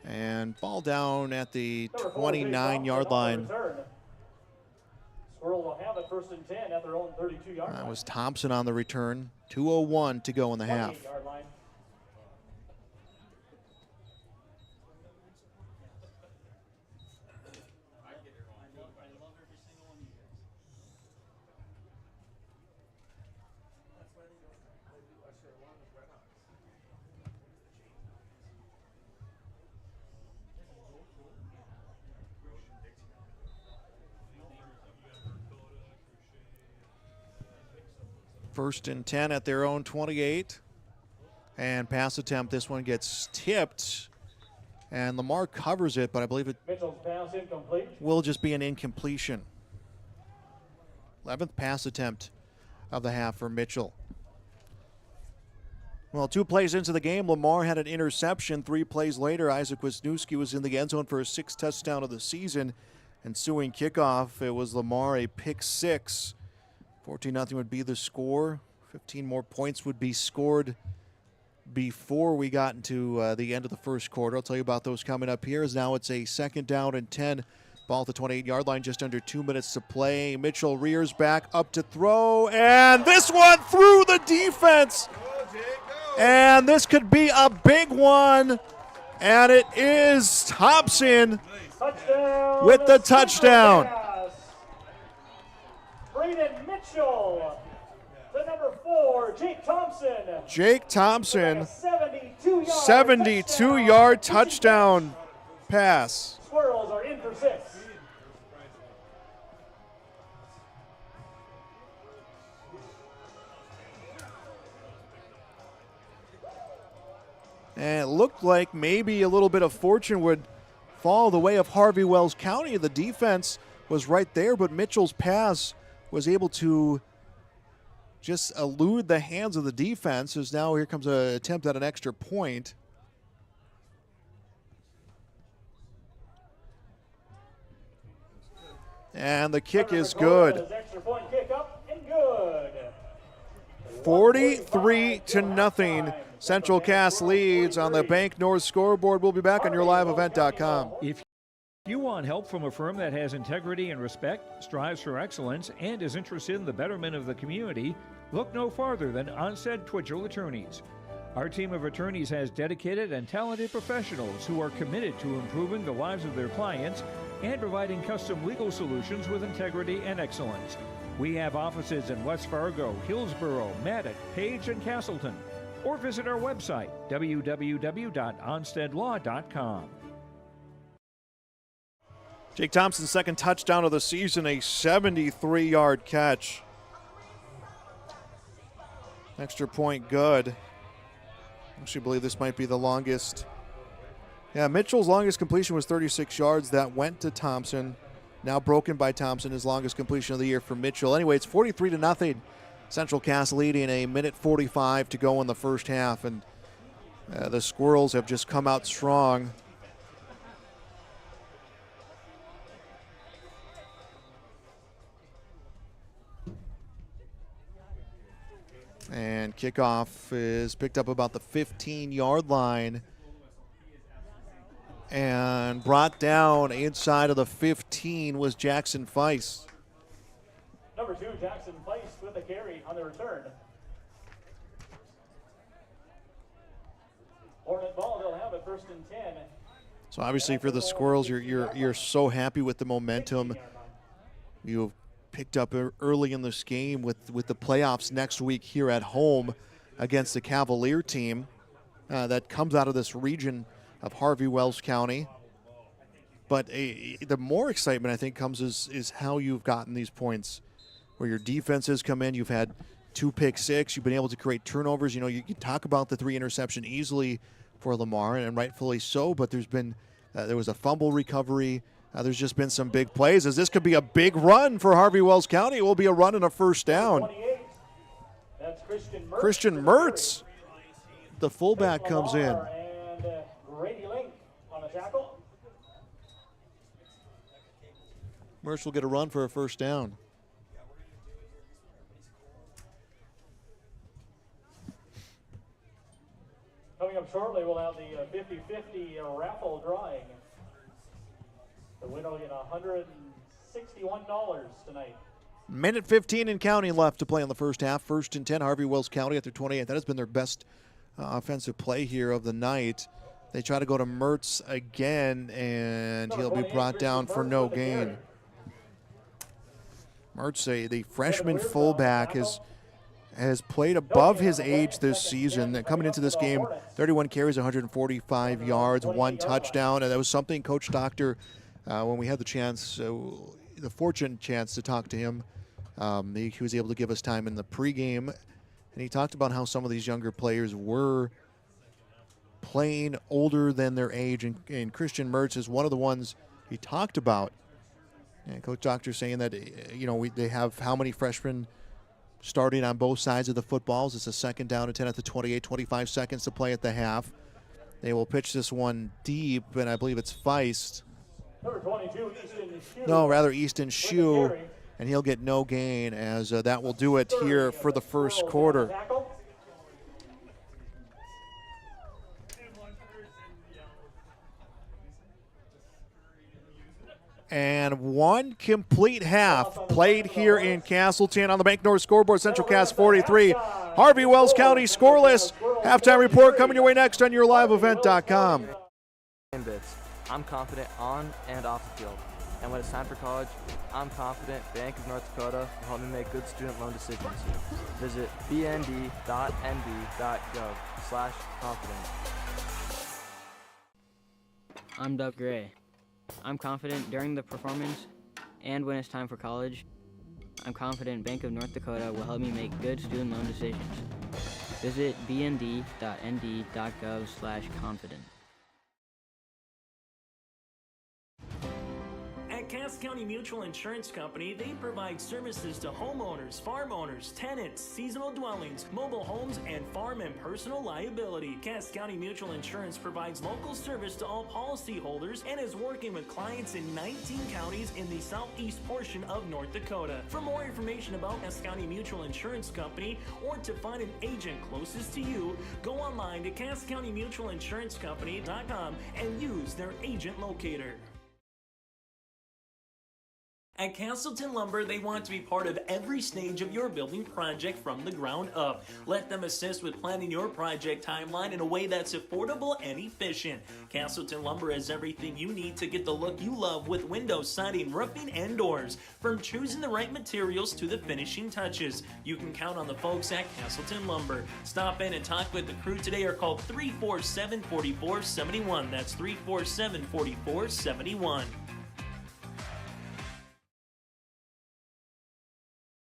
And ball down at the 29-yard line. Squirrel will have it 1st and 10 at their own 32-yard line. That was Thompson on the return. 2:01 to go in the half. 28-yard line. First and 10 at their own 28. And pass attempt, this one gets tipped. And Lamar covers it, but I believe it Mitchell's pass incomplete. will just be an incompletion. 11th pass attempt of the half for Mitchell. Well, 2 plays into the game, Lamar had an interception. 3 plays later, Isaac Wisniewski was in the end zone for his 6th touchdown of the season. Ensuing kickoff, it was Lamar, a pick 6. 14-0 would be the score. 15 more points would be scored before we got into the end of the first quarter. I'll tell you about those coming up here. As now it's a 2nd down and 10. Ball at the 28-yard line, just under 2 minutes to play. Mitchell rears back up to throw, and this one through the defense. And this could be a big one, and it is Thompson with the touchdown. Braden Mitchell, the number 4, Jake Thompson. Jake Thompson, 72-yard touchdown pass. Squirrels are in for 6. And it looked like maybe a little bit of fortune would fall the way of Harvey-Wells County. The defense was right there, but Mitchell's pass was able to just elude the hands of the defense. As now here comes an attempt at an extra point. And the kick is good. 43-0. Central Cass leads on the Bank North scoreboard. We'll be back on yourliveevent.com. If you want help from a firm that has integrity and respect, strives for excellence, and is interested in the betterment of the community, look no farther than Onstead Twitchell Attorneys. Our team of attorneys has dedicated and talented professionals who are committed to improving the lives of their clients and providing custom legal solutions with integrity and excellence. We have offices in West Fargo, Hillsborough, Maddox, Page, and Castleton. Or visit our website, www.onsteadlaw.com. Jake Thompson's second touchdown of the season, a 73-yard catch. Extra point good. I actually believe this might be the longest. Yeah, Mitchell's longest completion was 36 yards. That went to Thompson. Now broken by Thompson, his longest completion of the year for Mitchell. Anyway, it's 43-0. Central Cass leading, a minute 45 to go in the first half. And the Squirrels have just come out strong. And kickoff is picked up about the 15-yard line and brought down inside of the 15 was Jackson Feist. Number 2, Jackson Feist with a carry on the return. Hornet ball, they'll have it first and 10. So obviously for the Squirrels, you're so happy with the momentum you've picked up early in this game with the playoffs next week here at home against the Cavalier team that comes out of this region of Harvey-Wells County. But the more excitement, I think, comes is how you've gotten these points, where your defenses come in. You've had 2 pick-six. You've been able to create turnovers. You know, you can talk about the 3 interception easily for Lamar, and rightfully so, but there was a fumble recovery. There's just been some big plays, as this could be a big run for Harvey-Wells County. It will be a run and a first down. That's Christian Mertz, the fullback, comes in. And Grady Link on the tackle. Mertz will get a run for a first down. Coming up shortly, we'll have the 50-50 raffle drawing. The winner will get $161 tonight. Minute 15 and counting left to play in the first half. First and 10, Harvey-Wells County at their 28. That has been their best offensive play here of the night. They try to go to Mertz again, and he'll be brought down for no gain. Mertz, the freshman fullback, has played above his age this season. Coming into this game, 31 carries, 145 yards, 1 touchdown, and that was something Coach Doctor, when we had the chance, the fortunate chance to talk to him, he was able to give us time in the pregame, and he talked about how some of these younger players were playing older than their age, and Christian Mertz is one of the ones he talked about. And Coach Doctor saying that, they have how many freshmen starting on both sides of the footballs. It's a second down and 10 at the 28, 25 seconds to play at the half. They will pitch this one deep, and I believe it's Feist. Number 22, Easton Shue. No, rather Easton Shue, and he'll get no gain, as that will do it here for the first quarter. And one complete half played here in Castleton on the Bank North scoreboard. Central Cass 43, Harvey-Wells County scoreless. Halftime report coming your way next on yourliveevent.com. I'm confident on and off the field. And when it's time for college, I'm confident Bank of North Dakota will help me make good student loan decisions. Visit bnd.nb.gov/confident. I'm Doug Gray. I'm confident during the performance and when it's time for college. I'm confident Bank of North Dakota will help me make good student loan decisions. Visit bnd.nd.gov/confident. At Cass Cass County Mutual Insurance Company, they provide services to homeowners, farm owners, tenants, seasonal dwellings, mobile homes, and farm and personal liability. Cass County Mutual Insurance provides local service to all policyholders and is working with clients in 19 counties in the southeast portion of North Dakota. For more information about Cass County Mutual Insurance Company or to find an agent closest to you, go online to CassCountyMutualInsuranceCompany.com and use their agent locator. At Castleton Lumber, they want to be part of every stage of your building project from the ground up. Let them assist with planning your project timeline in a way that's affordable and efficient. Castleton Lumber has everything you need to get the look you love with windows, siding, roofing, and doors. From choosing the right materials to the finishing touches, you can count on the folks at Castleton Lumber. Stop in and talk with the crew today or call 347-4471. That's 347-4471.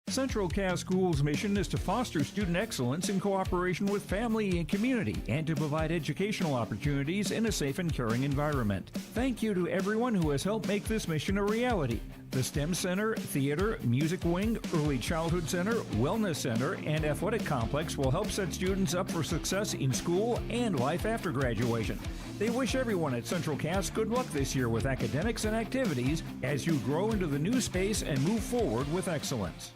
Central Cass Schools' mission is to foster student excellence in cooperation with family and community and to provide educational opportunities in a safe and caring environment. Thank you to everyone who has helped make this mission a reality. The STEM Center, Theater, Music Wing, Early Childhood Center, Wellness Center, and Athletic Complex will help set students up for success in school and life after graduation. They wish everyone at Central Cass good luck this year with academics and activities as you grow into the new space and move forward with excellence.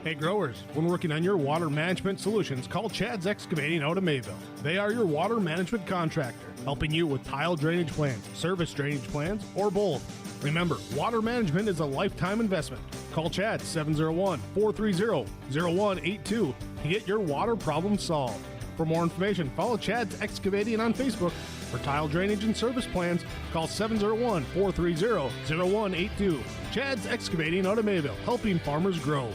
Hey growers, when working on your water management solutions, call Chad's Excavating out of Mayville. They are your water management contractor, helping you with tile drainage plans, service drainage plans, or both. Remember, water management is a lifetime investment. Call Chad 701-430-0182 to get your water problem solved. For more information, follow Chad's Excavating on Facebook. For tile drainage and service plans, call 701-430-0182. Chad's Excavating out of Mayville, helping farmers grow.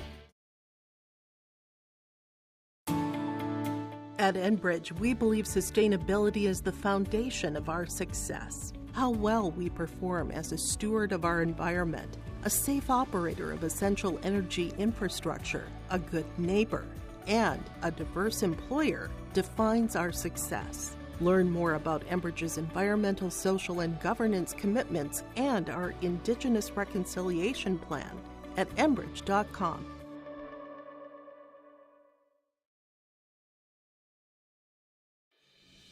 At Enbridge, we believe sustainability is the foundation of our success. How well we perform as a steward of our environment, a safe operator of essential energy infrastructure, a good neighbor, and a diverse employer defines our success. Learn more about Enbridge's environmental, social, and governance commitments and our Indigenous Reconciliation Plan at Enbridge.com.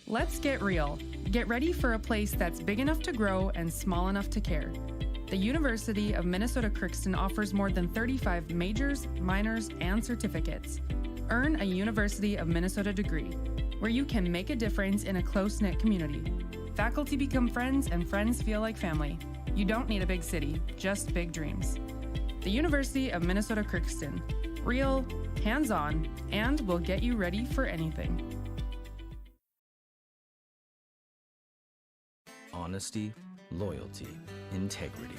Let's get real. Get ready for a place that's big enough to grow and small enough to care. The University of Minnesota Crookston offers more than 35 majors, minors, and certificates. Earn a University of Minnesota degree, where you can make a difference in a close-knit community. Faculty become friends and friends feel like family. You don't need a big city, just big dreams. The University of Minnesota Crookston. Real, hands-on, and will get you ready for anything. Honesty, loyalty, integrity.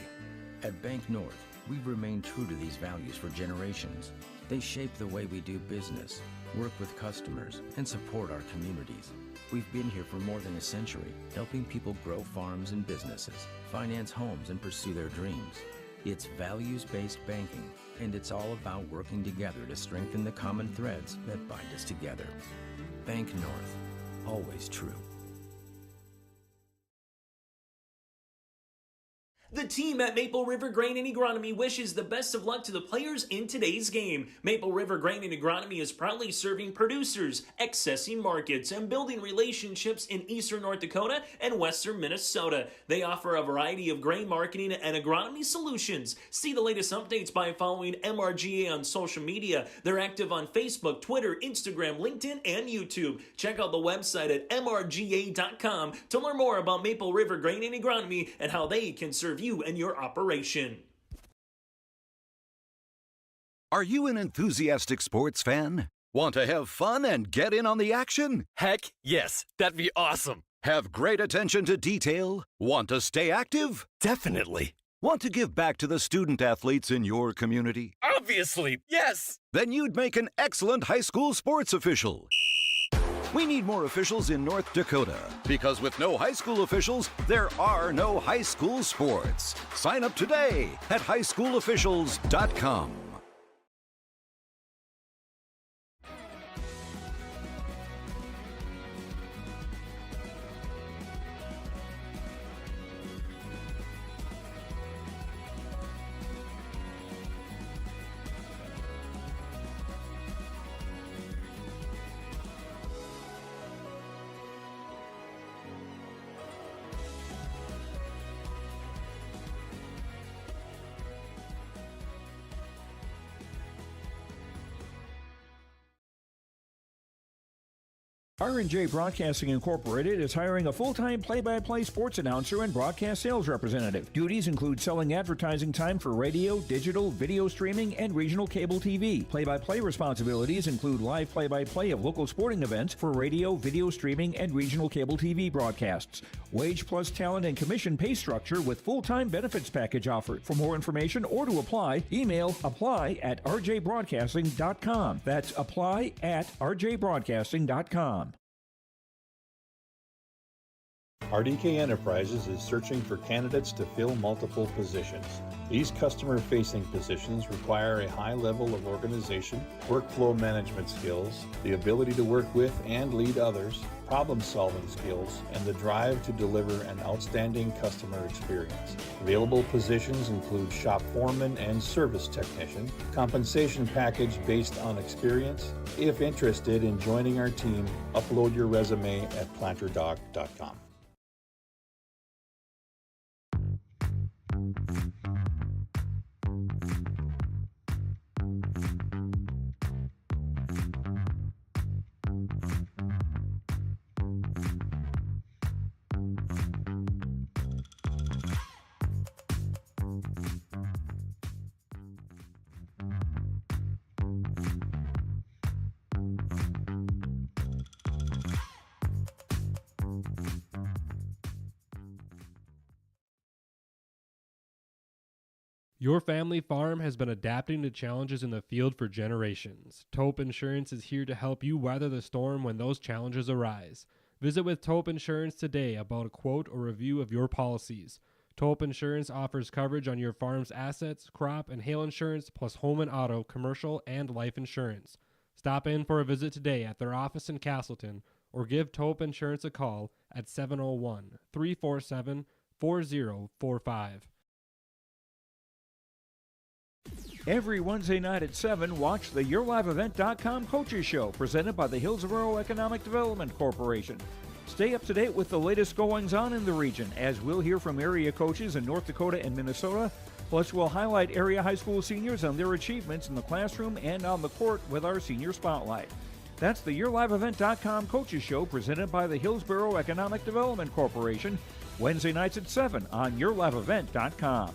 At Bank North, we've remained true to these values for generations. They shape the way we do business, work with customers, and support our communities. We've been here for more than a century, helping people grow farms and businesses, finance homes, and pursue their dreams. It's values-based banking, and it's all about working together to strengthen the common threads that bind us together. Bank North, always true. The team at Maple River Grain and Agronomy wishes the best of luck to the players in today's game. Maple River Grain and Agronomy is proudly serving producers, accessing markets, and building relationships in eastern North Dakota and western Minnesota. They offer a variety of grain marketing and agronomy solutions. See the latest updates by following MRGA on social media. They're active on Facebook, Twitter, Instagram, LinkedIn, and YouTube. Check out the website at mrga.com to learn more about Maple River Grain and Agronomy and how they can serve you and your operation. Are you an enthusiastic sports fan? Want to have fun and get in on the action? Heck, yes. That'd be awesome. Have great attention to detail? Want to stay active? Definitely. Want to give back to the student athletes in your community? Obviously, yes. Then you'd make an excellent high school sports official. We need more officials in North Dakota, because with no high school officials, there are no high school sports. Sign up today at highschoolofficials.com. R&J Broadcasting Incorporated is hiring a full-time play-by-play sports announcer and broadcast sales representative. Duties include selling advertising time for radio, digital, video streaming, and regional cable TV. Play-by-play responsibilities include live play-by-play of local sporting events for radio, video streaming, and regional cable TV broadcasts. Wage plus talent and commission pay structure with full-time benefits package offered. For more information or to apply, email apply@rjbroadcasting.com. That's apply@rjbroadcasting.com. RDK Enterprises is searching for candidates to fill multiple positions. These customer-facing positions require a high level of organization, workflow management skills, the ability to work with and lead others, problem-solving skills, and the drive to deliver an outstanding customer experience. Available positions include shop foreman and service technician. Compensation package based on experience. If interested in joining our team, upload your resume at planterdoc.com. Your family farm has been adapting to challenges in the field for generations. Taupe Insurance is here to help you weather the storm when those challenges arise. Visit with Taupe Insurance today about a quote or review of your policies. Taupe Insurance offers coverage on your farm's assets, crop, and hail insurance, plus home and auto, commercial, and life insurance. Stop in for a visit today at their office in Castleton or give Taupe Insurance a call at 701-347-4045. Every Wednesday night at 7, watch the YourLiveEvent.com Coaches Show, presented by the Hillsborough Economic Development Corporation. Stay up to date with the latest goings-on in the region, as we'll hear from area coaches in North Dakota and Minnesota. Plus, we'll highlight area high school seniors and their achievements in the classroom and on the court with our Senior Spotlight. That's the YourLiveEvent.com Coaches Show, presented by the Hillsborough Economic Development Corporation, Wednesday nights at 7 on YourLiveEvent.com.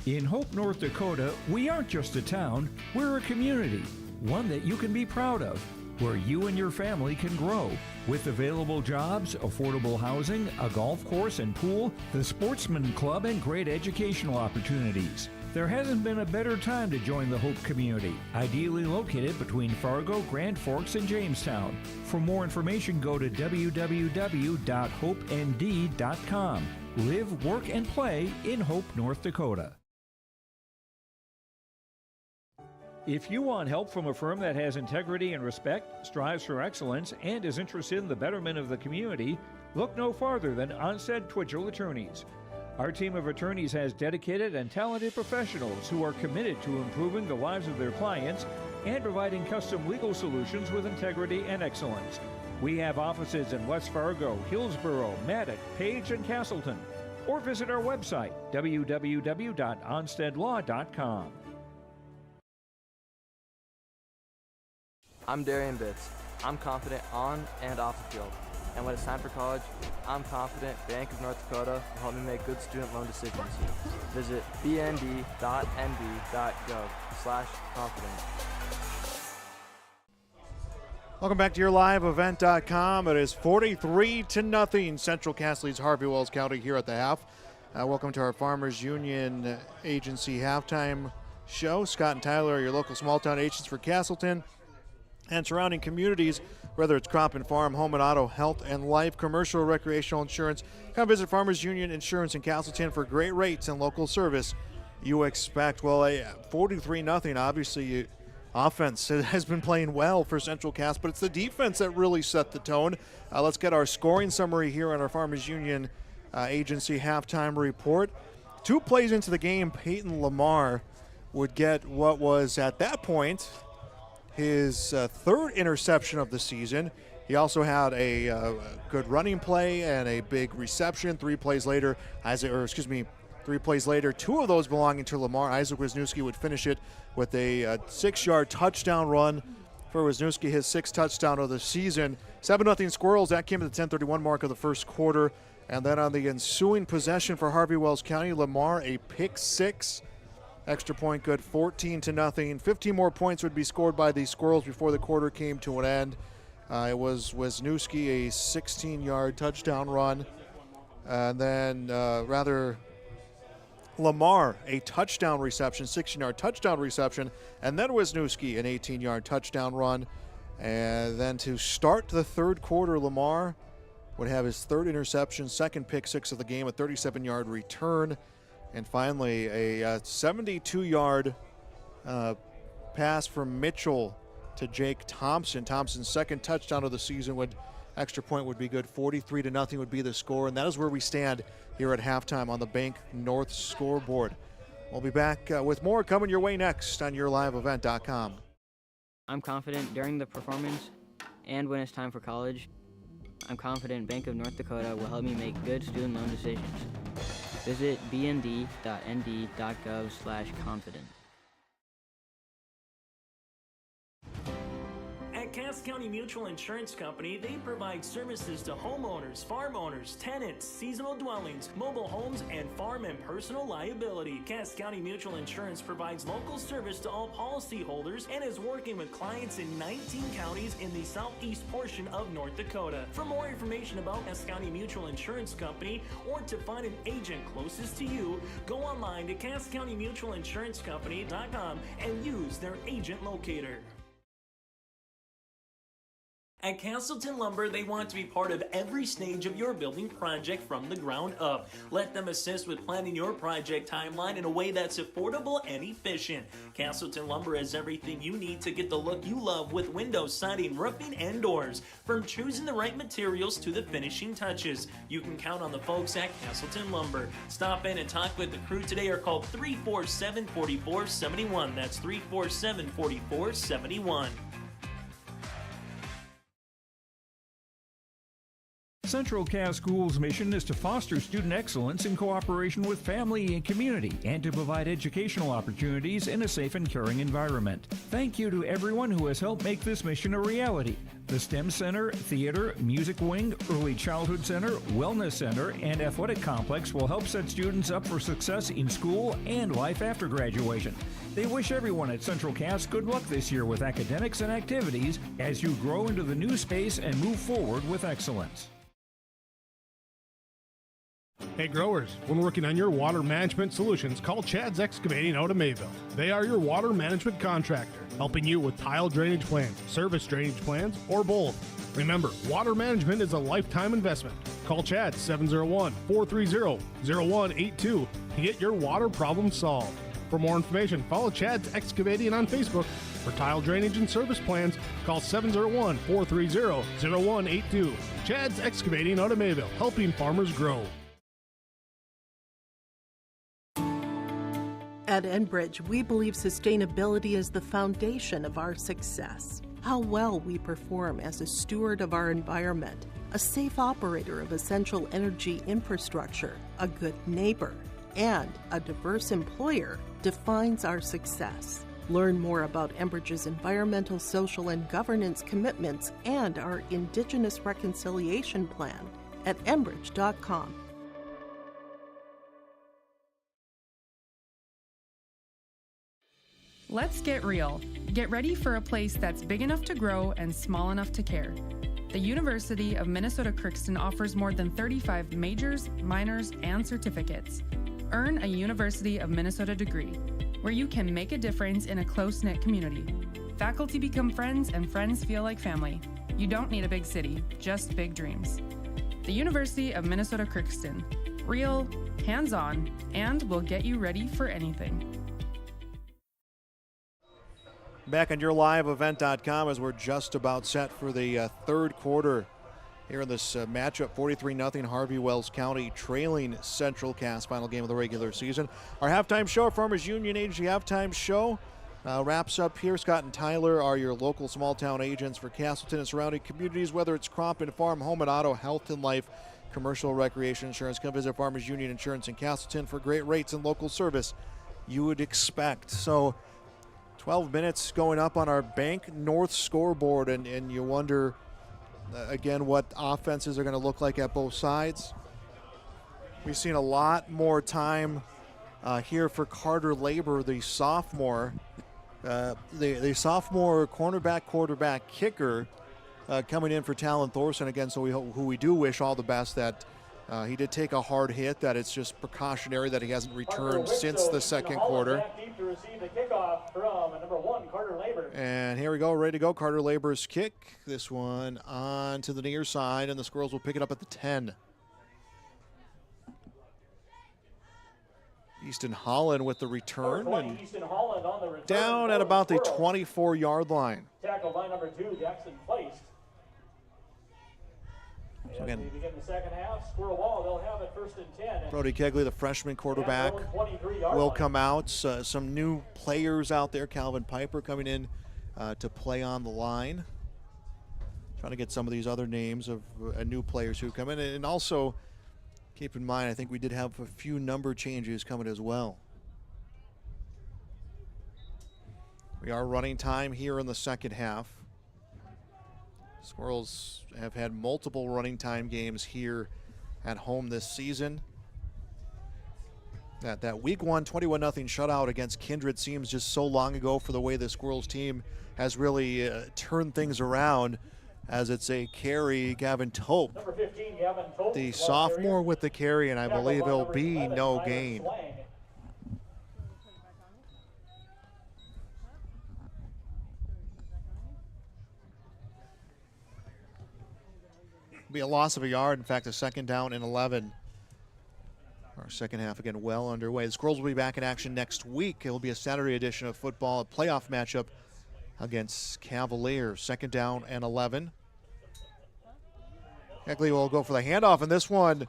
In Hope, North Dakota, we aren't just a town, we're a community, one that you can be proud of, where you and your family can grow. With available jobs, affordable housing, a golf course and pool, the Sportsman Club, and great educational opportunities. There hasn't been a better time to join the Hope community, ideally located between Fargo, Grand Forks, and Jamestown. For more information, go to www.hopend.com. Live, work, and play in Hope, North Dakota. If you want help from a firm that has integrity and respect, strives for excellence, and is interested in the betterment of the community, look no farther than Onstead Twitchell Attorneys. Our team of attorneys has dedicated and talented professionals who are committed to improving the lives of their clients and providing custom legal solutions with integrity and excellence. We have offices in West Fargo, Hillsborough, Maddox, Page, and Castleton. Or visit our website, www.onsteadlaw.com. I'm Darian Bitts. I'm confident on and off the field. And when it's time for college, I'm confident Bank of North Dakota will help me make good student loan decisions. Visit bnd.nb.gov/confidence. Welcome back to YourLiveEvent.com. It is 43-0. Central Cass leads Harvey-Wells County here at the half. Welcome to our Farmers Union Agency halftime show. Scott and Tyler are your local small town agents for Castleton and surrounding communities, whether it's crop and farm, home and auto, health and life, commercial or recreational insurance. Come visit Farmers Union Insurance in Castleton for great rates and local service you expect. Well, 43-0, obviously offense has been playing well for Central Cass, but it's the defense that really set the tone. Let's get our scoring summary here on our Farmers Union Agency halftime report. 2 plays into the game, Peyton Lamar would get what was at that point his third interception of the season. He also had a good running play and a big reception. 3 plays later, 3 plays later, 2 of those belonging to Lamar. Isaac Wisniewski would finish it with a 6-yard touchdown run for Wisniewski, his 6th touchdown of the season. 7-0 Squirrels. That came at the 10:31 mark of the first quarter. And then on the ensuing possession for Harvey-Wells County, Lamar, a pick 6. Extra point good, 14-0. 15 more points would be scored by the Squirrels before the quarter came to an end. It was Wisniewski, a 16-yard touchdown run. And then, Lamar, a touchdown reception, 16-yard touchdown reception. And then Wisniewski, an 18-yard touchdown run. And then to start the third quarter, Lamar would have his 3rd interception, 2nd pick 6 of the game, a 37-yard return. And finally, a 72-yard pass from Mitchell to Jake Thompson. Thompson's 2nd touchdown of the season extra point would be good. 43-0 would be the score. And that is where we stand here at halftime on the Bank North scoreboard. We'll be back with more coming your way next on YourLiveEvent.com. I'm confident during the performance and when it's time for college. I'm confident Bank of North Dakota will help me make good student loan decisions. Visit bnd.nd.gov/confident. At Cass County Mutual Insurance Company, they provide services to homeowners, farm owners, tenants, seasonal dwellings, mobile homes, and farm and personal liability. Cass County Mutual Insurance provides local service to all policyholders and is working with clients in 19 counties in the southeast portion of North Dakota. For more information about Cass County Mutual Insurance Company or to find an agent closest to you, go online to CassCountyMutualInsuranceCompany.com and use their agent locator. At Castleton Lumber, they want to be part of every stage of your building project from the ground up. Let them assist with planning your project timeline in a way that's affordable and efficient. Castleton Lumber has everything you need to get the look you love with windows, siding, roofing, and doors. From choosing the right materials to the finishing touches, you can count on the folks at Castleton Lumber. Stop in and talk with the crew today or call 347-4471. That's 347-4471. Central Cass Schools' mission is to foster student excellence in cooperation with family and community and to provide educational opportunities in a safe and caring environment. Thank you to everyone who has helped make this mission a reality. The STEM Center, Theater, Music Wing, Early Childhood Center, Wellness Center, and Athletic Complex will help set students up for success in school and life after graduation. They wish everyone at Central Cass good luck this year with academics and activities as you grow into the new space and move forward with excellence. Hey growers, when working on your water management solutions, call Chad's Excavating out of Mayville. They are your water management contractor, helping you with tile drainage plans, service drainage plans, or both. Remember, water management is a lifetime investment. Call Chad 701-430-0182 to get your water problem solved. For more information, follow Chad's Excavating on Facebook. For tile drainage and service plans, call 701-430-0182. Chad's Excavating out of Mayville, helping farmers grow. At Enbridge, we believe sustainability is the foundation of our success. How well we perform as a steward of our environment, a safe operator of essential energy infrastructure, a good neighbor, and a diverse employer defines our success. Learn more about Enbridge's environmental, social, and governance commitments and our Indigenous Reconciliation Plan at Enbridge.com. Let's get real. Get ready for a place that's big enough to grow and small enough to care. The University of Minnesota Crookston offers more than 35 majors, minors, and certificates. Earn a University of Minnesota degree, where you can make a difference in a close-knit community. Faculty become friends and friends feel like family. You don't need a big city, just big dreams. The University of Minnesota Crookston. Real, hands-on, and will get you ready for anything. Back on YourLiveEvent.com as we're just about set for the third quarter here in this matchup. 43-0 Harvey-Wells County trailing Central Cass, final game of the regular season. Our halftime show, Farmers Union Agency halftime show, wraps up here. Scott and Tyler are your local small town agents for Castleton and surrounding communities, whether it's crop and farm, home and auto, health and life. commercial recreation insurance. Come visit Farmers Union Insurance in Castleton for great rates and local service you would expect. So 12 minutes going up on our Bank North scoreboard, and you wonder, again, what offenses are going to look like at both sides. We've seen a lot more time here for Carter Labor, the sophomore. The sophomore cornerback, quarterback, kicker coming in for Talon Thorson again, so who we do wish all the best. That he did take a hard hit, that it's just precautionary that he hasn't returned since the second quarter. And here we go, ready to go. Carter Labor's kick. This one on to the near side, and the Squirrels will pick it up at the 10. Easton Holland with the return, and down at about the 24-yard line. Tackled by number 2, Jackson Placed. So again, we begin the second half. Squirrel ball, they'll have it 1st and 10. Brody Kegley, the freshman quarterback, will come out. Some new players out there. Calvin Piper coming in to play on the line. Trying to get some of these other names of new players who come in. And also, keep in mind, I think we did have a few number changes coming as well. We are running time here in the second half. Squirrels have had multiple running time games here at home this season. That week 1 21-0 shutout against Kindred seems just so long ago for the way the Squirrels team has really turned things around, as it's a carry, Gavin Tope. Number 15, Gavin Tope, the sophomore with the carry, and I believe it'll be no gain. Be a loss of a yard. In fact, a 2nd down and 11. Our second half again well underway. The Squirrels will be back in action next week. It will be a Saturday edition of football, a playoff matchup against Cavaliers. 2nd down and 11. Kegley will go for the handoff, and this one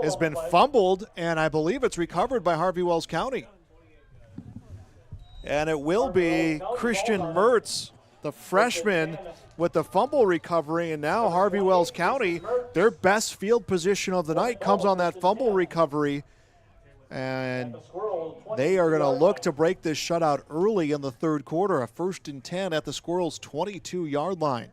has been fumbled, and I believe it's recovered by Harvey-Wells County. And it will be Christian Mertz, the freshman, with the fumble recovery, and now Harvey-Wells County, their best field position of the night comes on that fumble recovery, and they are going to look to break this shutout early in the third quarter. A 1st and 10 at the Squirrels' 22-yard line.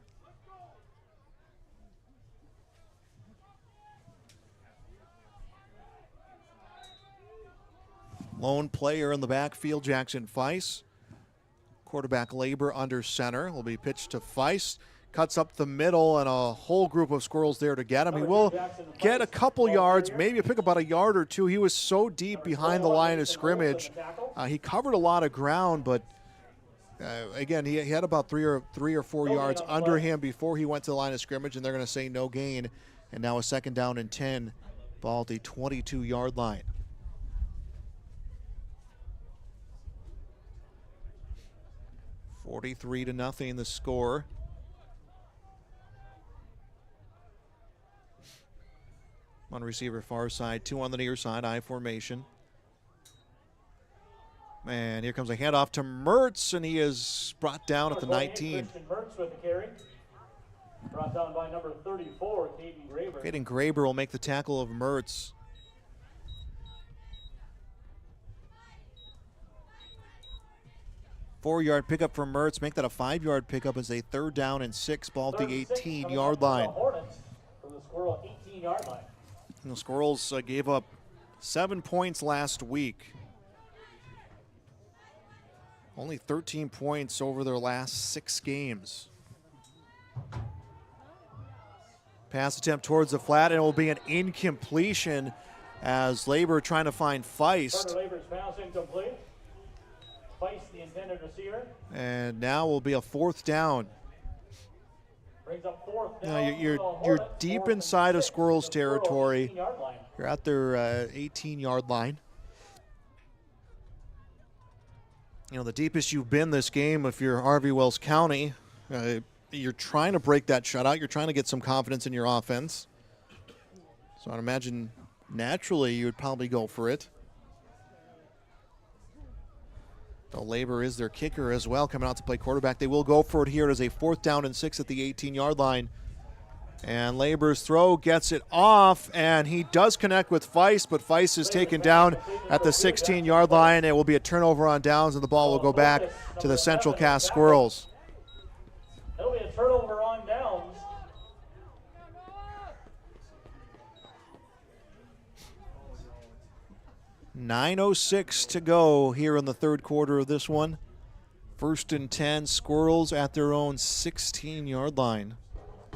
Lone player in the backfield, Jackson Feiss. Quarterback Labor under center. Will be pitched to Feiss. Cuts up the middle, and a whole group of Squirrels there to get him. He will get a couple yards, maybe pick about a yard or two. He was so deep behind the line of scrimmage. He covered a lot of ground, but again, he had about three or four yards under him before he went to the line of scrimmage, and they're going to say no gain. And now a 2nd down and 10, ball at the 22-yard line. $43-0 the score. One receiver far side, 2 on the near side, I formation. And here comes a handoff to Mertz, and he is brought down at the 19. Mertz with the carry. Brought down by number 34, Caden Graber. Caden Graber will make the tackle of Mertz. Four-yard pickup from Mertz. Make that a 5-yard pickup as a 3rd down and 6, ball at the 18-yard line. From the Squirrel 18-yard line. The Squirrels gave up 7 points last week. Only 13 points over their last 6 games. Pass attempt towards the flat, and it will be an incompletion as Labor trying to find Feist. Labor's pass incomplete. Feist, the intended receiver. And now will be a 4th down. Brings up 4th down. Now you're deep inside of Squirrels territory. You're at their 18-yard line. You know, the deepest you've been this game, if you're Harvey-Wells County, you're trying to break that shutout. You're trying to get some confidence in your offense. So I'd imagine naturally you would probably go for it. The Labor is their kicker as well, coming out to play quarterback. They will go for it here as a 4th down and 6 at the 18-yard line. And Labor's throw gets it off, and he does connect with Feist, but Feist is taken down at the 16-yard line. It will be a turnover on downs, and the ball will go back to the Central Cass Squirrels. It'll be a turnover on downs. .9:06 to go here in the third quarter of this one. 1st and 10, Squirrels at their own 16-yard line.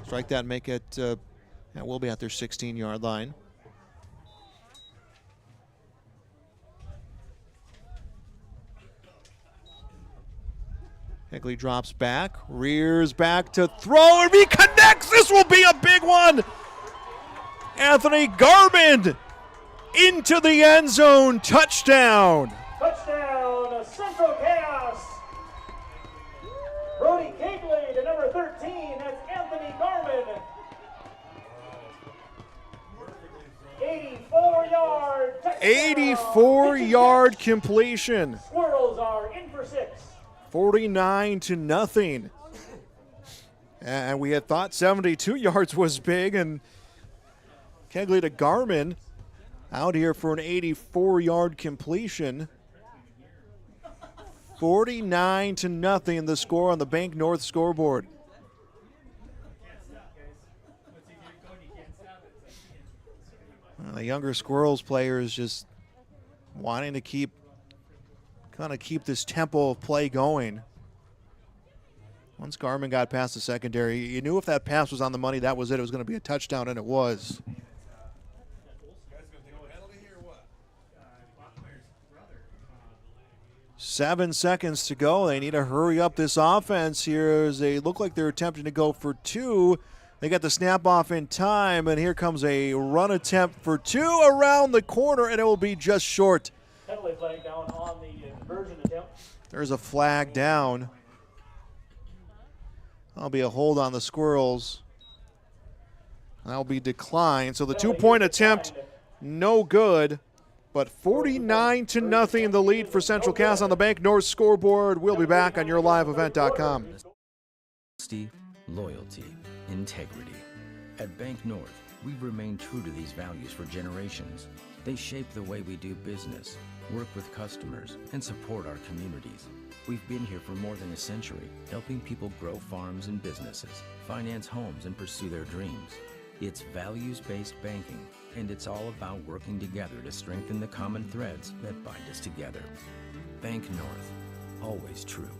Strike that and make it, that will be at their 16-yard line. Kegley drops back, rears back to throw, and he connects. This will be a big one. Anthony Garmin into the end zone, touchdown. Touchdown, Central Cass. Brody Kegley to number 13. That's Anthony Garmin. 84-yard touchdown. 84-yard completion. Squirrels are in for 6. 49-0. And we had thought 72 yards was big, and Kegley to Garmin out here for an 84-yard completion. 49-0 the score on the Bank North scoreboard. The younger Squirrels players just wanting to keep this tempo of play going. Once Garmin got past the secondary, you knew if that pass was on the money, that was it. It was going to be a touchdown, and it was. 7 seconds to go. They need to hurry up this offense here as they look like they're attempting to go for 2. They got the snap off in time, and here comes a run attempt for 2 around the corner, and it will be just short. Penalty flag down on the conversion attempt. There's a flag down. That'll be a hold on the Squirrels. That'll be declined. So the 2-point attempt, no good. But 49-0 the lead for Central Cass on the Bank North scoreboard. We'll be back on yourliveevent.com. Loyalty, integrity. At Bank North, we've remained true to these values for generations. They shape the way we do business, work with customers, and support our communities. We've been here for more than a century, helping people grow farms and businesses, finance homes, and pursue their dreams. It's values-based banking, and it's all about working together to strengthen the common threads that bind us together. Bank North, always true.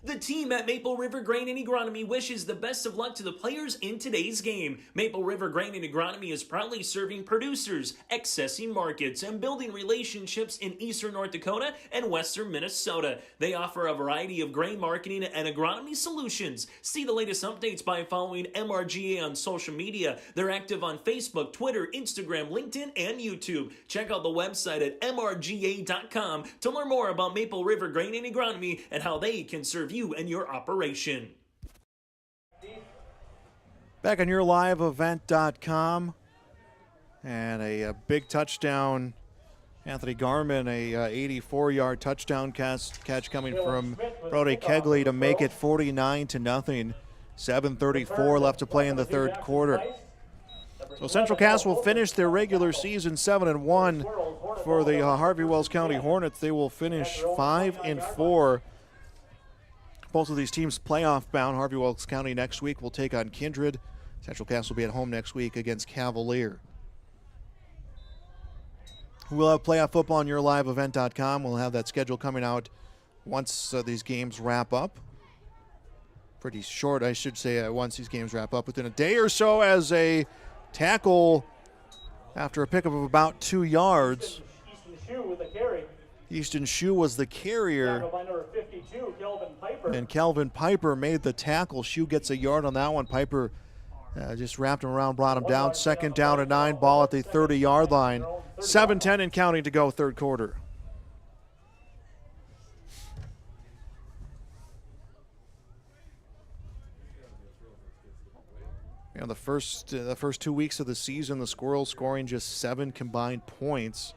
The team at Maple River Grain and Agronomy wishes the best of luck to the players in today's game. Maple River Grain and Agronomy is proudly serving producers, accessing markets, and building relationships in eastern North Dakota and western Minnesota. They offer a variety of grain marketing and agronomy solutions. See the latest updates by following MRGA on social media. They're active on Facebook, Twitter, Instagram, LinkedIn, and YouTube. Check out the website at mrga.com to learn more about Maple River Grain and Agronomy and how they can serve you and your operation. Back on yourliveevent.com, and a big touchdown. Anthony Garmin, a 84-yard touchdown catch coming from Brody Kegley to make it 49-0. 7:34 left to play in the third quarter. So Central Cass will finish their regular season 7-1. For the Harvey-Wells County Hornets, they will finish 5-4. Both of these teams playoff bound. Harvey-Wells County next week will take on Kindred. Central Cass will be at home next week against Cavalier. We'll have playoff football on yourliveevent.com. We'll have that schedule coming out once these games wrap up. Pretty short, I should say, once these games wrap up. Within a day or so, as a tackle after a pickup of about 2 yards. Easton Shue was the carrier. And Kelvin Piper made the tackle. Shue gets a yard on that one. Piper just wrapped him around, brought him down. 2nd down and 9, ball at the 30-yard line. 7:10 and counting to go, third quarter. You know, the first 2 weeks of the season, the Squirrels scoring just 7 combined points.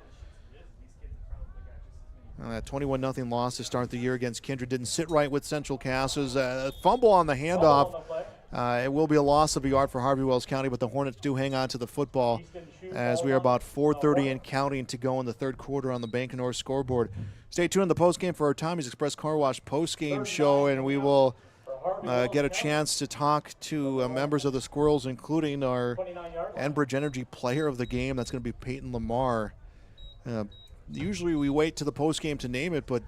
That 21-0 loss to start the year against Kindred didn't sit right with Central Cass's fumble on the handoff. It will be a loss of a yard for Harvey-Wells County, but the Hornets do hang on to the football as we are about 4:30 and counting to go in the third quarter on the Bank of North scoreboard. Stay tuned to the postgame for our Tommy's Express Car Wash postgame show, and we will get a chance to talk to members of the Squirrels, including our Enbridge Energy player of the game. That's going to be Peyton Lamar. Usually we wait to the postgame to name it, but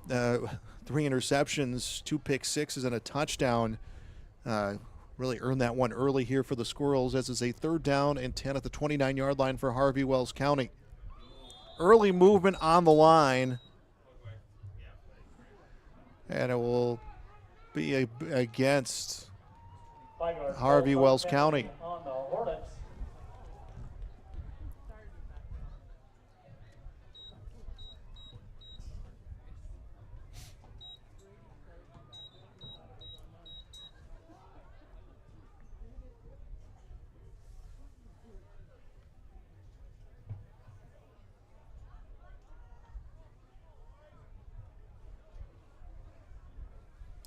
3 interceptions, 2 pick sixes, and a touchdown really earned that one early here for the Squirrels, as it's a 3rd down and 10 at the 29-yard line for Harvey-Wells County. Early movement on the line, and it will be against Harvey-Wells County.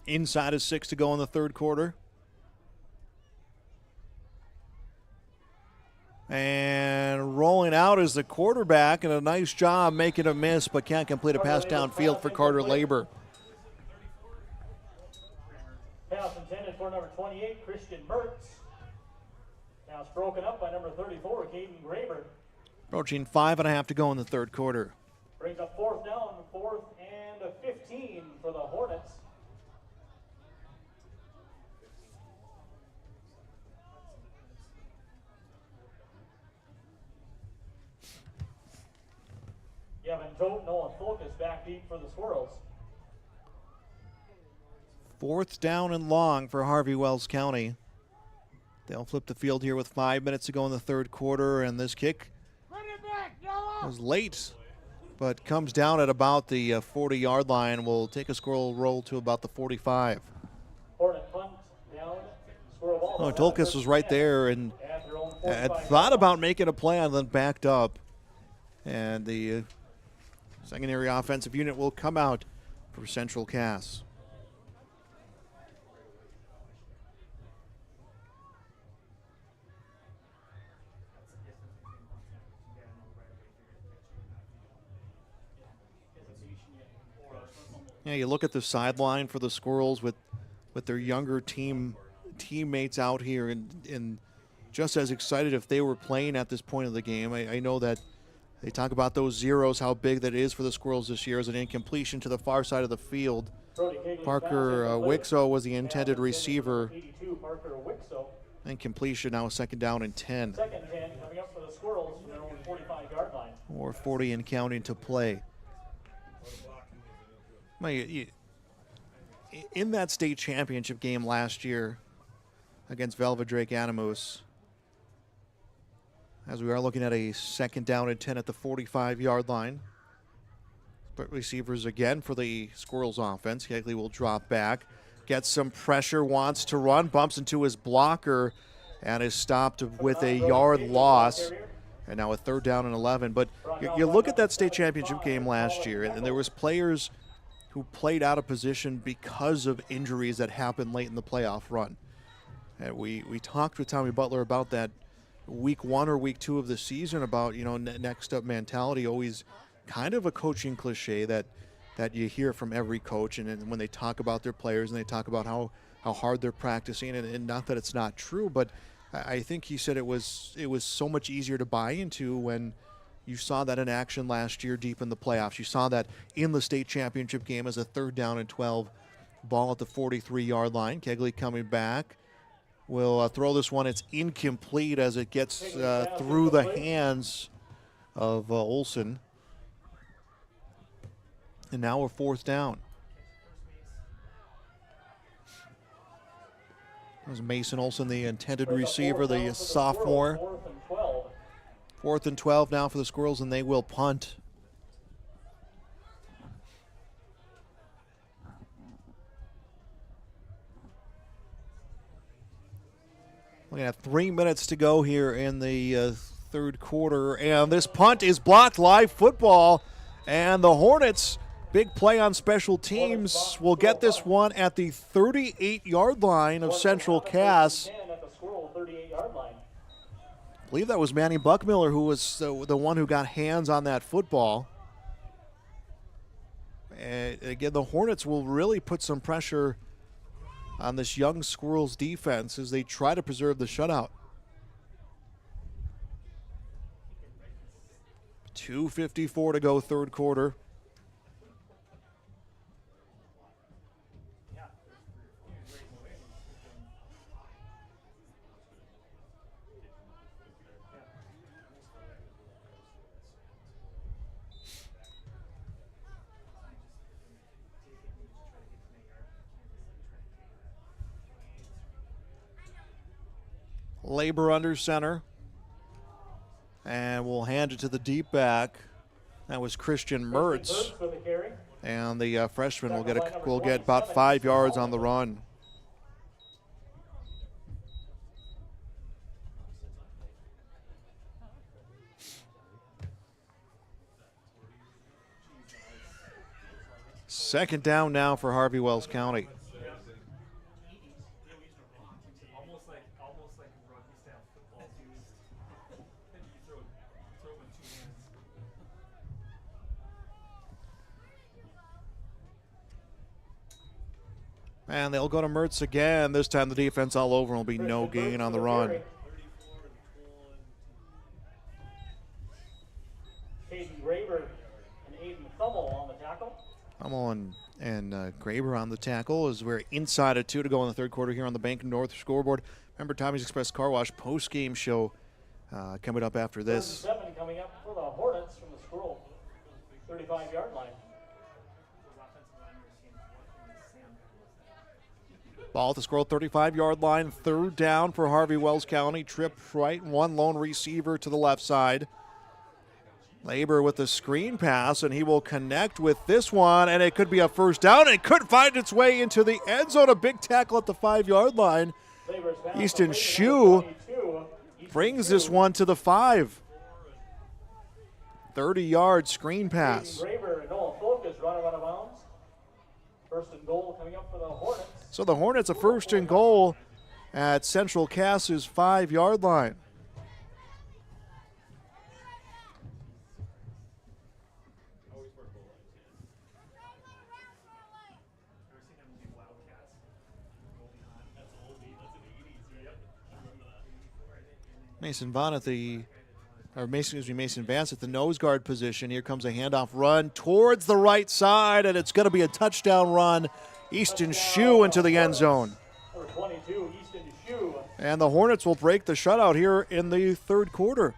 Inside of 6 to go in the third quarter. And rolling out is the quarterback, and a nice job making a miss, but can't complete a pass downfield for Carter Labor. Pass intended for number 28, Christian Mertz. Now it's broken up by number 34, Caden Graber. Approaching 5.5 to go in the third quarter. Brings up 4th down, 4th and 15 for the Hornets. Kevin Tote, Noah Fulkus back deep for the Squirrels. 4th down and long for Harvey-Wells County. They'll flip the field here with 5 minutes to go in the third quarter, and this kick was late, but comes down at about the 40-yard line. Will take a Squirrel roll to about the 45. Hornet punt down, Squirrel ball. Oh, Tolkis was right there and had thought about making a play and then backed up. And the secondary offensive unit will come out for Central Cass. Yeah, you look at the sideline for the Squirrels with their younger teammates out here, and just as excited if they were playing at this point of the game. I know that they talk about those zeros, how big that is for the Squirrels this year as an incompletion to the far side of the field. Parker Wixo was the intended receiver. Incompletion, now 2nd down and 10. 2nd and 10 coming up for the Squirrels from their own 45-yard line. Or 40 and counting to play. In that state championship game last year against Velva Drake Animus, as we are looking at a 2nd down and 10 at the 45-yard line. Split receivers again for the Squirrels offense. Kegley will drop back, gets some pressure, wants to run, bumps into his blocker, and is stopped with a yard loss. And now a 3rd down and 11. But you look at that state championship game last year, and there was players who played out of position because of injuries that happened late in the playoff run. And we talked with Tommy Butler about that week 1 or week 2 of the season, about, next up mentality, always kind of a coaching cliche that you hear from every coach, and when they talk about their players and they talk about how hard they're practicing, and not that it's not true, but I think he said it was so much easier to buy into when you saw that in action last year deep in the playoffs. You saw that in the state championship game as a 3rd down and 12, ball at the 43-yard line. Kegley coming back. Will throw this one. It's incomplete as it gets through the hands of Olson. And now we're 4th down. That was Mason Olson, the intended receiver, the sophomore. 4th and 12 now for the Squirrels, and they will punt. Looking at 3 minutes to go here in the third quarter, and this punt is blocked. Live football And the Hornets, big play on special teams, will get this one at the 38-yard line of Central Cass. I believe that was Manny Buckmiller who was the one who got hands on that football. And again, the Hornets will really put some pressure on this young Squirrels defense as they try to preserve the shutout. 2:54 to go, third quarter. Labor under center. And we'll hand it to the deep back. That was Christian Mertz. And the freshman will get about 5 yards on the run. Second down now for Harvey-Wells County. And they'll go to Mertz again. This time the defense all over and will be no gain on the run. Caden Graber and Aiden Thummel on the tackle. Thummel and Graber on the tackle as we're inside of 2 to go in the third quarter here on the Bank North scoreboard. Remember Tommy's Express Car Wash post-game show coming up after this. 7 coming up for the Hornets from the Squirrel 35-yard line. Ball at the Squirrel 35-yard line, third down for Harvey-Wells County. Trip right, one lone receiver to the left side. Labor with the screen pass, and he will connect with this one, and it could be a first down. It could find its way into the end zone. A big tackle at the 5-yard line. Easton Shue brings this one to the 5. 30-yard screen pass. Graber and Noah Folk is running out of bounds. First and goal coming up for the Hornets. So the Hornets a first and goal at Central Cass's 5-yard line. Mason Vance at the nose guard position. Here comes a handoff run towards the right side, and it's going to be a touchdown run. Easton Shue into the end zone. Number 22, Easton Shue. And the Hornets will break the shutout here in the third quarter.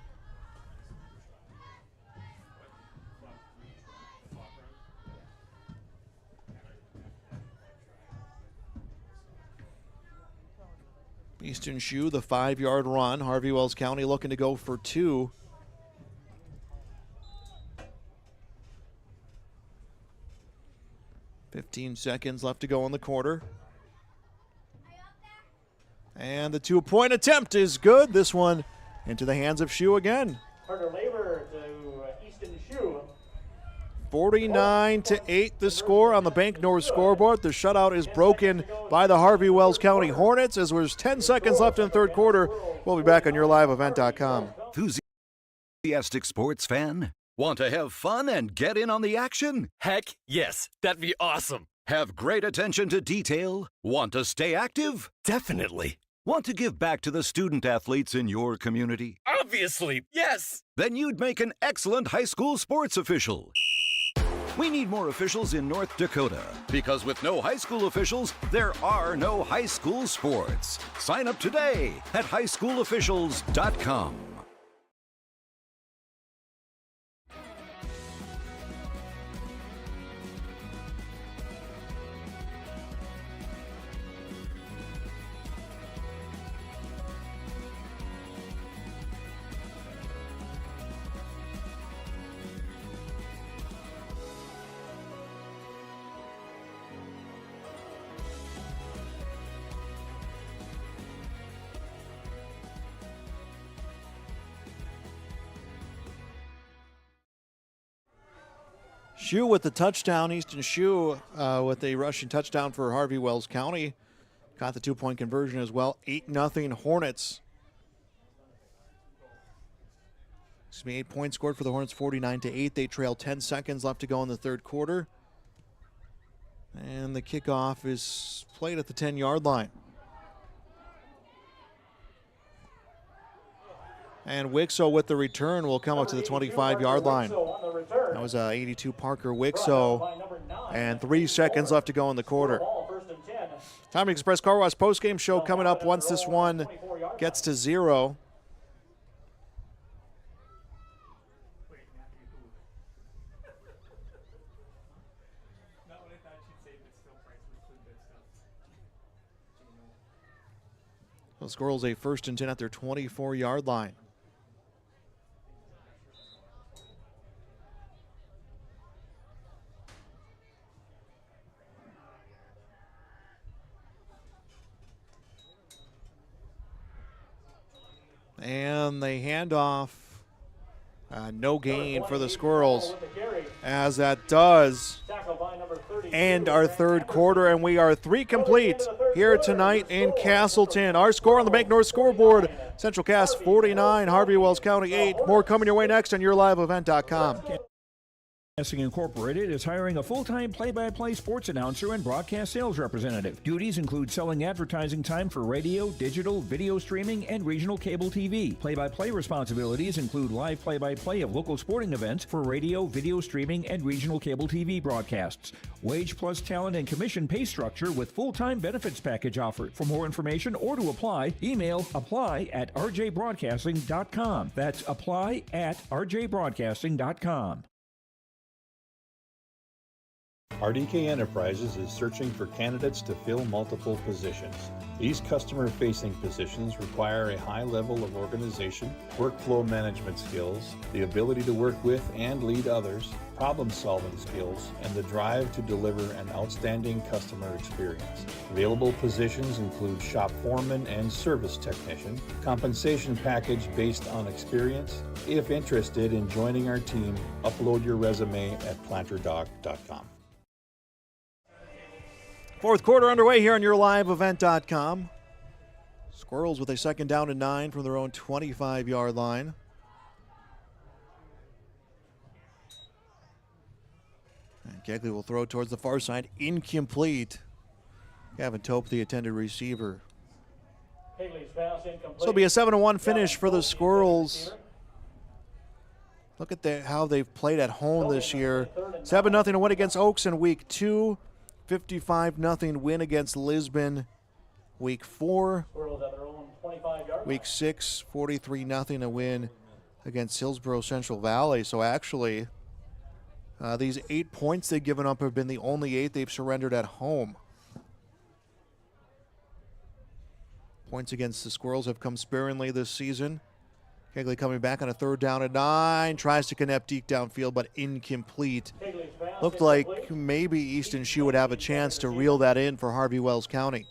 Easton Shue, the 5-yard run. Harvey-Wells County looking to go for 2. .15 seconds left to go in the quarter. And the 2-point attempt is good. This one into the hands of Shue again. Carter Labor to Easton Shue. 49-8 the score on the Bank North scoreboard. The shutout is broken by the Harvey-Wells County Hornets as there's 10 seconds left in the third quarter. We'll be back on yourliveevent.com. Enthusiastic sports fan? Want to have fun and get in on the action? Heck yes, that'd be awesome. Have great attention to detail? Want to stay active? Definitely. Want to give back to the student athletes in your community? Obviously, yes. Then you'd make an excellent high school sports official. We need more officials in North Dakota because with no high school officials, there are no high school sports. Sign up today at highschoolofficials.com. Shue with the touchdown. Easton Shue with a rushing touchdown for Harvey-Wells County. Got the 2-point conversion as well. 8-0 Hornets. 8 points scored for the Hornets, 49-8. They trail 10 seconds left to go in the third quarter. And the kickoff is played at the 10-yard line. And Wixo with the return will come up to the 25-yard line. That was 82 Parker Wixo. And 3 seconds left to go in the quarter. Tommy Express Car Wash postgame show coming up once this one gets to 0. The Squirrels a 1st and 10 at their 24-yard line. And they hand off. No gain for the Squirrels, as that does end our third quarter, and we are 3 complete here tonight in Castleton. Our score on the Bank North scoreboard, Central Cass 49, Harvey-Wells County 8. More coming your way next on YourLiveEvent.com. Broadcasting Incorporated is hiring a full-time play-by-play sports announcer and broadcast sales representative. Duties include selling advertising time for radio, digital, video streaming, and regional cable TV. Play-by-play responsibilities include live play-by-play of local sporting events for radio, video streaming, and regional cable TV broadcasts. Wage plus talent and commission pay structure with full-time benefits package offered. For more information or to apply, email apply@rjbroadcasting.com. That's apply@rjbroadcasting.com. RDK Enterprises is searching for candidates to fill multiple positions. These customer-facing positions require a high level of organization, workflow management skills, the ability to work with and lead others, problem-solving skills, and the drive to deliver an outstanding customer experience. Available positions include shop foreman and service technician. Compensation package based on experience. If interested in joining our team, upload your resume at planterdoc.com. Fourth quarter underway here on YourLiveEvent.com. Squirrels with a 2nd down and 9 from their own 25-yard line. And Kegley will throw towards the far side, incomplete. Gavin Tope, the intended receiver. So it'll be a 7-1 finish for the Squirrels. Look at how they've played at home this year. 7-0 win against Oaks in week 2. 55-0 win against Lisbon week 4. Week 6, 43-0 a win against Hillsborough Central Valley. So actually, these 8 points they've given up have been the only 8 they've surrendered at home. Points against the Squirrels have come sparingly this season. Kegley coming back on a 3rd down and 9. Tries to connect deep downfield, but incomplete. Looked like maybe Easton Shue would have a chance to reel that in for Harvey-Wells County.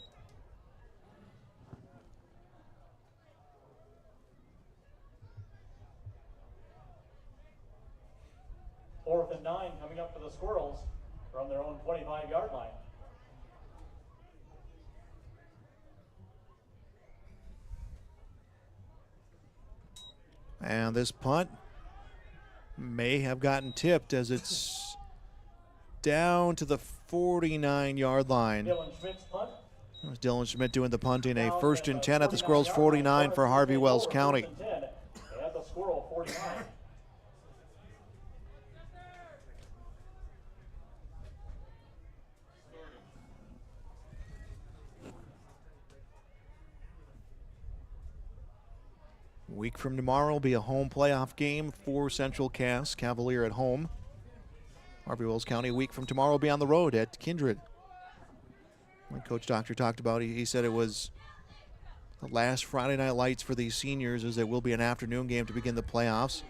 Fourth and 9 coming up for the Squirrels from their own 25-yard line. And this punt may have gotten tipped as it's down to the 49-yard line. Dylan Schmidt's punt. It was Dylan Schmidt doing the punting. A 1st and 10 at the Squirrels 49 for Harvey-Wells County. At the Squirrel 49. Week from tomorrow will be a home playoff game for Central Cass. Cavalier at home. Harvey-Wells County, a week from tomorrow, will be on the road at Kindred. When Coach Doctor talked about it, he said it was the last Friday night lights for these seniors, as it will be an afternoon game to begin the playoffs.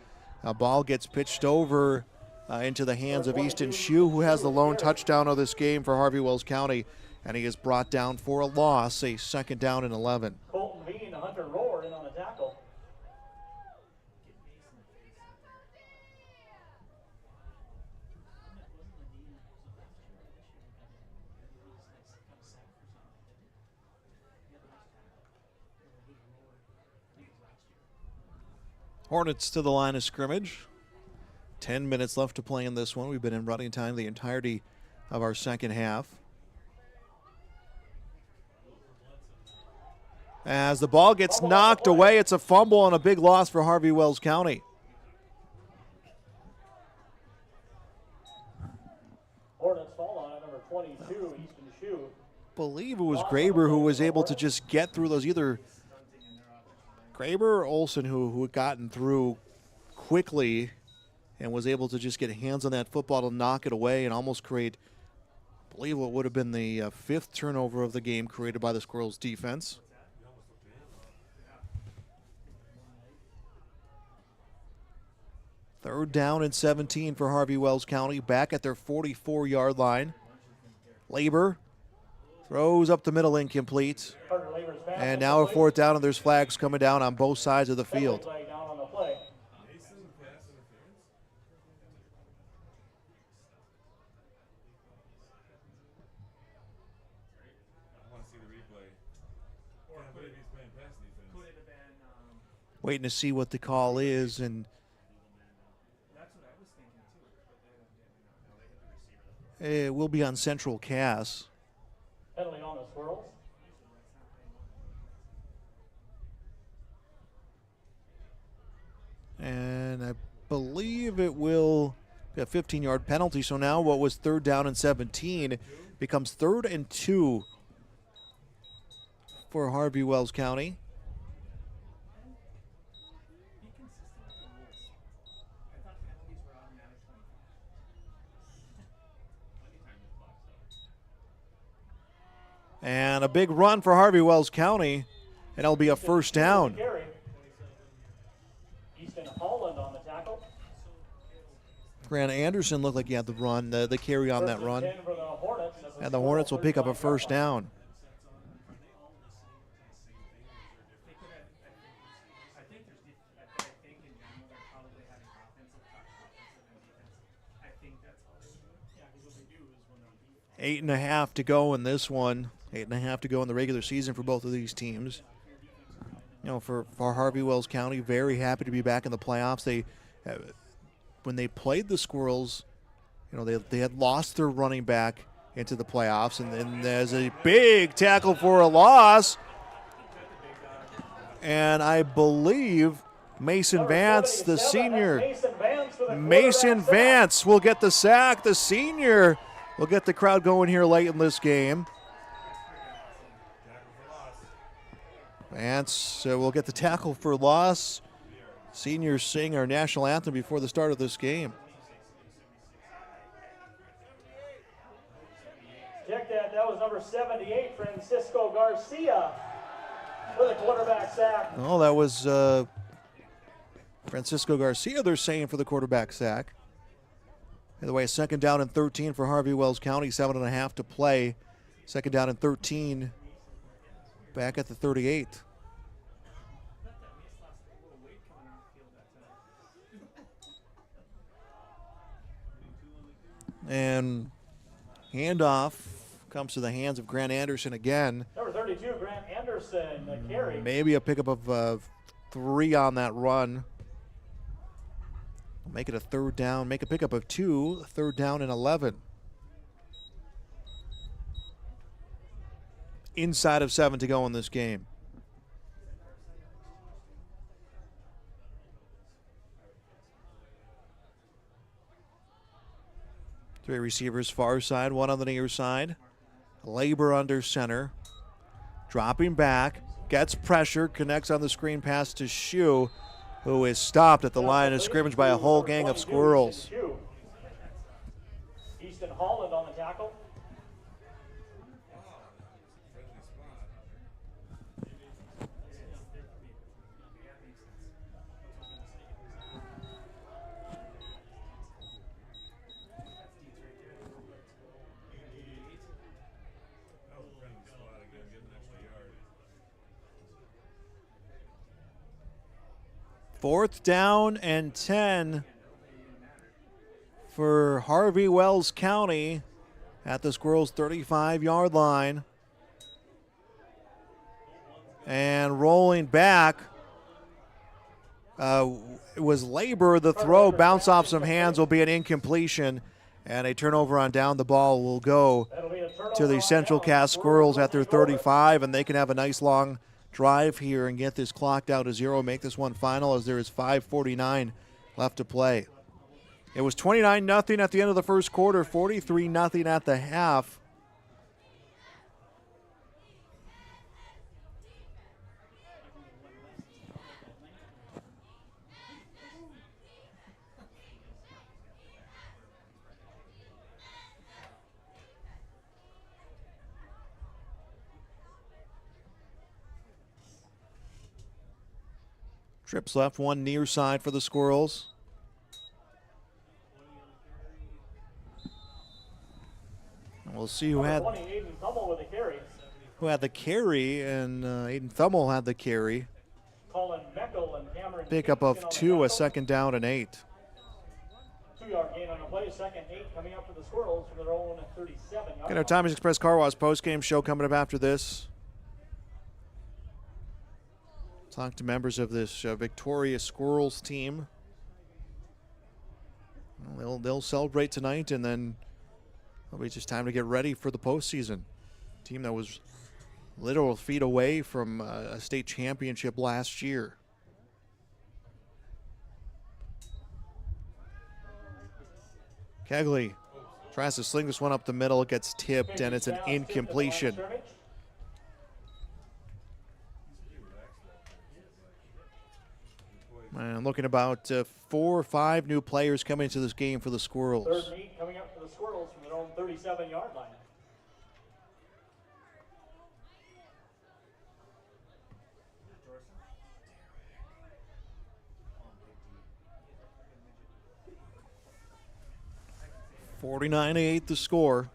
A ball gets pitched over into the hands of Easton Shue, who has the lone touchdown of this game for Harvey-Wells County, and he is brought down for a loss, a 2nd down and 11. Colton Bean, Hunter Rohr in on the tackle. Hornets to the line of scrimmage. 10 minutes left to play in this one. We've been in running time the entirety of our second half. As the ball gets knocked away, it's a fumble and a big loss for Harvey-Wells County. Hornets fall on it, number 22, Easton Shue. Believe it was Graber who was able to just get through those, either Graber or Olson who had gotten through quickly and was able to just get hands on that football to knock it away and almost create, I believe, what would have been the fifth turnover of the game created by the Squirrels defense. Third down and 17 for Harvey-Wells County, back at their 44-yard line. Labor throws up the middle, incomplete. And now a fourth down, and there's flags coming down on both sides of the field. Waiting to see what the call is, and it will be on Central Cass. Penalty on the Squirrels. And I believe it will be a 15-yard penalty. So now what was third down and 17 becomes 3rd and 2 for Harvey-Wells County. And a big run for Harvey-Wells County, and it'll be a first down. Easton Holland on the tackle. Grant Anderson looked like he had the run, the carry on that run. And the Hornets will pick up a first down. Eight and a half to go in this one. 8.5 to go in the regular season for both of these teams. You know, for Harvey-Wells County, very happy to be back in the playoffs. They, when they played the Squirrels, you know, they had lost their running back into the playoffs, and then there's a big tackle for a loss. And I believe Mason Vance, the senior, Mason Vance will get the sack. The senior will get the crowd going here late in this game. Vance will get the tackle for loss. Seniors sing our national anthem before the start of this game. Check that. That was number 78, Francisco Garcia, with a quarterback sack. Oh, that was Francisco Garcia, they're saying, for the quarterback sack. By the way, 2nd down and 13 for Harvey-Wells County, 7.5 to play. 2nd down and 13 back at the 38. And handoff comes to the hands of Grant Anderson again. Number 32, Grant Anderson, the carry. Maybe a pickup of 3 on that run. Make it a 3rd down. Make a pickup of 2. 3rd down and 11. Inside of 7 to go in this game. Three receivers far side, one on the near side. Labor under center. Dropping back. Gets pressure. Connects on the screen pass to Shue, who is stopped at the line of scrimmage by a whole gang of Squirrels. Easton Holland on the tackle. Fourth down and 10 for Harvey-Wells County at the Squirrels' 35-yard line. And rolling back It was Labor. The throw bounced off some hands, will be an incompletion, and a turnover on down. The ball will go to the Central Cass Squirrels at their 35, and they can have a nice long drive here and get this clock down to 0, make this one final as there is 5:49 left to play. It was 29-0 at the end of the first quarter, 43-0 at the half. Trips left, one near side for the Squirrels. And we'll see who had the carry, and Aiden Thummel had the carry. Pickup of 2, a second down and 8. 2-yard gain on the play, second 8 coming up for the Squirrels from their own 37-yard. Got our Tommy's Express Car Wash postgame show coming up after this. Talk to members of this victorious Squirrels team. Well, they'll celebrate tonight, and then it'll be just time to get ready for the postseason. Team that was literal feet away from a state championship last year. Kegley tries to sling this one up the middle. It gets tipped, and it's an incompletion. And looking about 4 or 5 new players coming into this game for the Squirrels. Third and 8 coming up for the Squirrels from their own 37-yard line. $49-8 the score.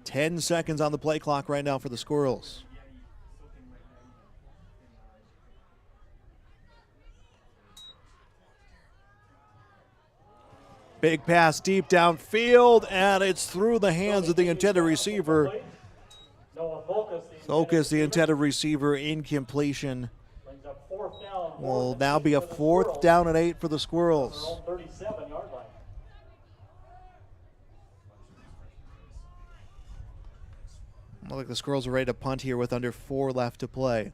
10 seconds on the play clock right now for the Squirrels. Big pass deep downfield, and it's through the hands of the intended receiver. Focus, the intended receiver, incompletion. Will now be a 4th down and 8 for the Squirrels. Look like the Squirrels are ready to punt here with under 4 left to play.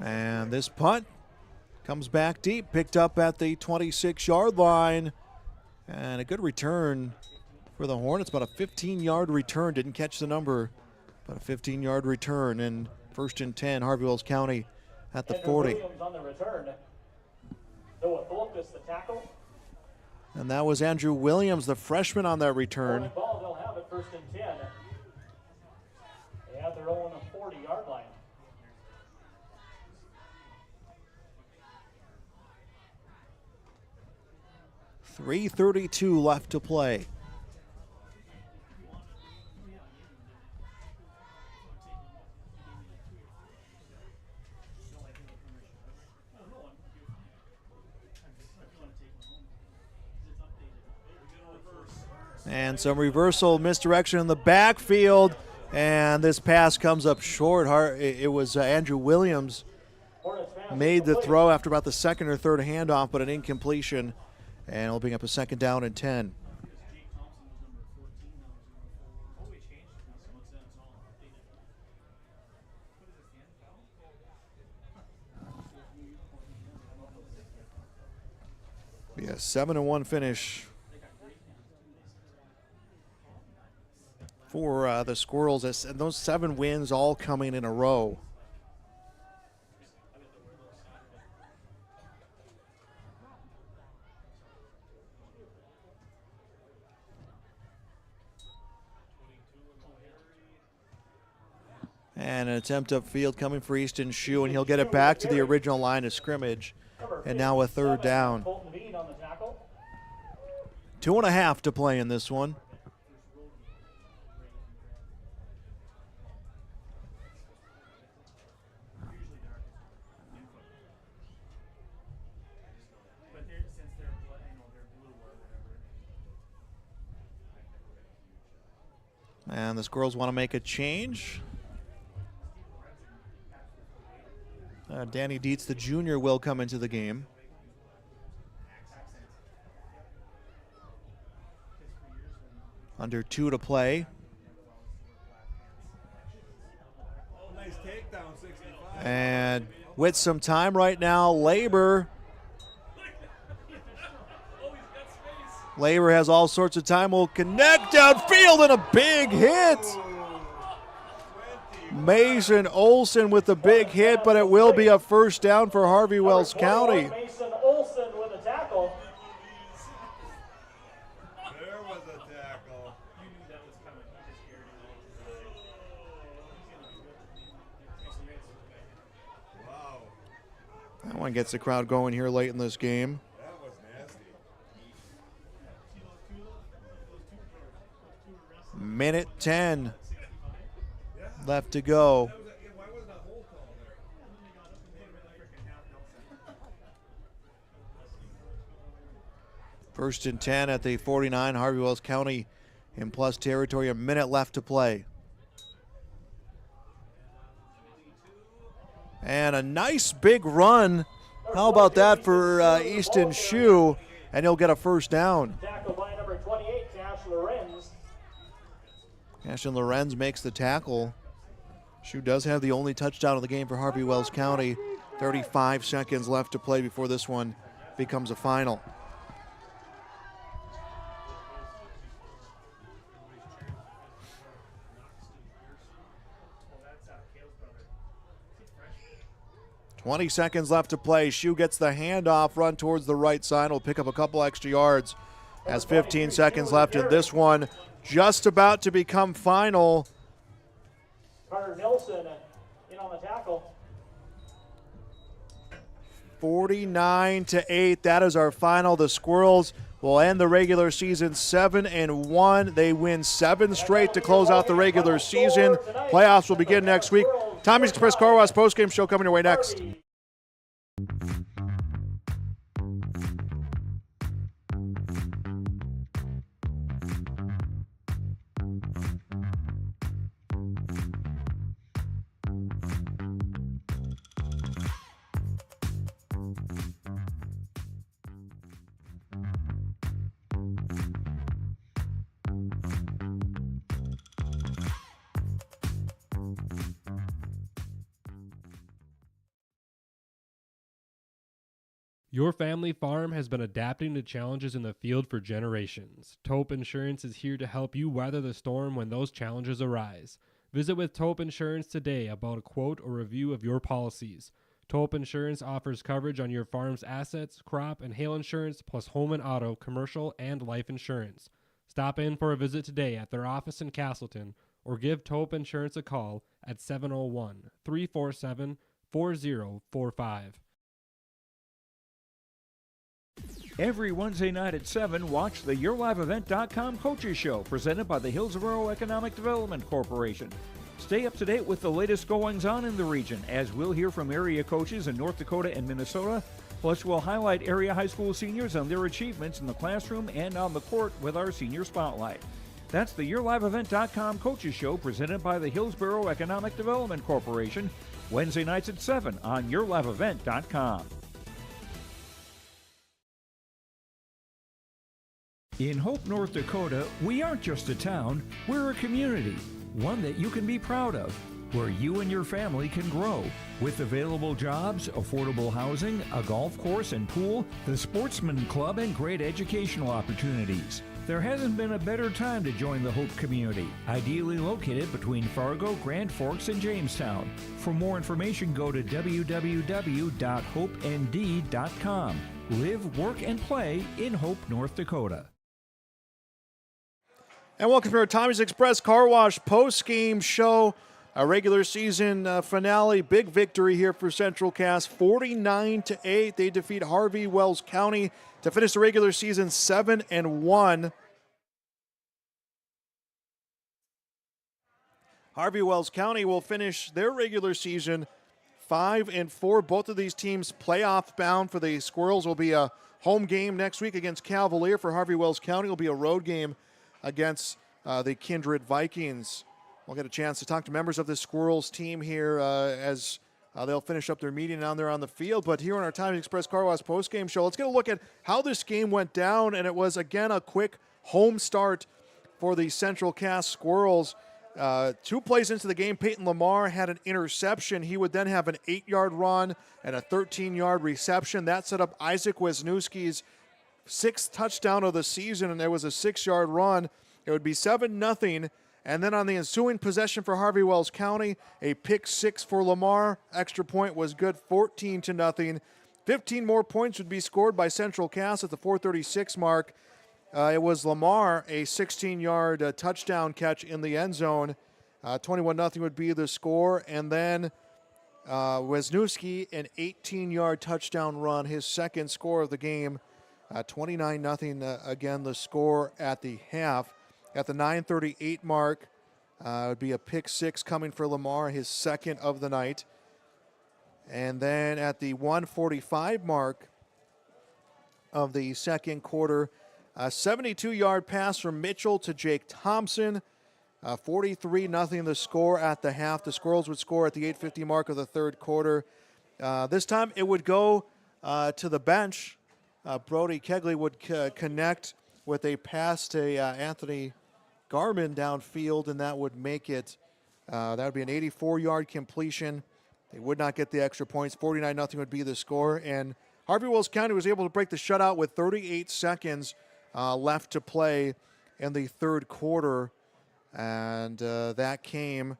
And this punt comes back deep, picked up at the 26-yard line. And a good return for the Hornets, about a 15-yard return. Didn't catch the number, but a 15-yard return. And 1st and 10, Harvey-Wells County at the 40. Williams on the return. Noah Thulkus, the tackle. And that was Andrew Williams, the freshman, on that return. Ball, they'll have it 1st and 10. They have their own 40-yard line. .332 left to play. And some reversal misdirection in the backfield, and this pass comes up short. It was Andrew Williams made the throw after about the 2nd or 3rd handoff, but an incompletion, and it'll bring up a 2nd down and 10. Be a 7-1 finish for the Squirrels, and those 7 wins all coming in a row. And an attempt upfield coming for Easton Shue, and he'll get it back to the original line of scrimmage. And now a 3rd down. 2.5 to play in this one. And the Squirrels want to make a change. Danny Dietz, the junior, will come into the game. Under 2 to play. Nice takedown, 65. And with some time right now, Labor has all sorts of time. Will connect downfield and a big hit. Mason Olson with a big hit, but it will be a first down for Harvey-Wells County. Mason Olson with a tackle. There was a tackle. Wow. That one gets the crowd going here late in this game. That was nasty. Minute 10 left to go. First and 10 at the 49, Harvey-Wells County in plus territory, a minute left to play. And a nice big run. How about that for Easton Shue? And he'll get a first down. Tackle by number 28, Cash Lorenz. Ashton Lorenz makes the tackle. Shue does have the only touchdown of the game for Harvey-Wells County. 35 seconds left to play before this one becomes a final. .20 seconds left to play. Shue gets the handoff, run towards the right side. Will pick up a couple extra yards. Has 15 seconds left in this one. Just about to become final. Carter Nelson in on the tackle. 49-8. That is our final. The Squirrels will end the regular season 7-1. They win 7 straight to close out the regular season. Playoffs will begin next week. Tommy's Express Car Wash postgame show coming your way next. Your family farm has been adapting to challenges in the field for generations. Taupe Insurance is here to help you weather the storm when those challenges arise. Visit with Taupe Insurance today about a quote or review of your policies. Taupe Insurance offers coverage on your farm's assets, crop, and hail insurance, plus home and auto, commercial, and life insurance. Stop in for a visit today at their office in Castleton or give Taupe Insurance a call at 701-347-4045. Every Wednesday night at 7, watch the YourLiveEvent.com Coaches Show presented by the Hillsborough Economic Development Corporation. Stay up to date with the latest goings-on in the region, as we'll hear from area coaches in North Dakota and Minnesota. Plus, we'll highlight area high school seniors and their achievements in the classroom and on the court with our Senior Spotlight. That's the YourLiveEvent.com Coaches Show presented by the Hillsborough Economic Development Corporation, Wednesday nights at 7 on YourLiveEvent.com. In Hope, North Dakota, we aren't just a town, we're a community, one that you can be proud of, where you and your family can grow. With available jobs, affordable housing, a golf course and pool, the Sportsman Club, and great educational opportunities. There hasn't been a better time to join the Hope community, ideally located between Fargo, Grand Forks, and Jamestown. For more information, go to www.hopend.com. Live, work, and play in Hope, North Dakota. And welcome to our Tommy's Express Car Wash post-game show. A regular season finale. Big victory here for Central Cass, 49-8. They defeat Harvey-Wells County to finish the regular season 7-1. Harvey-Wells County will finish their regular season 5-4. Both of these teams playoff bound. For the Squirrels will be a home game next week against Cavalier. For Harvey-Wells County will be a road game against the Kindred Vikings. We'll get a chance to talk to members of the Squirrels team here as they'll finish up their meeting down there on the field. But here on our Times Express Car Wash postgame show, let's get a look at how this game went down. And it was, again, a quick home start for the Central Cass Squirrels. 2 plays into the game, Peyton Lamar had an interception. He would then have an 8-yard run and a 13-yard reception. That set up Isaac Wisniewski's 6th touchdown of the season, and there was a 6-yard run. It would be 7-0. And then on the ensuing possession for Harvey-Wells County, a pick 6 for Lamar. Extra point was good, 14-0. 15 more points would be scored by Central Cass at the 4:36 mark. It was Lamar, a 16-yard touchdown catch in the end zone. 21-0 would be the score. And then Wisniewski, an 18-yard touchdown run, his second score of the game. 29-0 again, the score at the half. At the 9:38 mark, it would be a pick 6 coming for Lamar, his second of the night. And then at the 1:45 mark of the second quarter, a 72-yard pass from Mitchell to Jake Thompson. 43-0 the score at the half. The Squirrels would score at the 8:50 mark of the third quarter. This time it would go to the bench. Brody Kegley would connect with a pass to Anthony Garmin downfield, and that would make it, that would be an 84-yard completion. They would not get the extra points. 49-0 would be the score. And Harvey-Wells County was able to break the shutout with 38 seconds left to play in the third quarter. And that came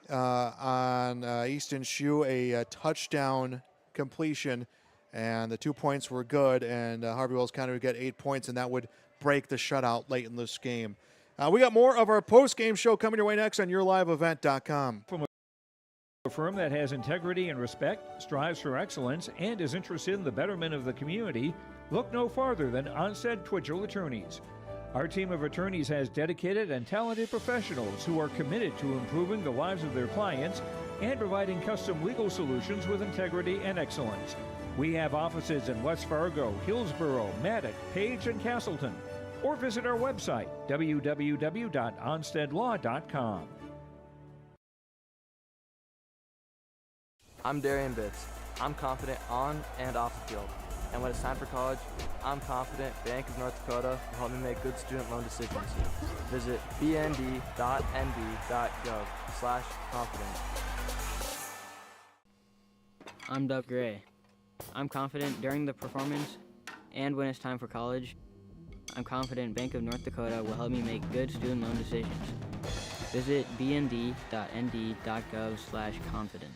on Easton Shue, a touchdown completion. And the 2 points were good, and Harvey-Wells County would get 8 points, and that would break the shutout late in this game. We got more of our post-game show coming your way next on YourLiveEvent.com. From a firm that has integrity and respect, strives for excellence, and is interested in the betterment of the community, look no farther than Onstead Twitchell Attorneys. Our team of attorneys has dedicated and talented professionals who are committed to improving the lives of their clients and providing custom legal solutions with integrity and excellence. We have offices in West Fargo, Hillsborough, Maddox, Page, and Castleton. Or visit our website, www.onsteadlaw.com. I'm Darian Bitts. I'm confident on and off the field. And when it's time for college, I'm confident Bank of North Dakota will help me make good student loan decisions. Visit bnd.nd.gov/confident. I'm Doug Gray. I'm confident during the performance and when it's time for college. I'm confident Bank of North Dakota will help me make good student loan decisions. Visit bnd.nd.gov/confident.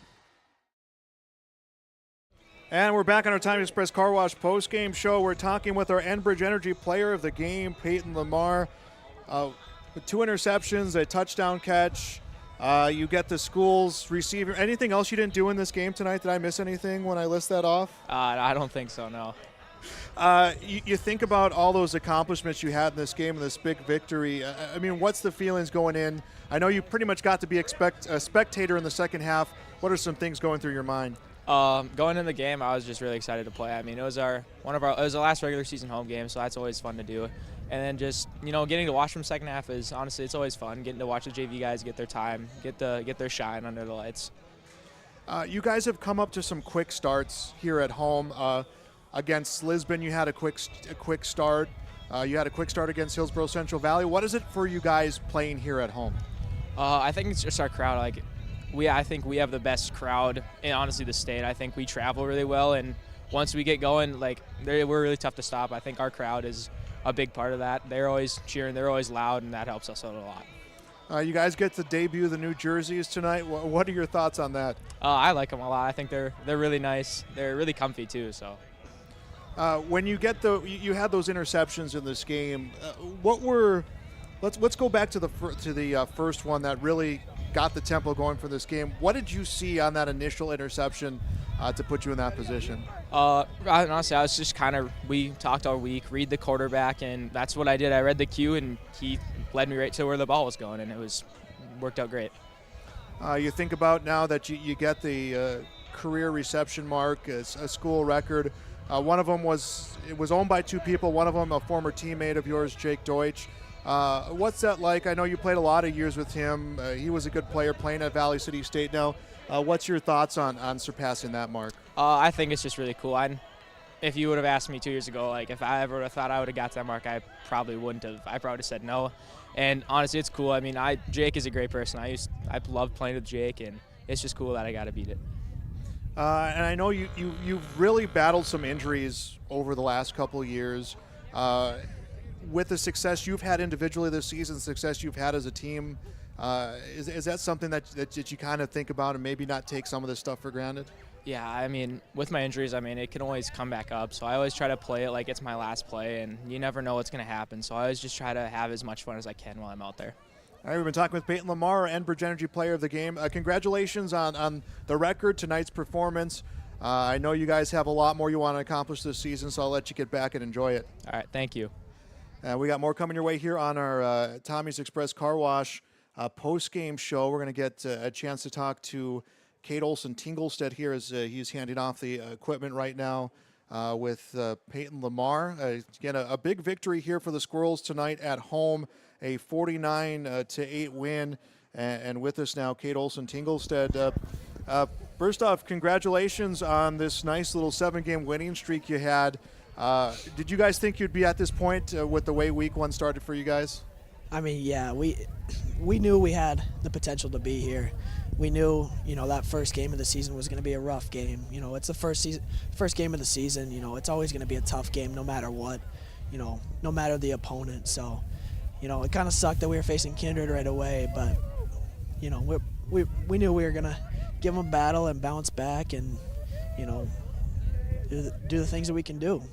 And we're back on our Time Express Car Wash post-game show. We're talking with our Enbridge Energy player of the game, Peyton Lamar. With 2 interceptions, a touchdown catch. You get the school's receiver. Anything else you didn't do in this game tonight? Did I miss anything when I list that off? I don't think so, no. You think about all those accomplishments you had in this game and this big victory. I mean, what's the feelings going in? I know you pretty much got to be a spectator in the second half. What are some things going through your mind? Going in the game, I was just really excited to play. I mean, it was our last regular season home game, so that's always fun to do. And then just, getting to watch them second half is, honestly, it's always fun. Getting to watch the JV guys get their time, get their shine under the lights. You guys have come up to some quick starts here at home. Against Lisbon, you had a quick start. You had a quick start against Hillsborough Central Valley. What is it for you guys playing here at home? I think it's just our crowd. I think we have the best crowd in, honestly, the state. I think we travel really well, and once we get going, we're really tough to stop. I think our crowd is a big part of that. They're always cheering, they're always loud, and that helps us out a lot. You guys get to debut the new jerseys tonight. What are your thoughts on that? I like them a lot. I think they're really nice. They're really comfy too. So. When you get you had those interceptions in this game. Let's go back to the first one that really got the tempo going for this game. What did you see on that initial interception to put you in that position? Honestly, I was just we talked all week, read the quarterback, and that's what I did. I read the cue, and he led me right to where the ball was going, and worked out great. You think about now that you get the career reception mark, a school record. One of them was owned by 2 people. One of them a former teammate of yours, Jake Deutsch. What's that like? I know you played a lot of years with him. He was a good player playing at Valley City State now. What's your thoughts on surpassing that mark? I think it's just really cool. If you would have asked me 2 years ago, like if I ever would have thought I would have got to that mark, I probably wouldn't have. I probably would have said no. And honestly, it's cool. I mean, Jake is a great person. I loved playing with Jake, and it's just cool that I got to beat it. And I know you've really battled some injuries over the last couple of years. With the success you've had individually this season, success you've had as a team, is that something that you kind of think about and maybe not take some of this stuff for granted? Yeah, I mean, with my injuries, I mean, it can always come back up. So I always try to play it like it's my last play, and you never know what's going to happen. So I always just try to have as much fun as I can while I'm out there. All right, we've been talking with Peyton Lamar, Enbridge Energy Player of the Game. Congratulations on the record, tonight's performance. I know you guys have a lot more you want to accomplish this season, so I'll let you get back and enjoy it. All right, thank you. We got more coming your way here on our Tommy's Express Car Wash post-game show. We're going to get a chance to talk to Kate Olson-Tinglestead here as he's handing off the equipment right now with Peyton Lamar. Again, a big victory here for the Squirrels tonight at home, a 49-8 win. And with us now, Kate Olson-Tinglestead. First off, congratulations on this nice little 7-game winning streak you had. Did you guys think you'd be at this point with the way week 1 started for you guys? I mean, yeah, we knew we had the potential to be here. We knew, that first game of the season was going to be a rough game. It's the first game of the season. It's always going to be a tough game no matter what, no matter the opponent. So, it kind of sucked that we were facing Kindred right away, but, we knew we were going to give them a battle and bounce back and, do the things that we can do.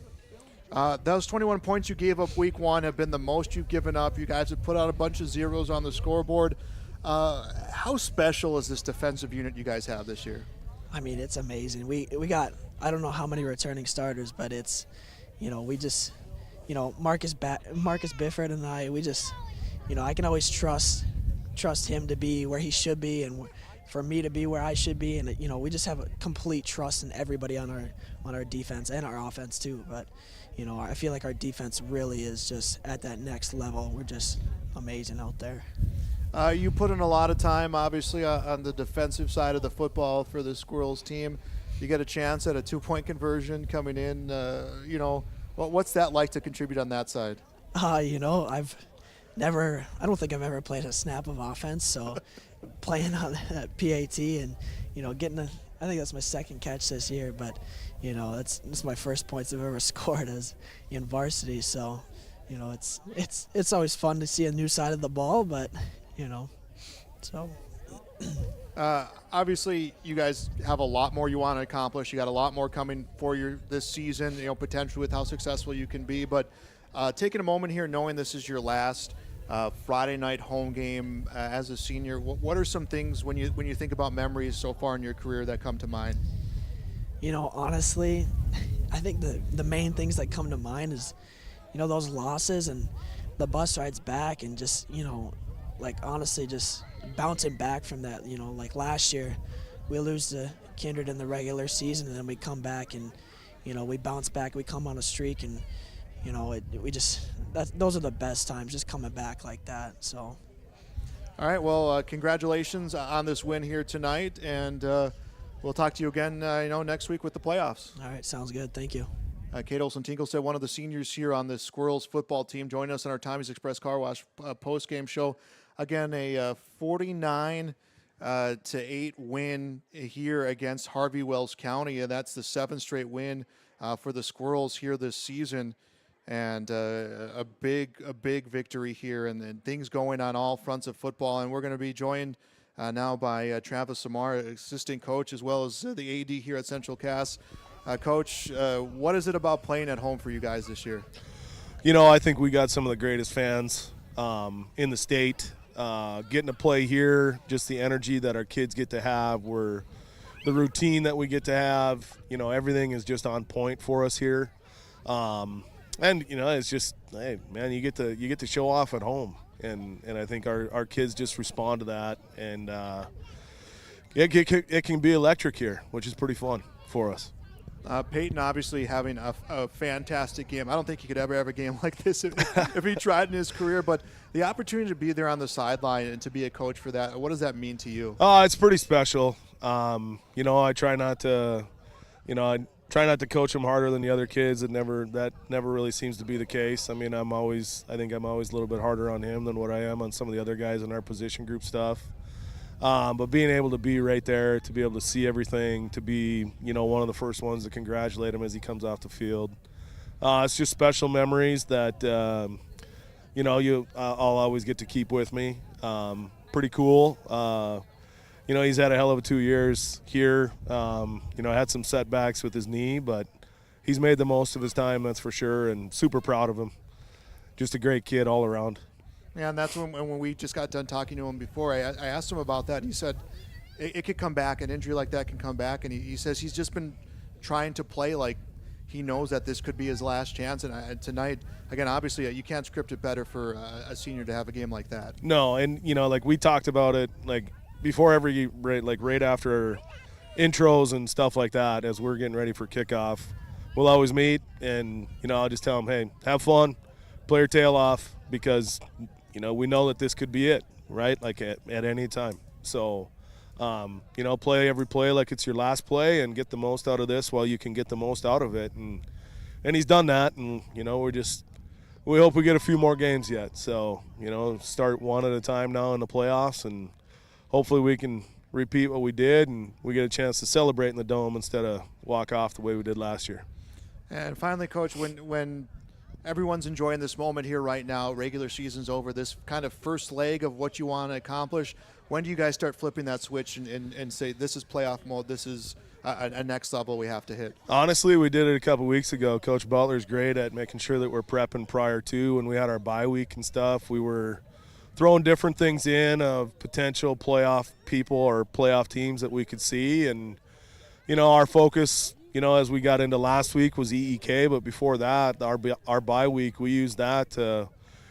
Those 21 points you gave up week 1 have been the most you've given up. You guys have put out a bunch of zeros on the scoreboard. How special is this defensive unit you guys have this year? I mean, it's amazing. We got, I don't know how many returning starters, but it's, we just, Marcus Bifford and I, we just, I can always trust him to be where he should be and for me to be where I should be. And, we just have a complete trust in everybody on our defense and our offense too. But, I feel like our defense really is just at that next level. We're just amazing out there. You put in a lot of time, obviously, on the defensive side of the football for the Squirrels team. You get a chance at a 2-point conversion coming in. What's that like to contribute on that side? I don't think I've ever played a snap of offense, so playing on that PAT and, I think that's my second catch this year, but, that's my first points I've ever scored as in varsity, so, it's always fun to see a new side of the ball, but, so. Obviously, you guys have a lot more you want to accomplish. You got a lot more coming for you this season, potentially with how successful you can be, but taking a moment here, knowing this is your last Friday night home game as a senior, what are some things when you think about memories so far in your career that come to mind? Honestly, I think the main things that come to mind is, those losses and the bus rides back and just, honestly just bouncing back from that. Like last year, we lose to Kindred in the regular season and then we come back and, we bounce back, we come on a streak and, those are the best times, just coming back like that. So, all right. Well, congratulations on this win here tonight, and we'll talk to you again, next week with the playoffs. All right, sounds good. Thank you. Kate Olson-Tinglestead, one of the seniors here on the Squirrels football team, joining us on our Tommy's Express Car Wash post-game show. Again, a 49-8 win here against Harvey-Wells County, and that's the 7th straight win for the Squirrels here this season. And a big victory here, and things going on all fronts of football. And we're going to be joined now by Travis Samar, assistant coach, as well as the AD here at Central Cass. Coach, what is it about playing at home for you guys this year? I think we got some of the greatest fans in the state. Getting to play here, just the energy that our kids get to have, the routine that we get to have. Everything is just on point for us here. And it's just, hey man, you get to show off at home, and I think our kids just respond to that, and it can be electric here, which is pretty fun for us. Peyton obviously having a fantastic game. I don't think he could ever have a game like this if he tried in his career, but the opportunity to be there on the sideline and to be a coach for that, what does that mean to you? It's pretty special. I try not to, coach him harder than the other kids. That never really seems to be the case. I mean, I'm always a little bit harder on him than what I am on some of the other guys in our position group stuff. But being able to be right there, to be able to see everything, to be, one of the first ones to congratulate him as he comes off the field. It's just special memories that, I'll always get to keep with me. Pretty cool. He's had a hell of a 2 years here. Had some setbacks with his knee, but he's made the most of his time, that's for sure, and super proud of him. Just a great kid all around. Yeah, and that's when we just got done talking to him before. I asked him about that, and he said it could come back. An injury like that can come back, and he says he's just been trying to play like he knows that this could be his last chance. And tonight, again, obviously you can't script it better for a senior to have a game like that. No, and we talked about it before right after intros and stuff like that, as we're getting ready for kickoff. We'll always meet, and I'll just tell him, hey, have fun, play your tail off, because we know that this could be it, right? At any time. So, play every play like it's your last play and get the most out of this while you can get the most out of it. And he's done that. And, we hope we get a few more games yet. So, start one at a time now in the playoffs, and hopefully we can repeat what we did and we get a chance to celebrate in the Dome instead of walk off the way we did last year. And finally, Coach, when everyone's enjoying this moment here right now, regular season's over, this kind of first leg of what you want to accomplish, when do you guys start flipping that switch and say, this is playoff mode, this is a next level we have to hit? Honestly, we did it a couple weeks ago. Coach Butler's great at making sure that we're prepping prior to. When we had our bye week and stuff, we were throwing different things in of potential playoff people or playoff teams that we could see. And, our focus, as we got into last week was EEK, but before that, our bye week, we used that to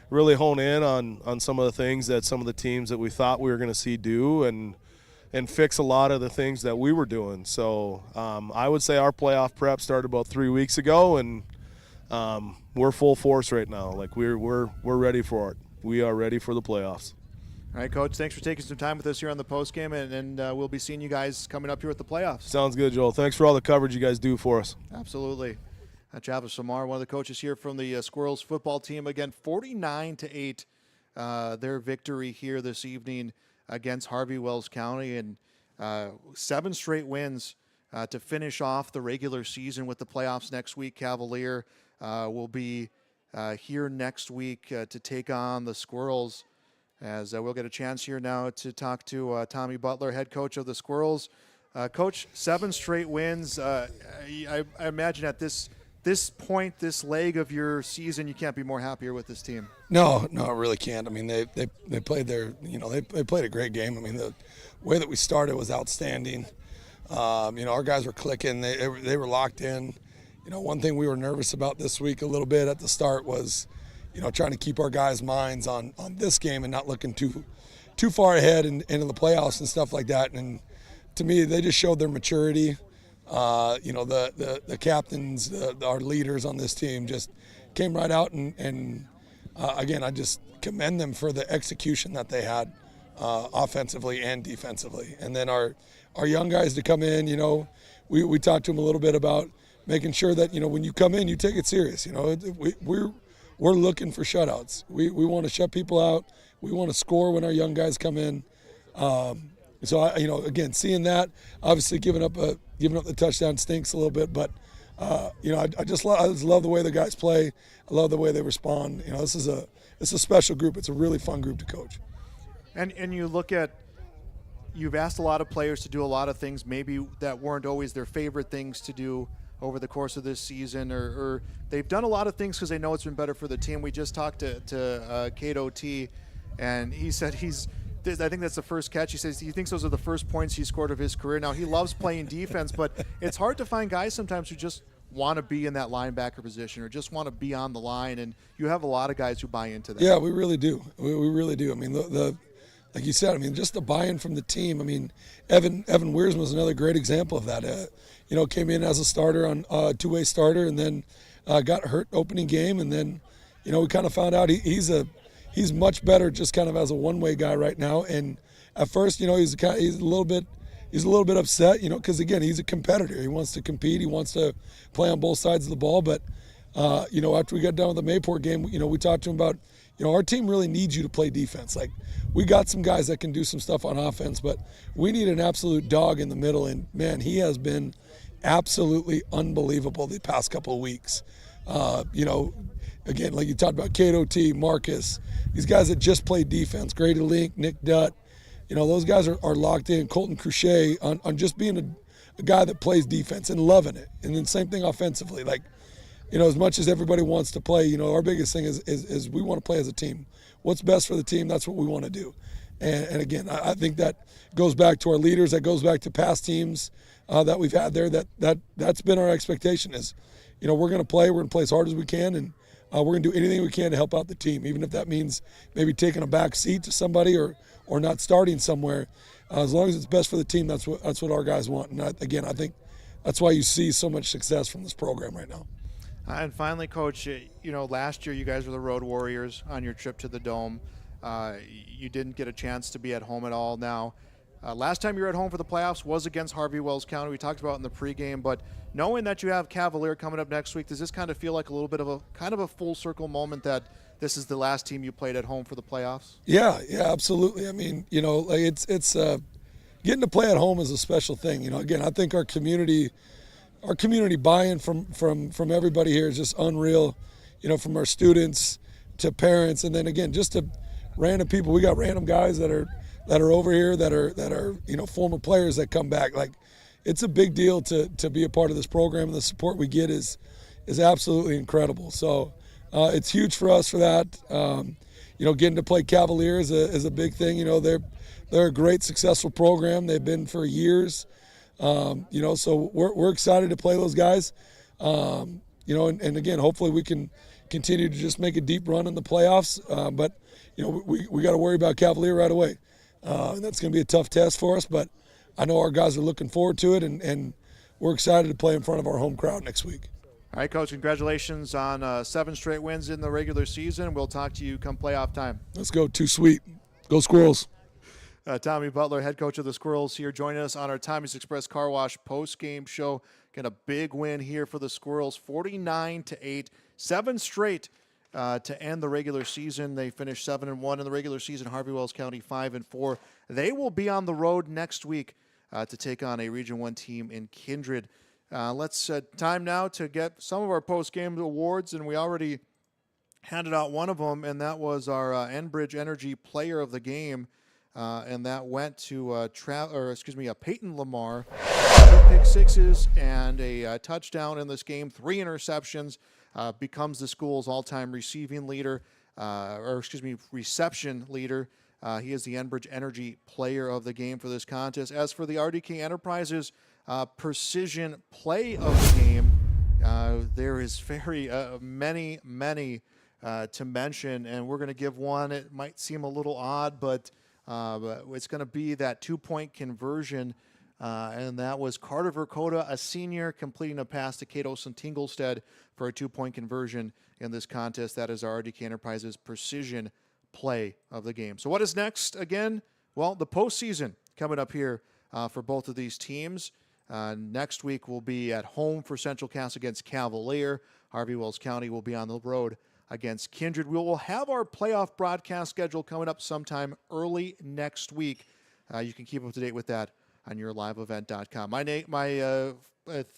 really hone in on some of the things that some of the teams that we thought we were going to see do and fix a lot of the things that we were doing. So I would say our playoff prep started about 3 weeks ago, and we're full force right now. We're ready for it. We are ready for the playoffs. All right, Coach, thanks for taking some time with us here on the postgame, and we'll be seeing you guys coming up here at the playoffs. Sounds good, Joel. Thanks for all the coverage you guys do for us. Absolutely. Travis Samar, one of the coaches here from the Squirrels football team. Again, 49-8, their victory here this evening against Harvey-Wells County, and 7 straight wins to finish off the regular season with the playoffs next week. Cavalier will be here next week to take on the Squirrels, as we'll get a chance here now to talk to Tommy Butler, head coach of the Squirrels. Coach, 7 straight wins. I imagine at this point, this leg of your season, you can't be more happier with this team. No, I really can't. I mean, they played they played a great game. I mean, the way that we started was outstanding. Our guys were clicking. They were locked in. One thing we were nervous about this week a little bit at the start was, trying to keep our guys' minds on this game and not looking too far ahead into the playoffs and stuff like that. And to me, they just showed their maturity. The captains, our leaders on this team just came right out and again, I just commend them for the execution that they had offensively and defensively. And then our young guys to come in, we talked to them a little bit about making sure that, when you come in, you take it serious. We're looking for shutouts. We want to shut people out. We want to score when our young guys come in. So again, seeing that, obviously giving up the touchdown stinks a little bit, but I just love the way the guys play. I love the way they respond. It's a special group. It's a really fun group to coach. And you look at, you've asked a lot of players to do a lot of things maybe that weren't always their favorite things to do over the course of this season, or they've done a lot of things because they know it's been better for the team. We just talked to Cato T, and he said I think that's the first catch. He says he thinks those are the first points he scored of his career. Now, he loves playing defense, but it's hard to find guys sometimes who just want to be in that linebacker position or just want to be on the line, and you have a lot of guys who buy into that. Yeah, we really do. We really do. I mean, like you said, I mean, just the buy-in from the team. I mean, Evan Weersman was another great example of that. Came in as a starter on two-way starter, and then got hurt opening game, and then, we kind of found out he's much better just kind of as a one-way guy right now. And at first, he's a little bit upset, because again, he's a competitor. He wants to compete. He wants to play on both sides of the ball. But after we got done with the Mayport game, we talked to him about, our team really needs you to play defense. Like, we got some guys that can do some stuff on offense, but we need an absolute dog in the middle. And man, he has been absolutely unbelievable the past couple of weeks. Again, like you talked about, Cato T, Marcus, these guys that just play defense, Grady Link, Nick Dutt, those guys are locked in. Colton Crochet on just being a guy that plays defense and loving it. And then same thing offensively. Like, as much as everybody wants to play, our biggest thing is we want to play as a team. What's best for the team, that's what we want to do. And again, I think that goes back to our leaders, that goes back to past teams that we've had there, that's been our expectation is, we're going to play as hard as we can, and we're going to do anything we can to help out the team, even if that means maybe taking a back seat to somebody or not starting somewhere. As long as it's best for the team, that's what our guys want. And I think that's why you see so much success from this program right now. And finally, Coach, last year you guys were the Road Warriors on your trip to the Dome. You didn't get a chance to be at home at all now. Last time you were at home for the playoffs was against Harvey-Wells County. We talked about it in the pregame, but knowing that you have Cavalier coming up next week, does this kind of feel like a little bit of a full circle moment that this is the last team you played at home for the playoffs? Yeah, absolutely. I mean, it's getting to play at home is a special thing. Again, I think our community buy-in from everybody here is just unreal. From our students to parents, and then again, just to random people. We got random guys that are over here that are former players that come back. Like, it's a big deal to be a part of this program, and the support we get is absolutely incredible. So it's huge for us for that. Getting to play Cavalier is a big thing. They're a great, successful program. They've been for years. So we're excited to play those guys. And again, hopefully we can continue to just make a deep run in the playoffs. But we got to worry about Cavalier right away. And that's going to be a tough test for us, but I know our guys are looking forward to it, and we're excited to play in front of our home crowd next week. All right, Coach, congratulations on 7 straight wins in the regular season. We'll talk to you come playoff time. Let's go. Too sweet. Go Squirrels. Tommy Butler, head coach of the Squirrels, here joining us on our Tommy's Express Car Wash post-game show. Got a big win here for the Squirrels, 49-8, 7 straight to end the regular season. They finished 7-1 in the regular season. Harvey-Wells County 5-4. They will be on the road next week to take on a Region 1 team in Kindred. Let's time now to get some of our post-game awards, and we already handed out one of them, and that was our Enbridge Energy Player of the Game. And that went to Peyton Lamar, 2 pick sixes and a touchdown in this game, 3 interceptions, becomes the school's all-time reception leader. He is the Enbridge Energy Player of the Game for this contest. As for the RDK Enterprises Precision Play of the Game, there is very many to mention, and we're going to give one. It might seem a little odd, but it's going to be that 2-point conversion, and that was Carter Dakota, a senior, completing a pass to Cato Tinglestead for a 2-point conversion in this contest. That is our RDK Enterprises Precision Play of the Game. So what is next again? Well, the postseason coming up here for both of these teams. Next week will be at home for Central Cass against Cavalier. Harvey-Wells County will be on the road against Kindred. We will have our playoff broadcast schedule coming up sometime early next week. You can keep up to date with that on yourliveevent.com. My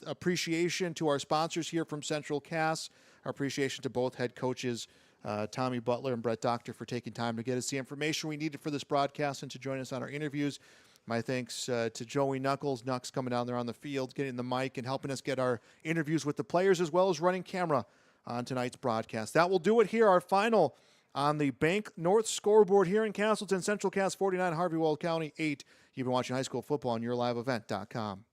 appreciation to our sponsors here from Central Cass. Our appreciation to both head coaches, Tommy Butler and Brett Doctor, for taking time to get us the information we needed for this broadcast and to join us on our interviews. My thanks to Joey Knuckles, Nux coming down there on the field, getting the mic and helping us get our interviews with the players, as well as running camera on tonight's broadcast. That will do it here. Our final on the Bank North scoreboard here in Castleton. Central Cass 49, Harvey-Wells County 8. You've been watching high school football on yourliveevent.com.